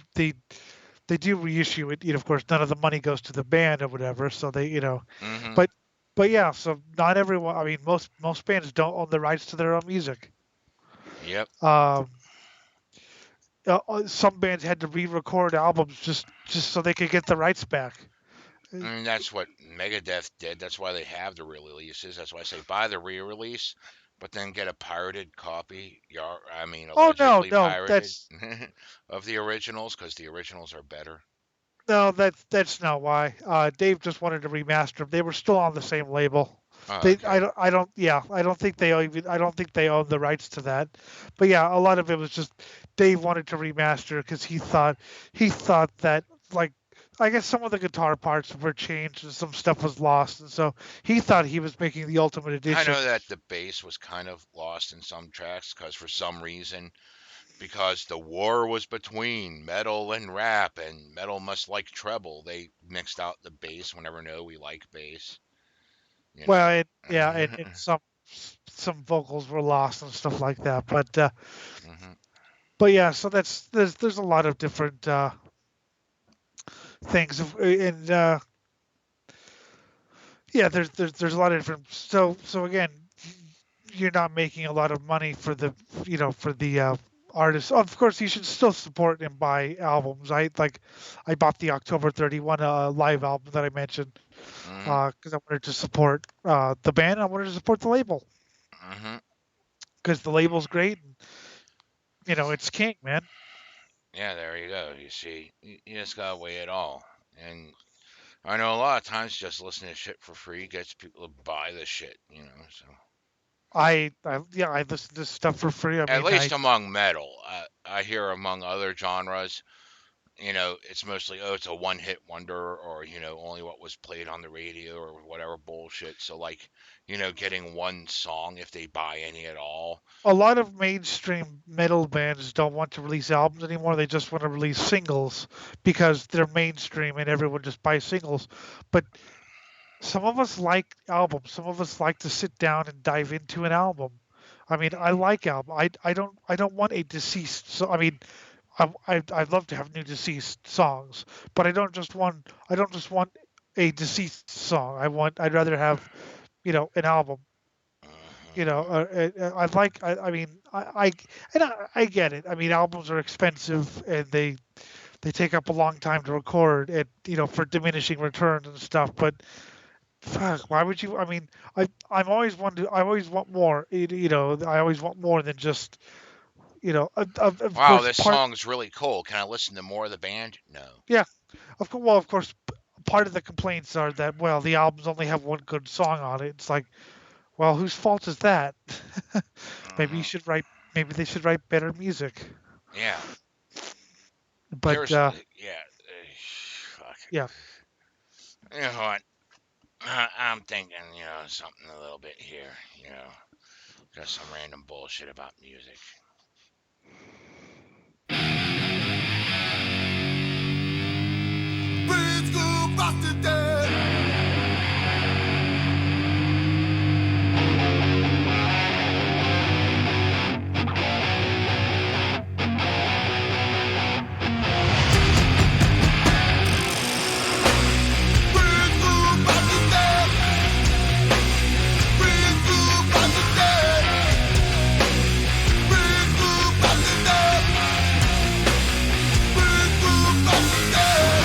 do reissue it, of course, none of the money goes to the band or whatever. So they, Hmm. but yeah, so not everyone. I mean, most bands don't own the rights to their own music. Yep. Um, some bands had to re-record albums just so they could get the rights back. I mean, that's what Megadeth did. That's why they have the re-releases. That's why I say buy the re-release, but then get a pirated copy. I mean, Oh no, allegedly no, pirated of the originals because the originals are better. no, that's not why. Dave just wanted to remaster them. They were still on the same label. Oh, They, okay. I don't think they own the rights to that. But yeah, a lot of it was just Dave wanted to remaster because he thought that like I guess some of the guitar parts were changed and some stuff was lost, and so he thought he was making the ultimate I edition. know that the bass was kind of lost in some tracks because for some reason, because the war was between metal and rap, and metal must like treble, they mixed out the bass whenever we like bass. You Well, know. and some vocals were lost and stuff like that. Hmm. But yeah, so there's a lot of different things, and yeah, there's a lot of different. So again, you're not making a lot of money for the for the artists. Of course, you should still support and buy albums. I bought the October 31 live album that I mentioned Hmm. because I wanted to support the band. I wanted to support the label Hmm. because the label's great. And, it's king, man. Yeah, there you go. You see, you just gotta weigh it all. And I know a lot of times just listening to shit for free gets people to buy the shit. So I listen to stuff for free. I at mean, least among metal, I hear among other genres, it's mostly it's a one-hit wonder or only what was played on the radio or whatever bullshit. So like, getting one song if they buy any at all. a lot of mainstream metal bands don't want to release albums anymore. They just want to release singles because they're mainstream and everyone just buys singles. But some of us like albums. Some of us like to sit down and dive into an album. I mean, I like album. I don't want a deceased. So I mean, I'd love to have new deceased songs, but I don't just want a deceased song. I'd rather have an album. I mean, I get it. I mean, albums are expensive and they take up a long time to record and for diminishing returns and stuff. But fuck, why would you? I mean, I always want more. I always want more than just of Wow, course this part song's really cool. Can I listen to more of the band? No. yeah of course part of the complaints are that the albums only have one good song on it. It's like, well, whose fault is that? maybe you Hmm. should write maybe they should write better music. Yeah. But Yeah. Fuck. yeah, You know what? I'm thinking, something a little bit here. Just some random bullshit about music. Please go back to dead. Please go back to dead. Please go back to dead. Please go back to dead. Please go back to dead.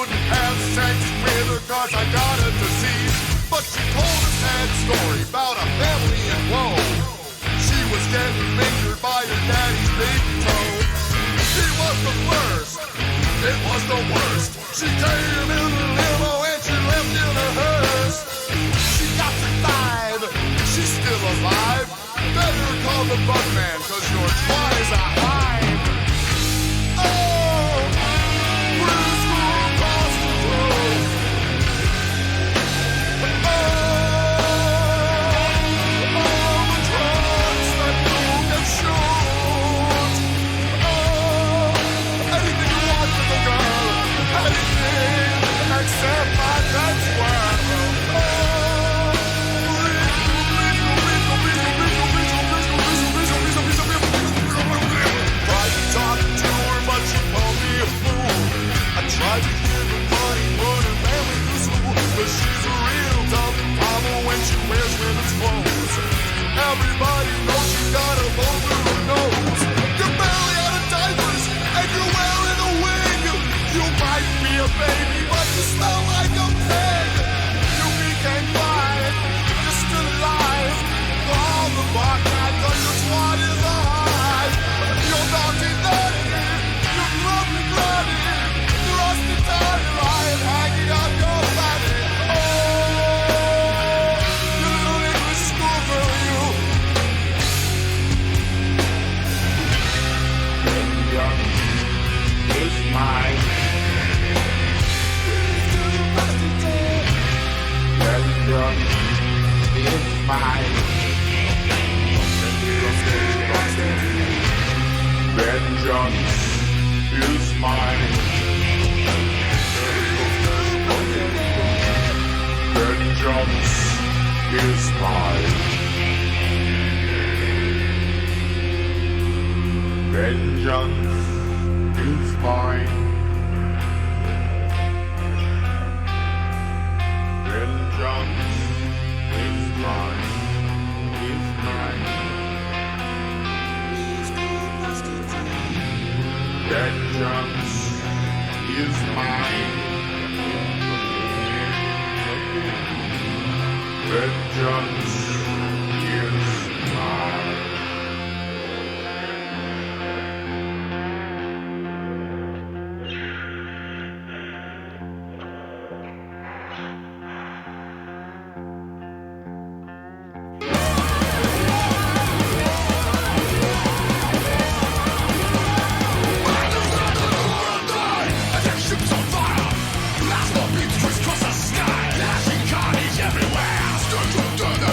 couldn't have sex with her cause I got a disease. But she told a sad story about a family in woe. She was getting fingered by her daddy's big toe. She was the first, it was the worst. She came in a limo and she left in a hearse. She got to 5, she's still alive. Better call the Bugman cause your twice a hive. Oh, preschool prostitute. Oh, the drugs that you can shoot. Oh, anything you want with a girl. Anything except my dad's world. Tried to talk to her, but she called me a fool. I tried to give her money, but her family was school. But she's a real dumb mama when she wears women's clothes. Everybody knows she got a bone through her nose. You're barely out of diapers, and you're wearing a wig. You might be a baby, but you smell like a pig. You became fine, you're still alive. Call the barcat, cause your twat is alive. You're naughty, naughty, you're grumpy, bloody. You're rusty, tiny, lying, hanging out your body. Oh, you little English schoolgirl, you. Is mine. Vengeance is mine. Vengeance is mine. Vengeance is mine. Vengeance is mine. Vengeance is mine. Is mine. Vengeance is mine. Vengeance is mine. Ships on fire, plasma beams crisscross the sky. Flashing carnage everywhere. Stood to the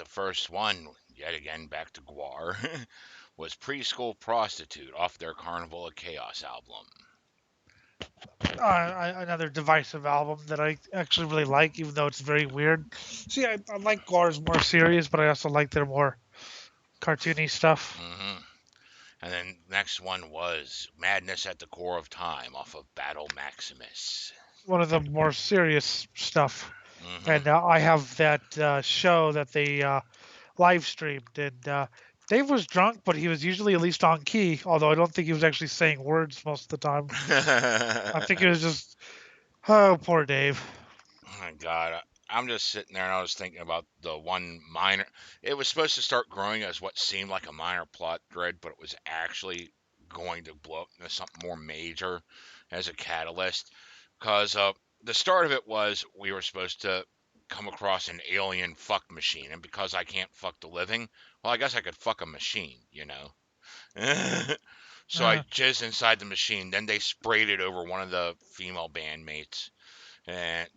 the first one, yet again back to Gwar, was Preschool Prostitute off their Carnival of Chaos album. Another divisive album that I actually really like, even though it's very weird. See, I like Gwar's more serious, but I also like their more cartoony stuff. Hmm. And then next one was Madness at the Core of Time off of Battle Maximus. One of the more serious stuff. Hmm. And I have that show that they live streamed, and Dave was drunk, but he was usually at least on key. Although I don't think he was actually saying words most of the time. I think he was just, oh, poor Dave. Oh my God, I'm just sitting there and I was thinking about the one minor. It was supposed to start growing as what seemed like a minor plot thread, but it was actually going to blow up into something more major as a catalyst. Because the start of it was we were supposed to come across an alien fuck machine, and because I can't fuck the living, well, I guess I could fuck a machine, you know. So I jizzed inside the machine. Then they sprayed it over one of the female bandmates, and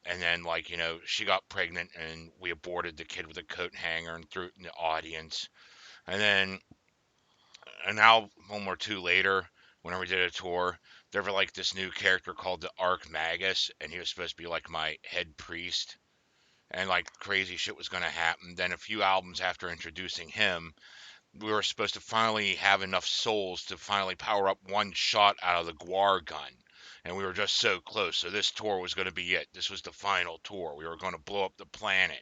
and then like she got pregnant, and we aborted the kid with a coat hanger and threw it in the audience. And then an album or two later, whenever we did a tour, there was like this new character called the Archmagus, and he was supposed to be like my head priest, and like crazy shit was going to happen. Then a few albums after introducing him, we were supposed to finally have enough souls to finally power up one shot out of the Gwar gun. And we were just so close. So this tour was going to be it. This was the final tour. We were going to blow up the planet.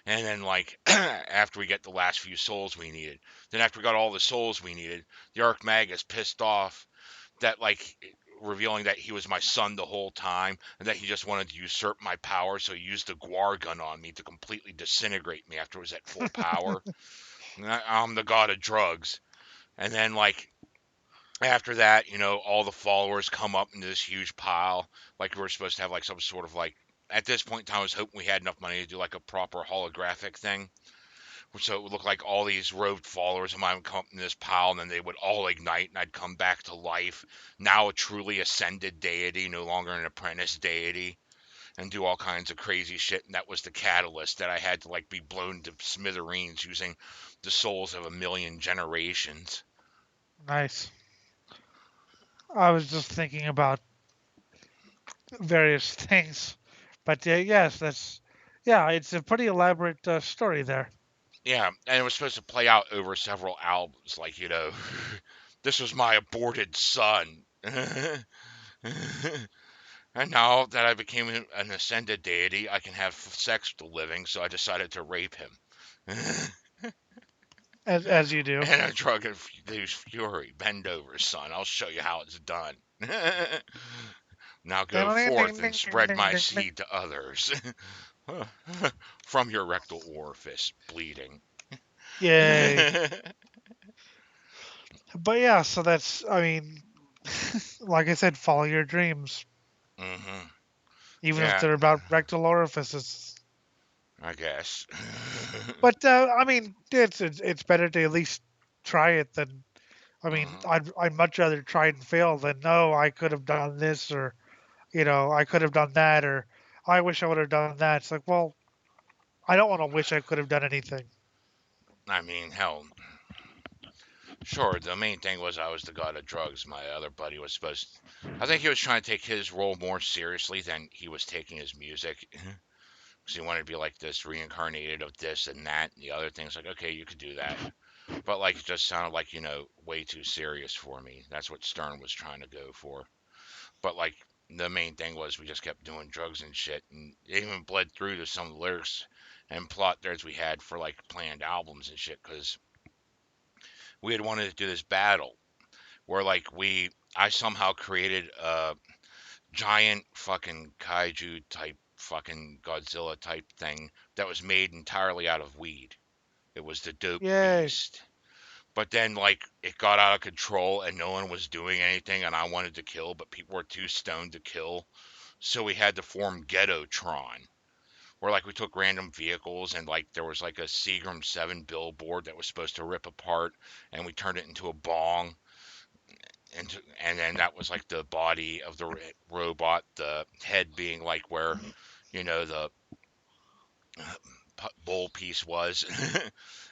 And then, like, after we get the last few souls we needed, then after we got all the souls we needed, the Archmagus pissed off that, like, revealing that he was my son the whole time and that he just wanted to usurp my power. So he used the Gwar gun on me to completely disintegrate me after it was at full power. I'm the god of drugs. And then, like, after that, all the followers come up into this huge pile. Like, we were supposed to have, like, some sort of, like, at this point in time, I was hoping we had enough money to do, like, a proper holographic thing. So it would look like all these robed followers of mine would come up in this pile, and then they would all ignite, and I'd come back to life. Now a truly ascended deity, no longer an apprentice deity, and do all kinds of crazy shit. And that was the catalyst that I had to, like, be blown to smithereens using the souls of 1,000,000 generations. Nice. I was just thinking about various things, but yes, it's a pretty elaborate story there. Yeah, and it was supposed to play out over several albums. Like, this was my aborted son. And now that I became an ascended deity, I can have sex with the living, so I decided to rape him. As you do. And a drug-infused fury. Bend over, son. I'll show you how it's done. Now go forth and spread my seed to others. From your rectal orifice, bleeding. Yay. But yeah, so that's, I mean, like I said, follow your dreams. Mm-hmm. Even if they're about rectal orifices. I guess. But, I mean, it's better to at least try it than, I mean, I'd much rather try and fail than, no, I could have done this, or, I could have done that, or I wish I would have done that. It's like, well, I don't want to wish I could have done anything. I mean, hell, sure, the main thing was I was the god of drugs. My other buddy was I think he was trying to take his role more seriously than he was taking his music. Because he wanted to be like this reincarnated of this and that and the other things. Like, okay, you could do that. But, like, it just sounded like, way too serious for me. That's what Stern was trying to go for. But, like, the main thing was we just kept doing drugs and shit. And it even bled through to some of the lyrics and plot threads we had for, like, planned albums and shit. Because we had wanted to do this battle where, like, I somehow created a giant fucking kaiju type fucking Godzilla type thing that was made entirely out of weed. It was the dope beast. But then, like, it got out of control and no one was doing anything, and I wanted to kill, but people were too stoned to kill. So we had to form Ghettotron, where, like, we took random vehicles and, like, there was, like, a Seagram 7 billboard that was supposed to rip apart, and we turned it into a bong. And then that was, like, the body of the robot, the head being, like, where, the bull piece was.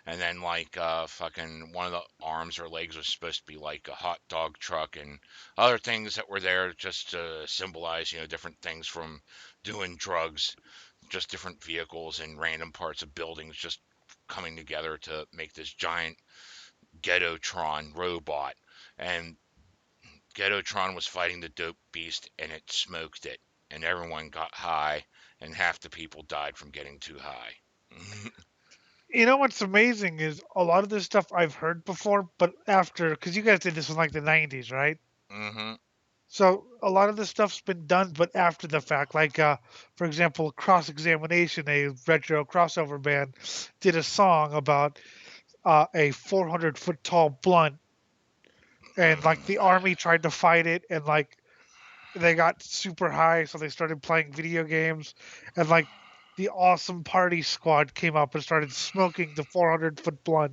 And then like fucking one of the arms or legs was supposed to be like a hot dog truck, and other things that were there just to symbolize, different things from doing drugs, just different vehicles and random parts of buildings just coming together to make this giant Ghettotron robot. And Ghettotron was fighting the dope beast, and it smoked it, and everyone got high, and half the people died from getting too high. You know what's amazing is a lot of this stuff I've heard before, but after, because you guys did this in like the 90s, right? Mm-hmm. So a lot of this stuff's been done, but after the fact. Like, for example, Cross Examination, a retro crossover band, did a song about a 400-foot tall blunt, and like the army tried to fight it, and like they got super high, so they started playing video games, and like the Awesome Party Squad came up and started smoking the 400-foot blunt.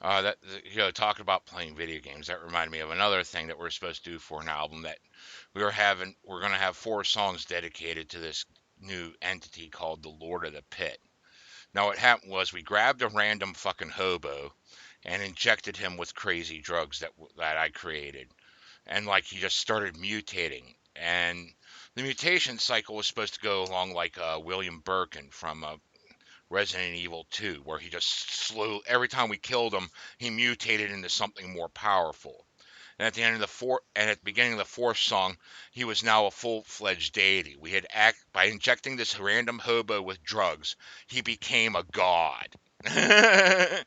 That talking about playing video games, that reminded me of another thing that we're supposed to do for an album that we're going to have 4 songs dedicated to this new entity called the Lord of the Pit. Now what happened was we grabbed a random fucking hobo and injected him with crazy drugs that I created, and like he just started mutating, and the mutation cycle was supposed to go along like William Birkin from Resident Evil 2, where he just every time we killed him, he mutated into something more powerful. And at the beginning of the 4th song, he was now a full-fledged deity. By injecting this random hobo with drugs, he became a god. At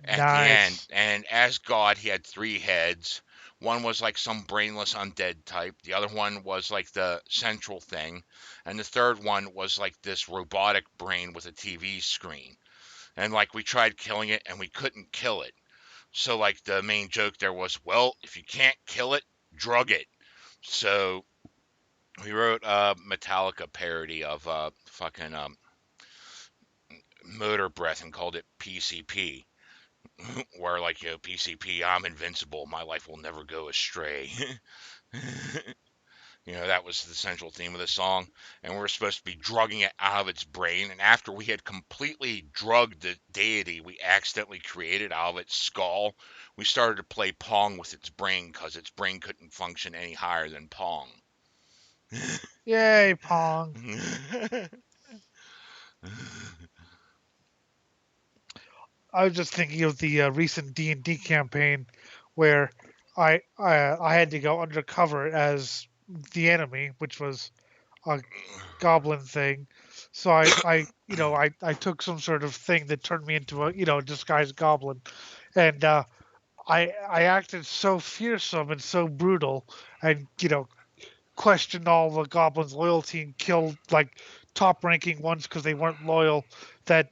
the end, Nice. and as God, he had 3 heads. One was like some brainless undead type. The other one was like the central thing. And the third one was like this robotic brain with a TV screen. And like we tried killing it and we couldn't kill it. So like the main joke there was, well, if you can't kill it, drug it. So we wrote a Metallica parody of fucking Motor Breath and called it PCP. Where like, PCP, I'm invincible, my life will never go astray. That was the central theme of the song, and we were supposed to be drugging it out of its brain, and after we had completely drugged the deity we accidentally created out of its skull, we started to play Pong with its brain because its brain couldn't function any higher than Pong. Yay, Pong. I was just thinking of the recent D&D campaign where I had to go undercover as the enemy, which was a goblin thing. So I took some sort of thing that turned me into a disguised goblin, and I acted so fearsome and so brutal, and questioned all the goblins' loyalty and killed like top-ranking ones because they weren't loyal. That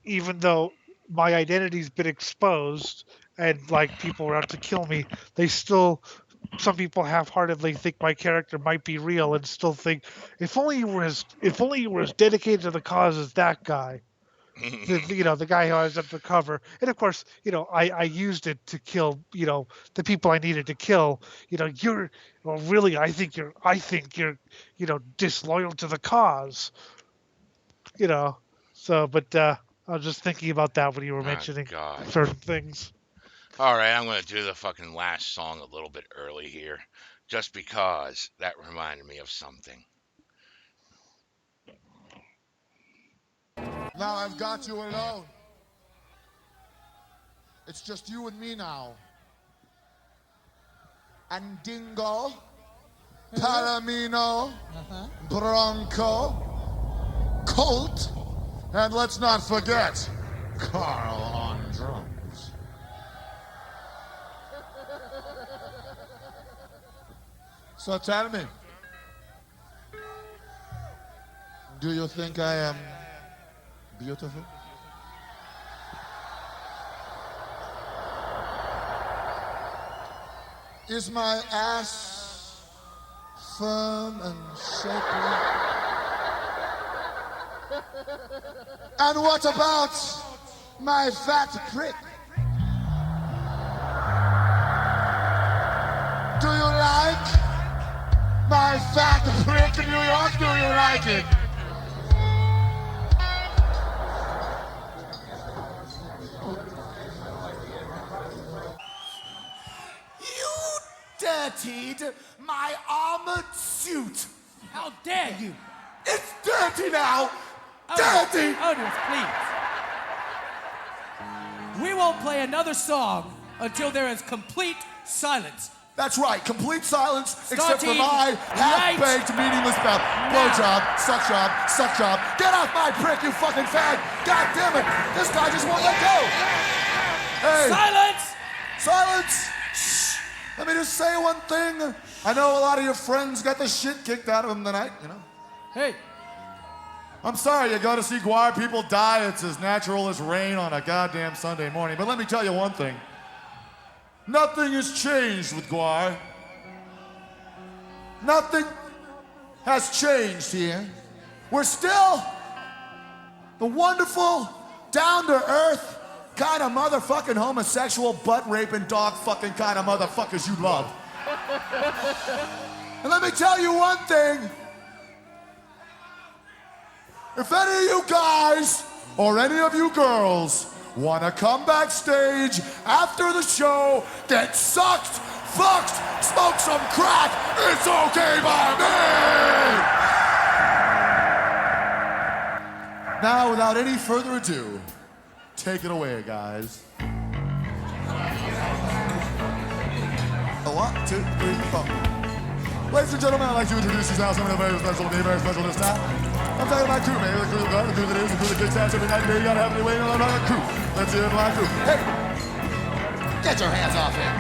even though my identity's been exposed and like people are out to kill me, some people half-heartedly think my character might be real and still think if only you were as dedicated to the cause as that guy. The guy who I was undercover, and of course, I used it to kill, the people I needed to kill. Really, I think you're, disloyal to the cause. But I was just thinking about that when you were mentioning certain things. All right, I'm going to do the fucking last song a little bit early here, just because that reminded me of something. Now I've got you alone. It's just you and me now. And Dingo, Palomino, Bronco, Colt, and let's not forget, Carl on drums. So tell me, do you think I am beautiful? Is my ass firm and shapely? And what about my fat prick? Do you like my fat prick in New York? Do you like it? my armored suit. How dare you? It's dirty now! Dirty! Otis, please. We won't play another song until there is complete silence. That's right, complete silence except for Starting my half-baked, right meaningless mouth. Blowjob, suck job. Get off my prick, you fucking fag! God damn it! This guy just won't let go! Hey! Silence! Silence! Shh! Let me just say one thing. I know a lot of your friends got the shit kicked out of them tonight, you know? Hey. I'm sorry you go to see Gwar, people die. It's as natural as rain on a goddamn Sunday morning. But let me tell you one thing. Nothing has changed with Gwar. Nothing has changed here. We're still the wonderful, down-to-earth kind of motherfucking homosexual, butt-raping, dog-fucking kind of motherfuckers you love. And let me tell you one thing. If any of you guys or any of you girls want to come backstage after the show, get sucked, fucked, smoke some crack, it's okay by me! Now, without any further ado, take it away, guys. A 1, 2, 3, 4. Ladies and gentlemen, I'd like to introduce you now to something very special to me, very special this time. I'm talking about crew, man. The crew that the crew that is, the crew that kicks ass every night and day. You gotta have any way, I'm talking crew. Let's hear it for my crew. Hey! Get your hands off him.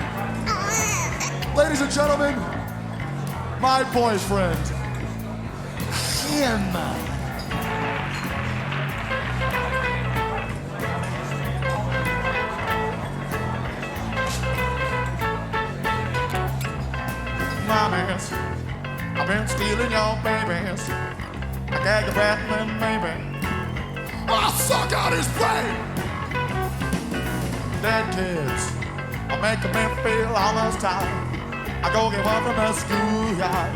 Ladies and gentlemen, my boyfriend, him. Mommies, I've been stealing your babies. I gag your breath and baby I'll suck out his brain. Dead kids are making me feel almost tired. I go get one from the schoolyard.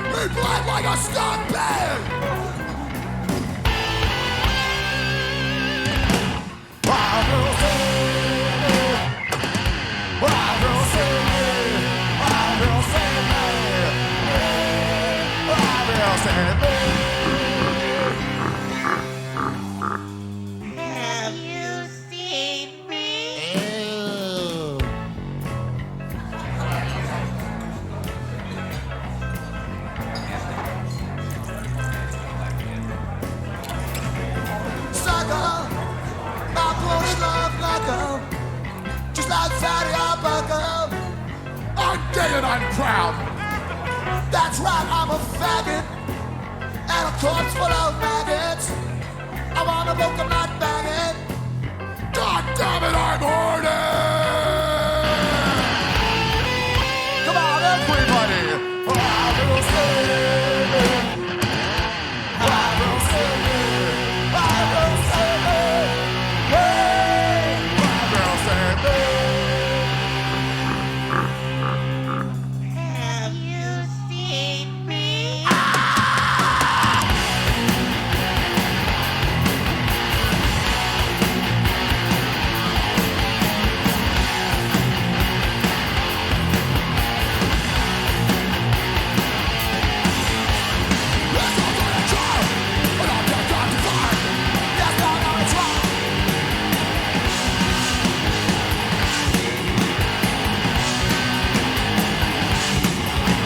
We bled like a stuck pig. I will save I will save I will save I will save Have you seen me? Sucker, my bloated love knuckle, just like Fatty Arbuckle. I'm gay and I'm proud. That's right, I'm a faggot, and a corpse full of maggots. I wanna book a nut maggot. God damn it, I'm horny! Come on, everybody! I will sing it. I will sing it. I will sing it. Hey, I will sing it. Have you seen me?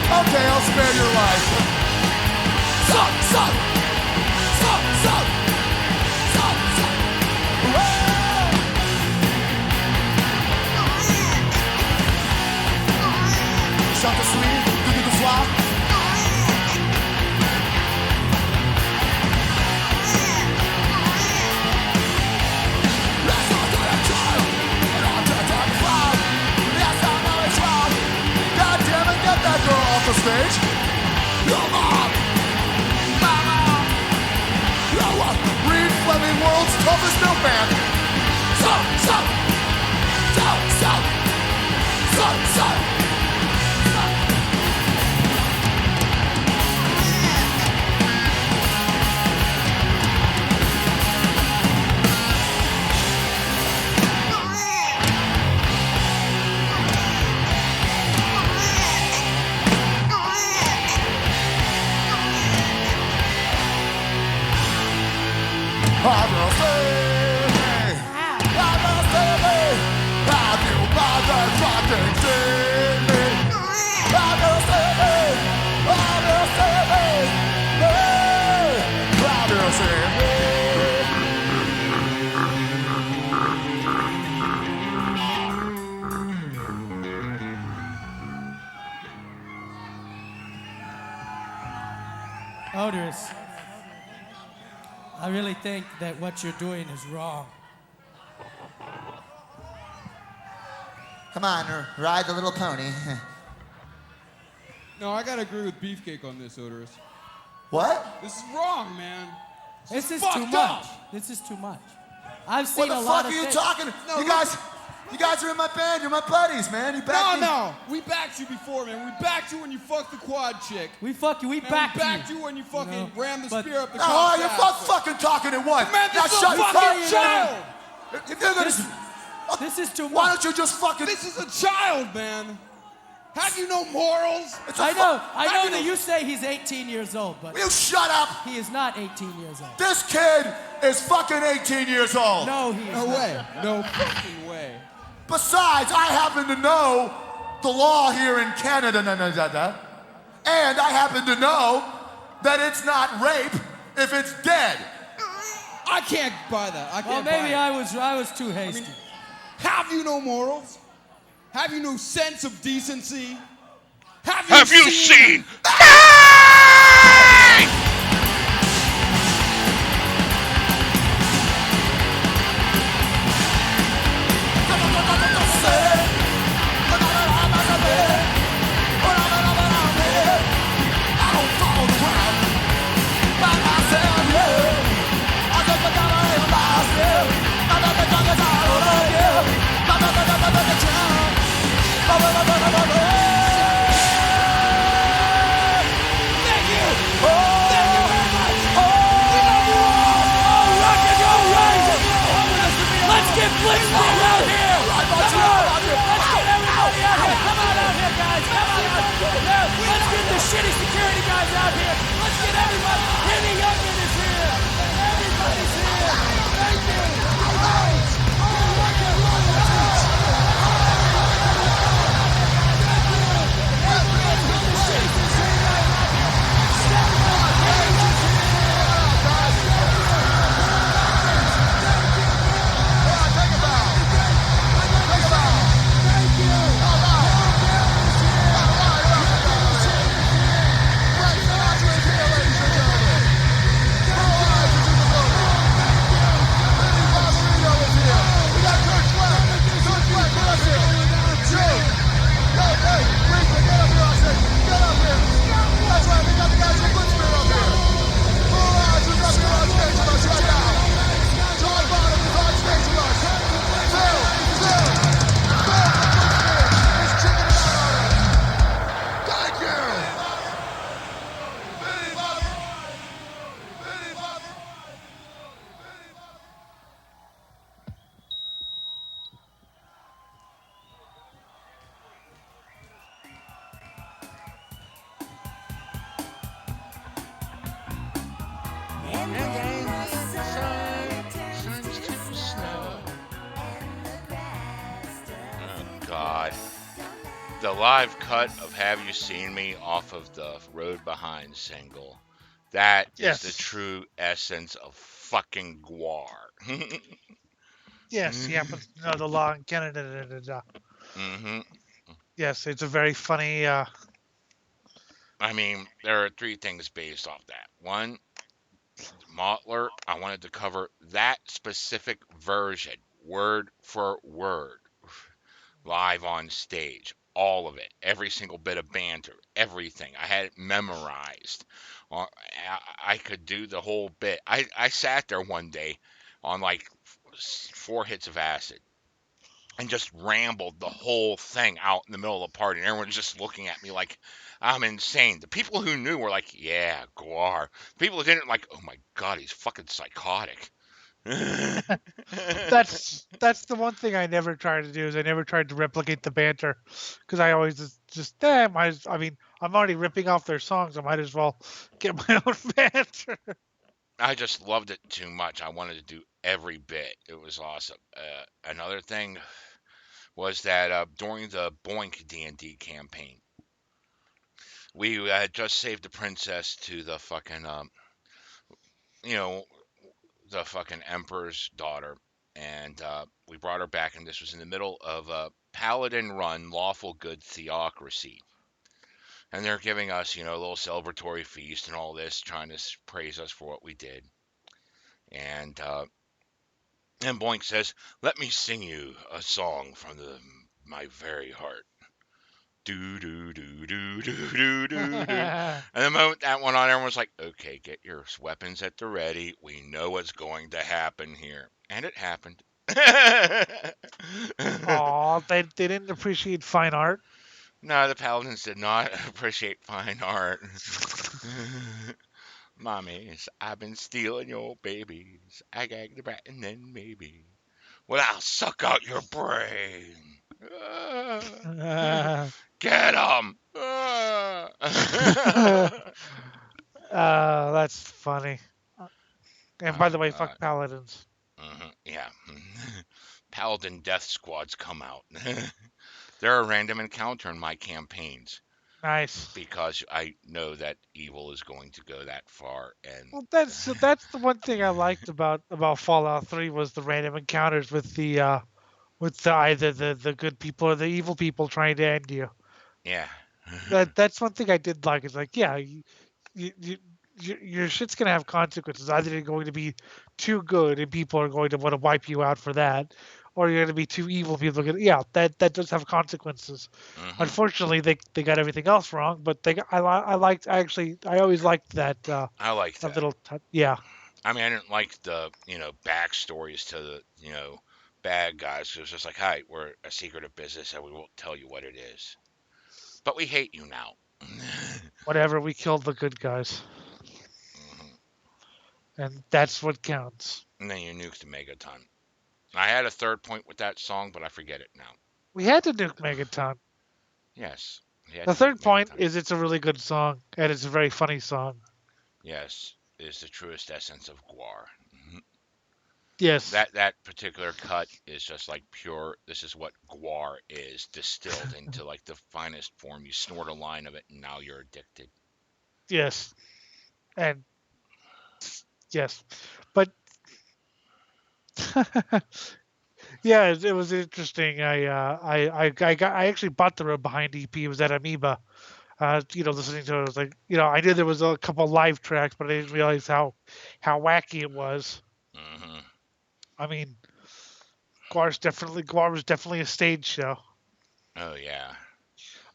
Okay, I'll spare your life. Suck, suck! Suck, suck! Suck, suck! Shut the sleeve, do the flop. Let's not get a child, and I'll take time to fly. Yes, I know it's wrong. God damn it, get that girl off the stage. Your mom! My mom! You Reed Fleming, world's toughest milkman. Suck, suck! Suck, suck! Suck, suck! I will see me. I will see me. Have you motherfucking seen me? I will see me. I will see me. I will see me. Otis, I really think that what you're doing is wrong. Come on, ride the little pony. No, I gotta agree with Beefcake on this, Odorous. What? This is wrong, man. This is fucked too up. much. This is too much. I've seen What a the lot fuck of are you things. talking? No, You guys are in my band. You're my buddies, man. You backed me. No, we backed you before, man. We backed you when you fucked the quad chick. We fuck you. We And backed we backed you. you when you fucking know, rammed the but- spear up the No, cop's you're ass. both fucking talking at once. Man, Now this is shut a the fucking fuck child. If you're gonna, This is too much. why don't you just fucking? This is a child, man. Have you no morals? I know that you say he's 18 years old, but You shut up. he is not 18 years old. This kid is fucking 18 years old. No, he is No not. way. No fucking way. Besides, I happen to know the law here in Canada, and I happen to know that it's not rape if it's dead. I can't buy that. I Well, can't buy maybe it. I was too hasty. Have you no morals? Have you no sense of decency? Have you seen? Let's get Blitzball out here! Come on! Let's get everybody out here! Come on out here, guys! Come on out here! Let's get the shitty security guys out here! Let's get everybody! Henny Youngman is here! Everybody's here! Thank you! God. The live cut of Have You Seen Me off of the Road Behind single. That Yes. is the true essence of fucking Gwar. Yes, he happens to know the law in Canada. Mm-hmm. Yes, it's a very funny. I mean, there are three things based off that. One, Motler, I wanted to cover that specific version, word for word, live on stage. All of it, every single bit of banter, everything. I had it memorized. I could do the whole bit. I sat there one day on like 4 hits of acid and just rambled the whole thing out in the middle of the party. And everyone's just looking at me like I'm insane. The people who knew were like, yeah, Gwar. People who didn't, like, oh my God, he's fucking psychotic. That's the one thing I never tried to do is I never tried to replicate the banter because I always just I mean I'm already ripping off their songs. I might as well get my own banter. I just loved it too much. I wanted to do every bit. It was awesome. Another thing was that during the Boink D&D campaign, we had just saved the princess to the fucking, you know, the fucking emperor's daughter, and we brought her back, and this was in the middle of a paladin-run lawful good theocracy. And they're giving us, a little celebratory feast and all this, trying to praise us for what we did. And Boink says, "Let me sing you a song from my very heart." Do do do do do do do do. And the moment that went on, everyone was like, "Okay, get your weapons at the ready. We know what's going to happen here," and it happened. Aw, they didn't appreciate fine art. No, the paladins did not appreciate fine art. Mommies, I've been stealing your babies. I gag the brat and then maybe. Well, I'll suck out your brain. Get him! That's funny. And by the way, fuck paladins. Yeah. Paladin death squads come out. They're a random encounter in my campaigns. Nice. Because I know that evil is going to go that far, and well, that's the one thing I liked about Fallout 3 was the random encounters with either the good people or the evil people trying to end you. Yeah. That's one thing I did like. It's like, yeah, your shit's gonna have consequences. Either you're going to be too good and people are going to want to wipe you out for that, or you're going to be too evil. People are gonna, that does have consequences. Mm-hmm. Unfortunately, they got everything else wrong, but I always liked that. I liked that little yeah. I mean, I didn't like the backstories to the bad guys. It was just like, "Hi, we're a secretive business and we won't tell you what it is, but we hate you now." Whatever, we killed the good guys. And that's what counts. And then you nuked Megaton. I had a third point with that song, but I forget it now. We had to nuke Megaton. Yes. The third point is it's a really good song, and it's a very funny song. Yes, it's the truest essence of Gwar. Yes. That particular cut is just like pure, this is what Gwar is, distilled into like the finest form. You snort a line of it, and now you're addicted. Yes. And yes. But yeah, it was interesting. I actually bought the Behind EP. It was at Amoeba. Listening to it, I was like, I knew there was a couple live tracks, but I didn't realize how wacky it was. Mm-hmm. I mean, Gwar was definitely a stage show. Oh yeah.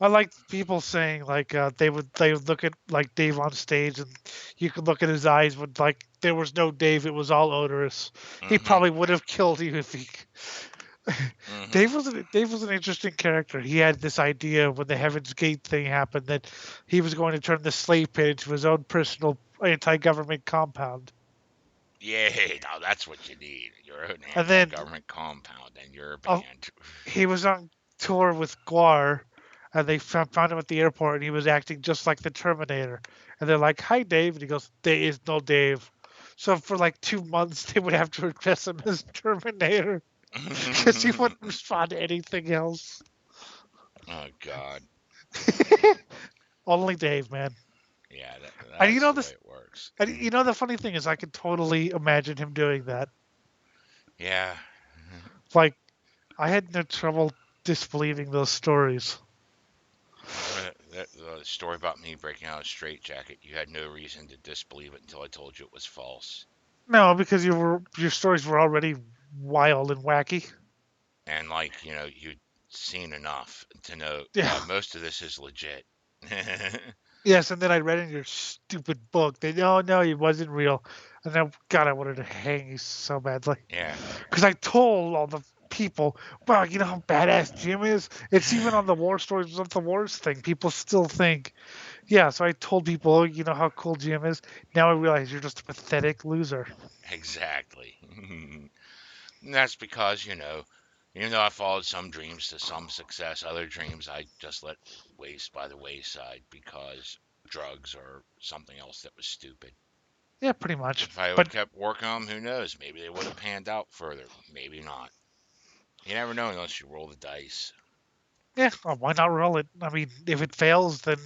I like people saying like they would look at like Dave on stage and you could look at his eyes when like there was no Dave, it was all odorous. Mm-hmm. He probably would have killed you if he. Mm-hmm. Dave was an interesting character. He had this idea when the Heaven's Gate thing happened that he was going to turn the slave pit into his own personal anti-government compound. Yeah, no, that's what you need. Your own anti-government compound and your band. He was on tour with Gwar, and they found him at the airport, and he was acting just like the Terminator. And they're like, "Hi, Dave," and he goes, "There is no Dave." So for like 2 months, they would have to address him as Terminator because he wouldn't respond to anything else. Oh God. Only Dave, man. Yeah, that's and the way it works. And the funny thing is, I could totally imagine him doing that. Yeah. Like, I had no trouble disbelieving those stories. The story about me breaking out of a straitjacket, you had no reason to disbelieve it until I told you it was false. No, because your stories were already wild and wacky. And you'd seen enough to know most of this is legit. Yes, and then I read in your stupid book that no, it wasn't real. And then, God, I wanted to hang you so badly. Yeah. Because I told all the people, wow, you know how badass Jim is? It's even on the War Stories of the Wars thing. People still think, yeah, so I told people, oh, you know how cool Jim is? Now I realize you're just a pathetic loser. Exactly. And that's because, even though I followed some dreams to some success, other dreams I just let waste by the wayside because drugs or something else that was stupid. Yeah, pretty much. If I would have kept working on them, who knows? Maybe they would have panned out further. Maybe not. You never know unless you roll the dice. Yeah, well, why not roll it? I mean, if it fails, then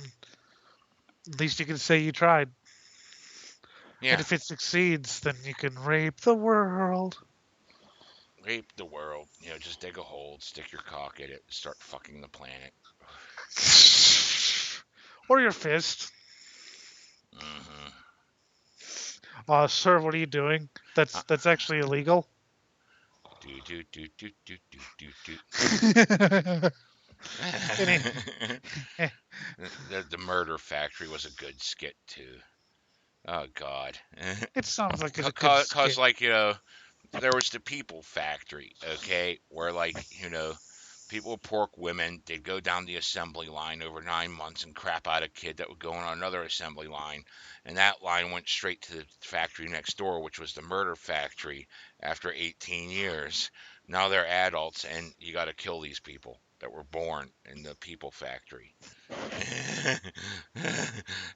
at least you can say you tried. Yeah. And if it succeeds, then you can rape the world. Rape the world. Just dig a hole, stick your cock in it, start fucking the planet. Or your fist. Mm-hmm. Sir, what are you doing? That's actually illegal. Do. Any- the Murder Factory was a good skit too. Oh God. It sounds like it's a good skit. Cause like there was the People Factory, okay, where people would pork women. They'd go down the assembly line over 9 months and crap out a kid that would go on another assembly line, and that line went straight to the factory next door, which was the Murder Factory. After 18 years, now they're adults, and you got to kill these people that were born in the People Factory.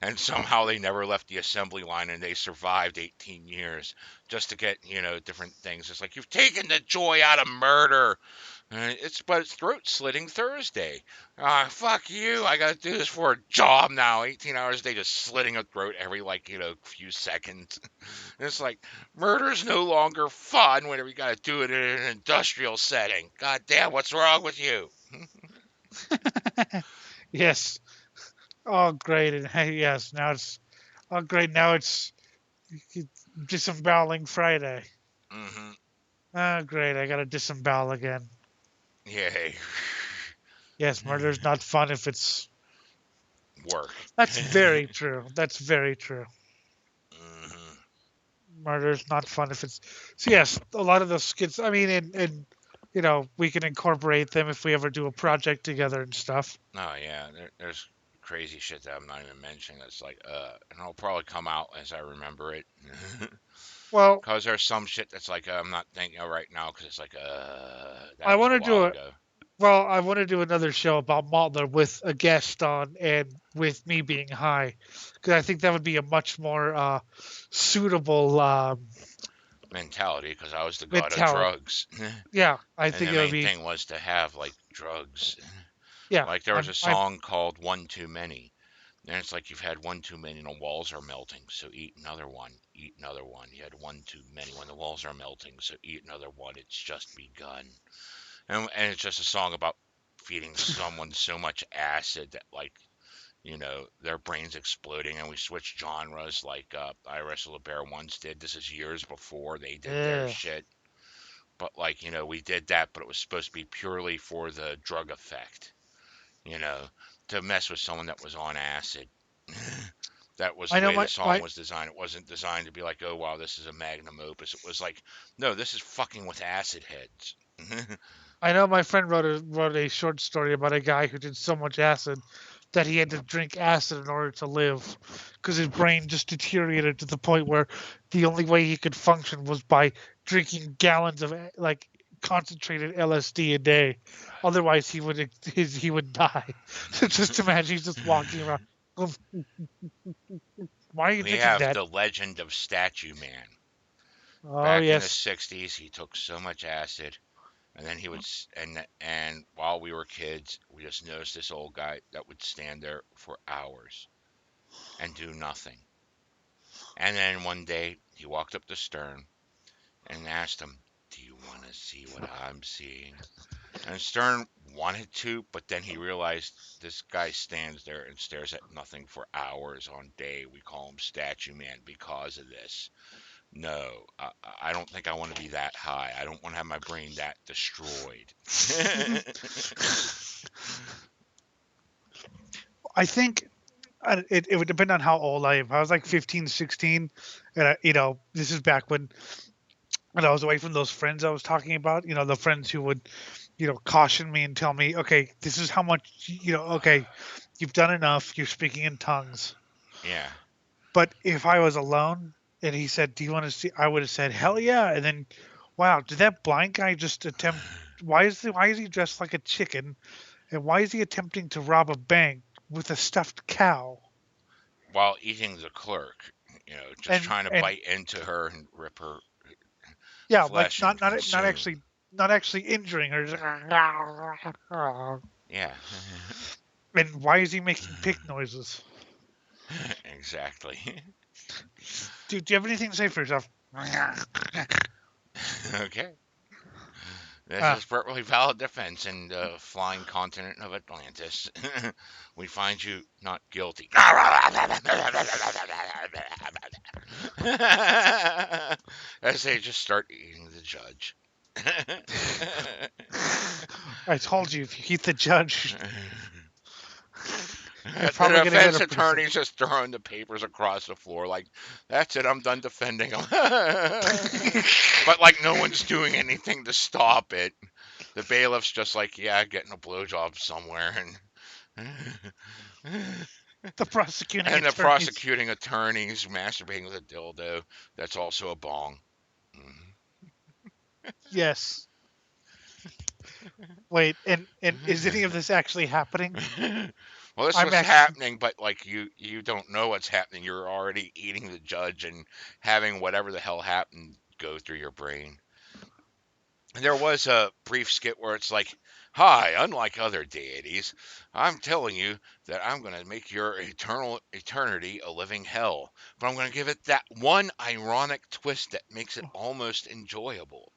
And somehow they never left the assembly line and they survived 18 years just to get, different things. It's like, you've taken the joy out of murder. But it's throat slitting Thursday. Fuck you. I got to do this for a job now. 18 hours a day just slitting a throat every, few seconds. It's like, murder's no longer fun whenever you got to do it in an industrial setting. God damn, what's wrong with you? Yes. Oh, great. And hey, yes, now it's. Oh, great. Now it's disemboweling Friday. Mm-hmm. Oh, great. I got to disembowel again. Yay. Yes, murder's not fun if it's. Work. That's very true. That's very true. Mm-hmm. Murder's not fun if it's. So, yes, a lot of those skits, I mean, and we can incorporate them if we ever do a project together and stuff. Oh, yeah. There's crazy shit that I'm not even mentioning that's like, and it'll probably come out as I remember it. Well, because there's some shit that's like, I'm not thinking of right now because it's like, that I was want a to do while it. ago. Well, I want to do another show about Motler with a guest on and with me being high, because I think that would be a much more suitable mentality, because I was the god of mentality. drugs. Yeah, I And think the it would main be. thing was to have drugs. Yeah, Like there was a I'm. song called One Too Many. And it's like you've had one too many and the walls are melting, so eat another one. Eat another one. You had one too many when the walls are melting, so eat another one. It's just begun. And it's just a song about feeding someone so much acid that their brains exploding, and we switched genres like I Wrestle a Bear once did. This is years before they did their shit. But we did that, but it was supposed to be purely for the drug effect. To mess with someone that was on acid. That was I the know way the my song my. was designed. It wasn't designed to be like, oh wow, this is a magnum opus. It was like, no, this is fucking with acid heads. I know my friend wrote a short story about a guy who did so much acid that he had to drink acid in order to live, because his brain just deteriorated to the point where the only way he could function was by drinking gallons of concentrated LSD a day. Otherwise, he would die. Just imagine he's just walking around. Why are you We drinking have that? the legend of Statue Man. Oh Back in the yes. 60s, he took so much acid, and then he would, and while we were kids, we just noticed this old guy that would stand there for hours and do nothing. And then one day, he walked up to Stern and asked him, "Do you want to see what I'm seeing?" And Stern wanted to, but then he realized this guy stands there and stares at nothing for hours on day. We call him Statue Man because of this. No, I don't think I want to be that high. I don't want to have my brain that destroyed. I think it would depend on how old I am. If I was like 15, 16, and this is back when I was away from those friends I was talking about. The friends who would, caution me and tell me, okay, this is how much, okay, you've done enough. You're speaking in tongues. Yeah. But if I was alone and he said, "Do you want to see?" I would have said, "Hell yeah!" And then, wow, did that blind guy just attempt? Why is he dressed like a chicken? And why is he attempting to rob a bank with a stuffed cow? While eating the clerk. just trying to bite into her and rip her yeah, like flesh and consume. not actually injuring her. Just, Yeah. and why is he making pig noises? Exactly. Do you have anything to say for yourself? Okay. This is perfectly valid defense in the flying continent of Atlantis. We find you not guilty. As they just start eating the judge. I told you, if you eat the judge, you're The probably going to get defense a attorney's just throwing the papers across the floor like, that's it, I'm done defending him. But like no one's doing anything to stop it. The bailiff's just like, yeah, getting a blowjob somewhere, and the prosecuting and the attorneys. prosecuting attorney's masturbating with a dildo that's also a bong. Yes. Wait, and is any of this actually happening? Well, this was happening, but like you don't know what's happening. You're already eating the judge and having whatever the hell happened go through your brain. And there was a brief skit where it's like, "Hi, unlike other deities, I'm telling you that I'm going to make your eternity a living hell, but I'm going to give it that one ironic twist that makes it almost enjoyable."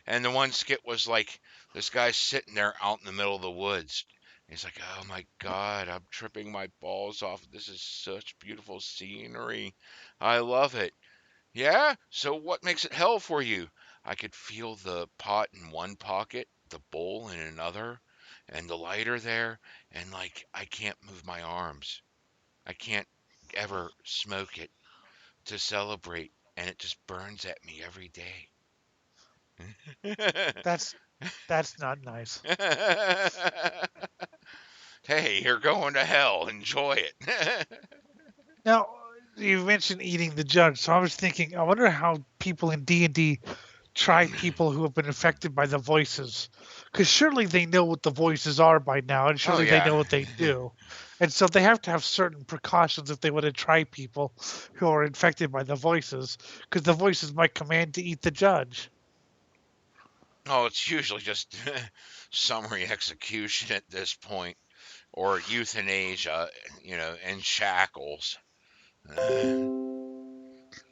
And the one skit was like, this guy's sitting there out in the middle of the woods. He's like, oh my God, I'm tripping my balls off. This is such beautiful scenery. I love it. Yeah? So what makes it hell for you? I could feel the pot in one pocket, the bowl in another, and the lighter there, and like I can't move my arms. I can't ever smoke it to celebrate, and it just burns at me every day. That's not nice. Hey, you're going to hell. Enjoy it. Now, you mentioned eating the judge, so I was thinking, I wonder how people in D&D try people who have been affected by the voices, because surely they know what the voices are by now, and surely they know what they do, and so they have to have certain precautions if they want to try people who are infected by the voices, because the voices might command to eat the judge. Oh, it's usually just summary execution at this point, or euthanasia, in shackles.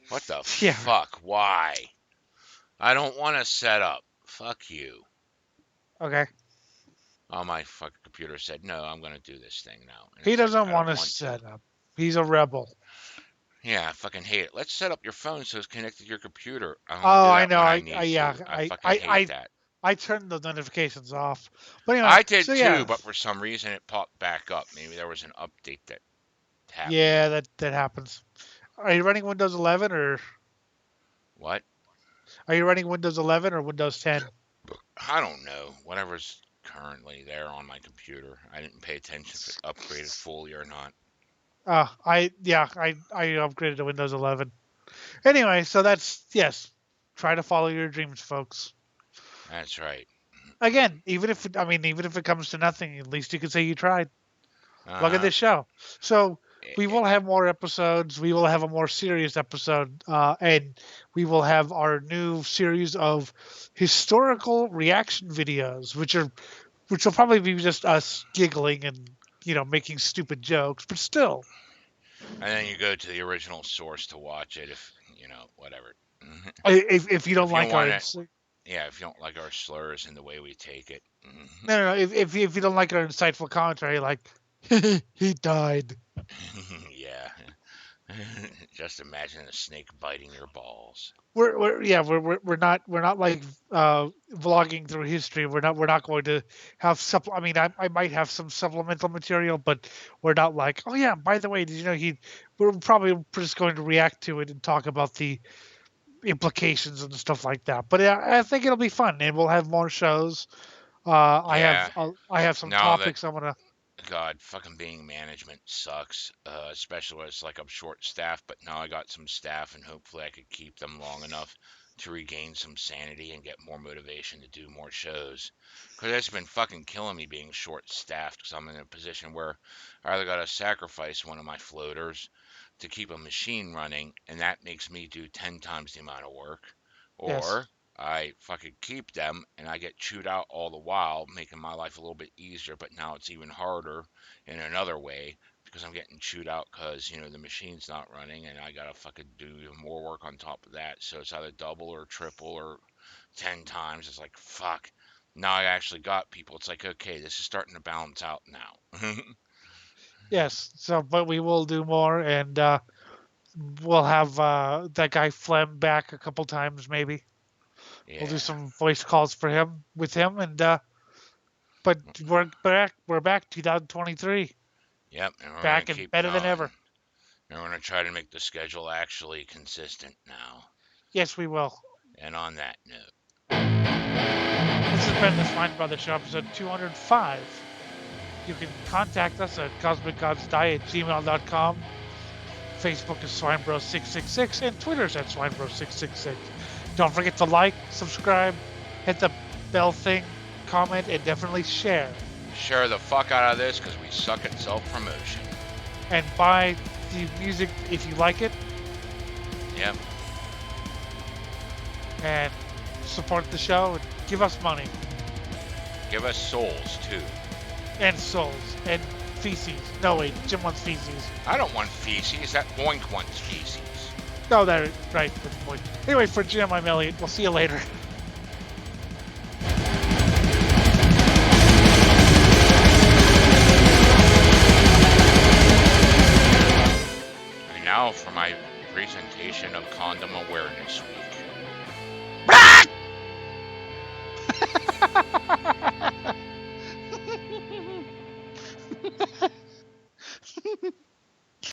What the fuck? Why? I don't want to set up. Fuck you. Okay. Oh, my fucking computer said, no, I'm going to do this thing now. And He doesn't want to set up. He's a rebel. Yeah, I fucking hate it. Let's set up your phone so it's connected to your computer. I know. I fucking hate that. I turned the notifications off. But anyway, I did too, but for some reason it popped back up. Maybe there was an update that happened. Yeah, that happens. Are you running Windows 11 or what? Are you running Windows 11 or Windows 10? I don't know. Whatever's currently there on my computer. I didn't pay attention if it upgraded fully or not. I upgraded to Windows 11. Anyway, so yes. Try to follow your dreams, folks. That's right. Again, even if it comes to nothing, at least you can say you tried. Look at this show. So we will have more episodes. We will have a more serious episode, and we will have our new series of historical reaction videos, which will probably be just us giggling and making stupid jokes, but still. And then you go to the original source to watch it, if whatever. If you don't like our if you don't like our slurs and the way we take it. No. If you don't like our insightful commentary, like he died. Yeah. Just imagine a snake biting your balls. We're not like vlogging through history. We're not going to have I might have some supplemental material, but we're not like, oh yeah, by the way, did you know we're probably just going to react to it and talk about the implications and stuff like that. But I think it'll be fun, and we'll have more shows. I have some topics I'm gonna. God, fucking being management sucks, especially when it's like I'm short-staffed, but now I got some staff, and hopefully I could keep them long enough to regain some sanity and get more motivation to do more shows. Because it's been fucking killing me being short-staffed, because I'm in a position where I either got to sacrifice one of my floaters to keep a machine running, and that makes me do 10 times the amount of work. Yes. Or I fucking keep them and I get chewed out all the while, making my life a little bit easier, but now it's even harder in another way because I'm getting chewed out because, the machine's not running and I gotta fucking do even more work on top of that. So it's either double or triple or 10 times. It's like, fuck. Now I actually got people. It's like, okay, this is starting to balance out now. Yes. So, but we will do more, and we'll have that guy Flem back a couple times, maybe. Yeah. We'll do some voice calls for him with him, and but we're back 2023. Yep, and we're Back gonna and keep better than going. ever. And we're gonna try to make the schedule actually consistent now. Yes, we will. And on that note, this has been the Swine Brothers Show, episode 205. You can contact us at cosmicgodsdie@gmail.com. Facebook is SwineBros666, and Twitter's at SwineBros666. Don't forget to like, subscribe, hit the bell thing, comment, and definitely share. share the fuck out of this because we suck at self-promotion. And buy the music if you like it. Yep. And support the show and give us money. Give us souls, too. And souls. And feces. No, wait, Jim wants feces. I don't want feces. That Boink wants feces. No, that right. Good point. Anyway, for Jim, I'm Elliot. We'll see you later. And now for my presentation of Condom Awareness Week.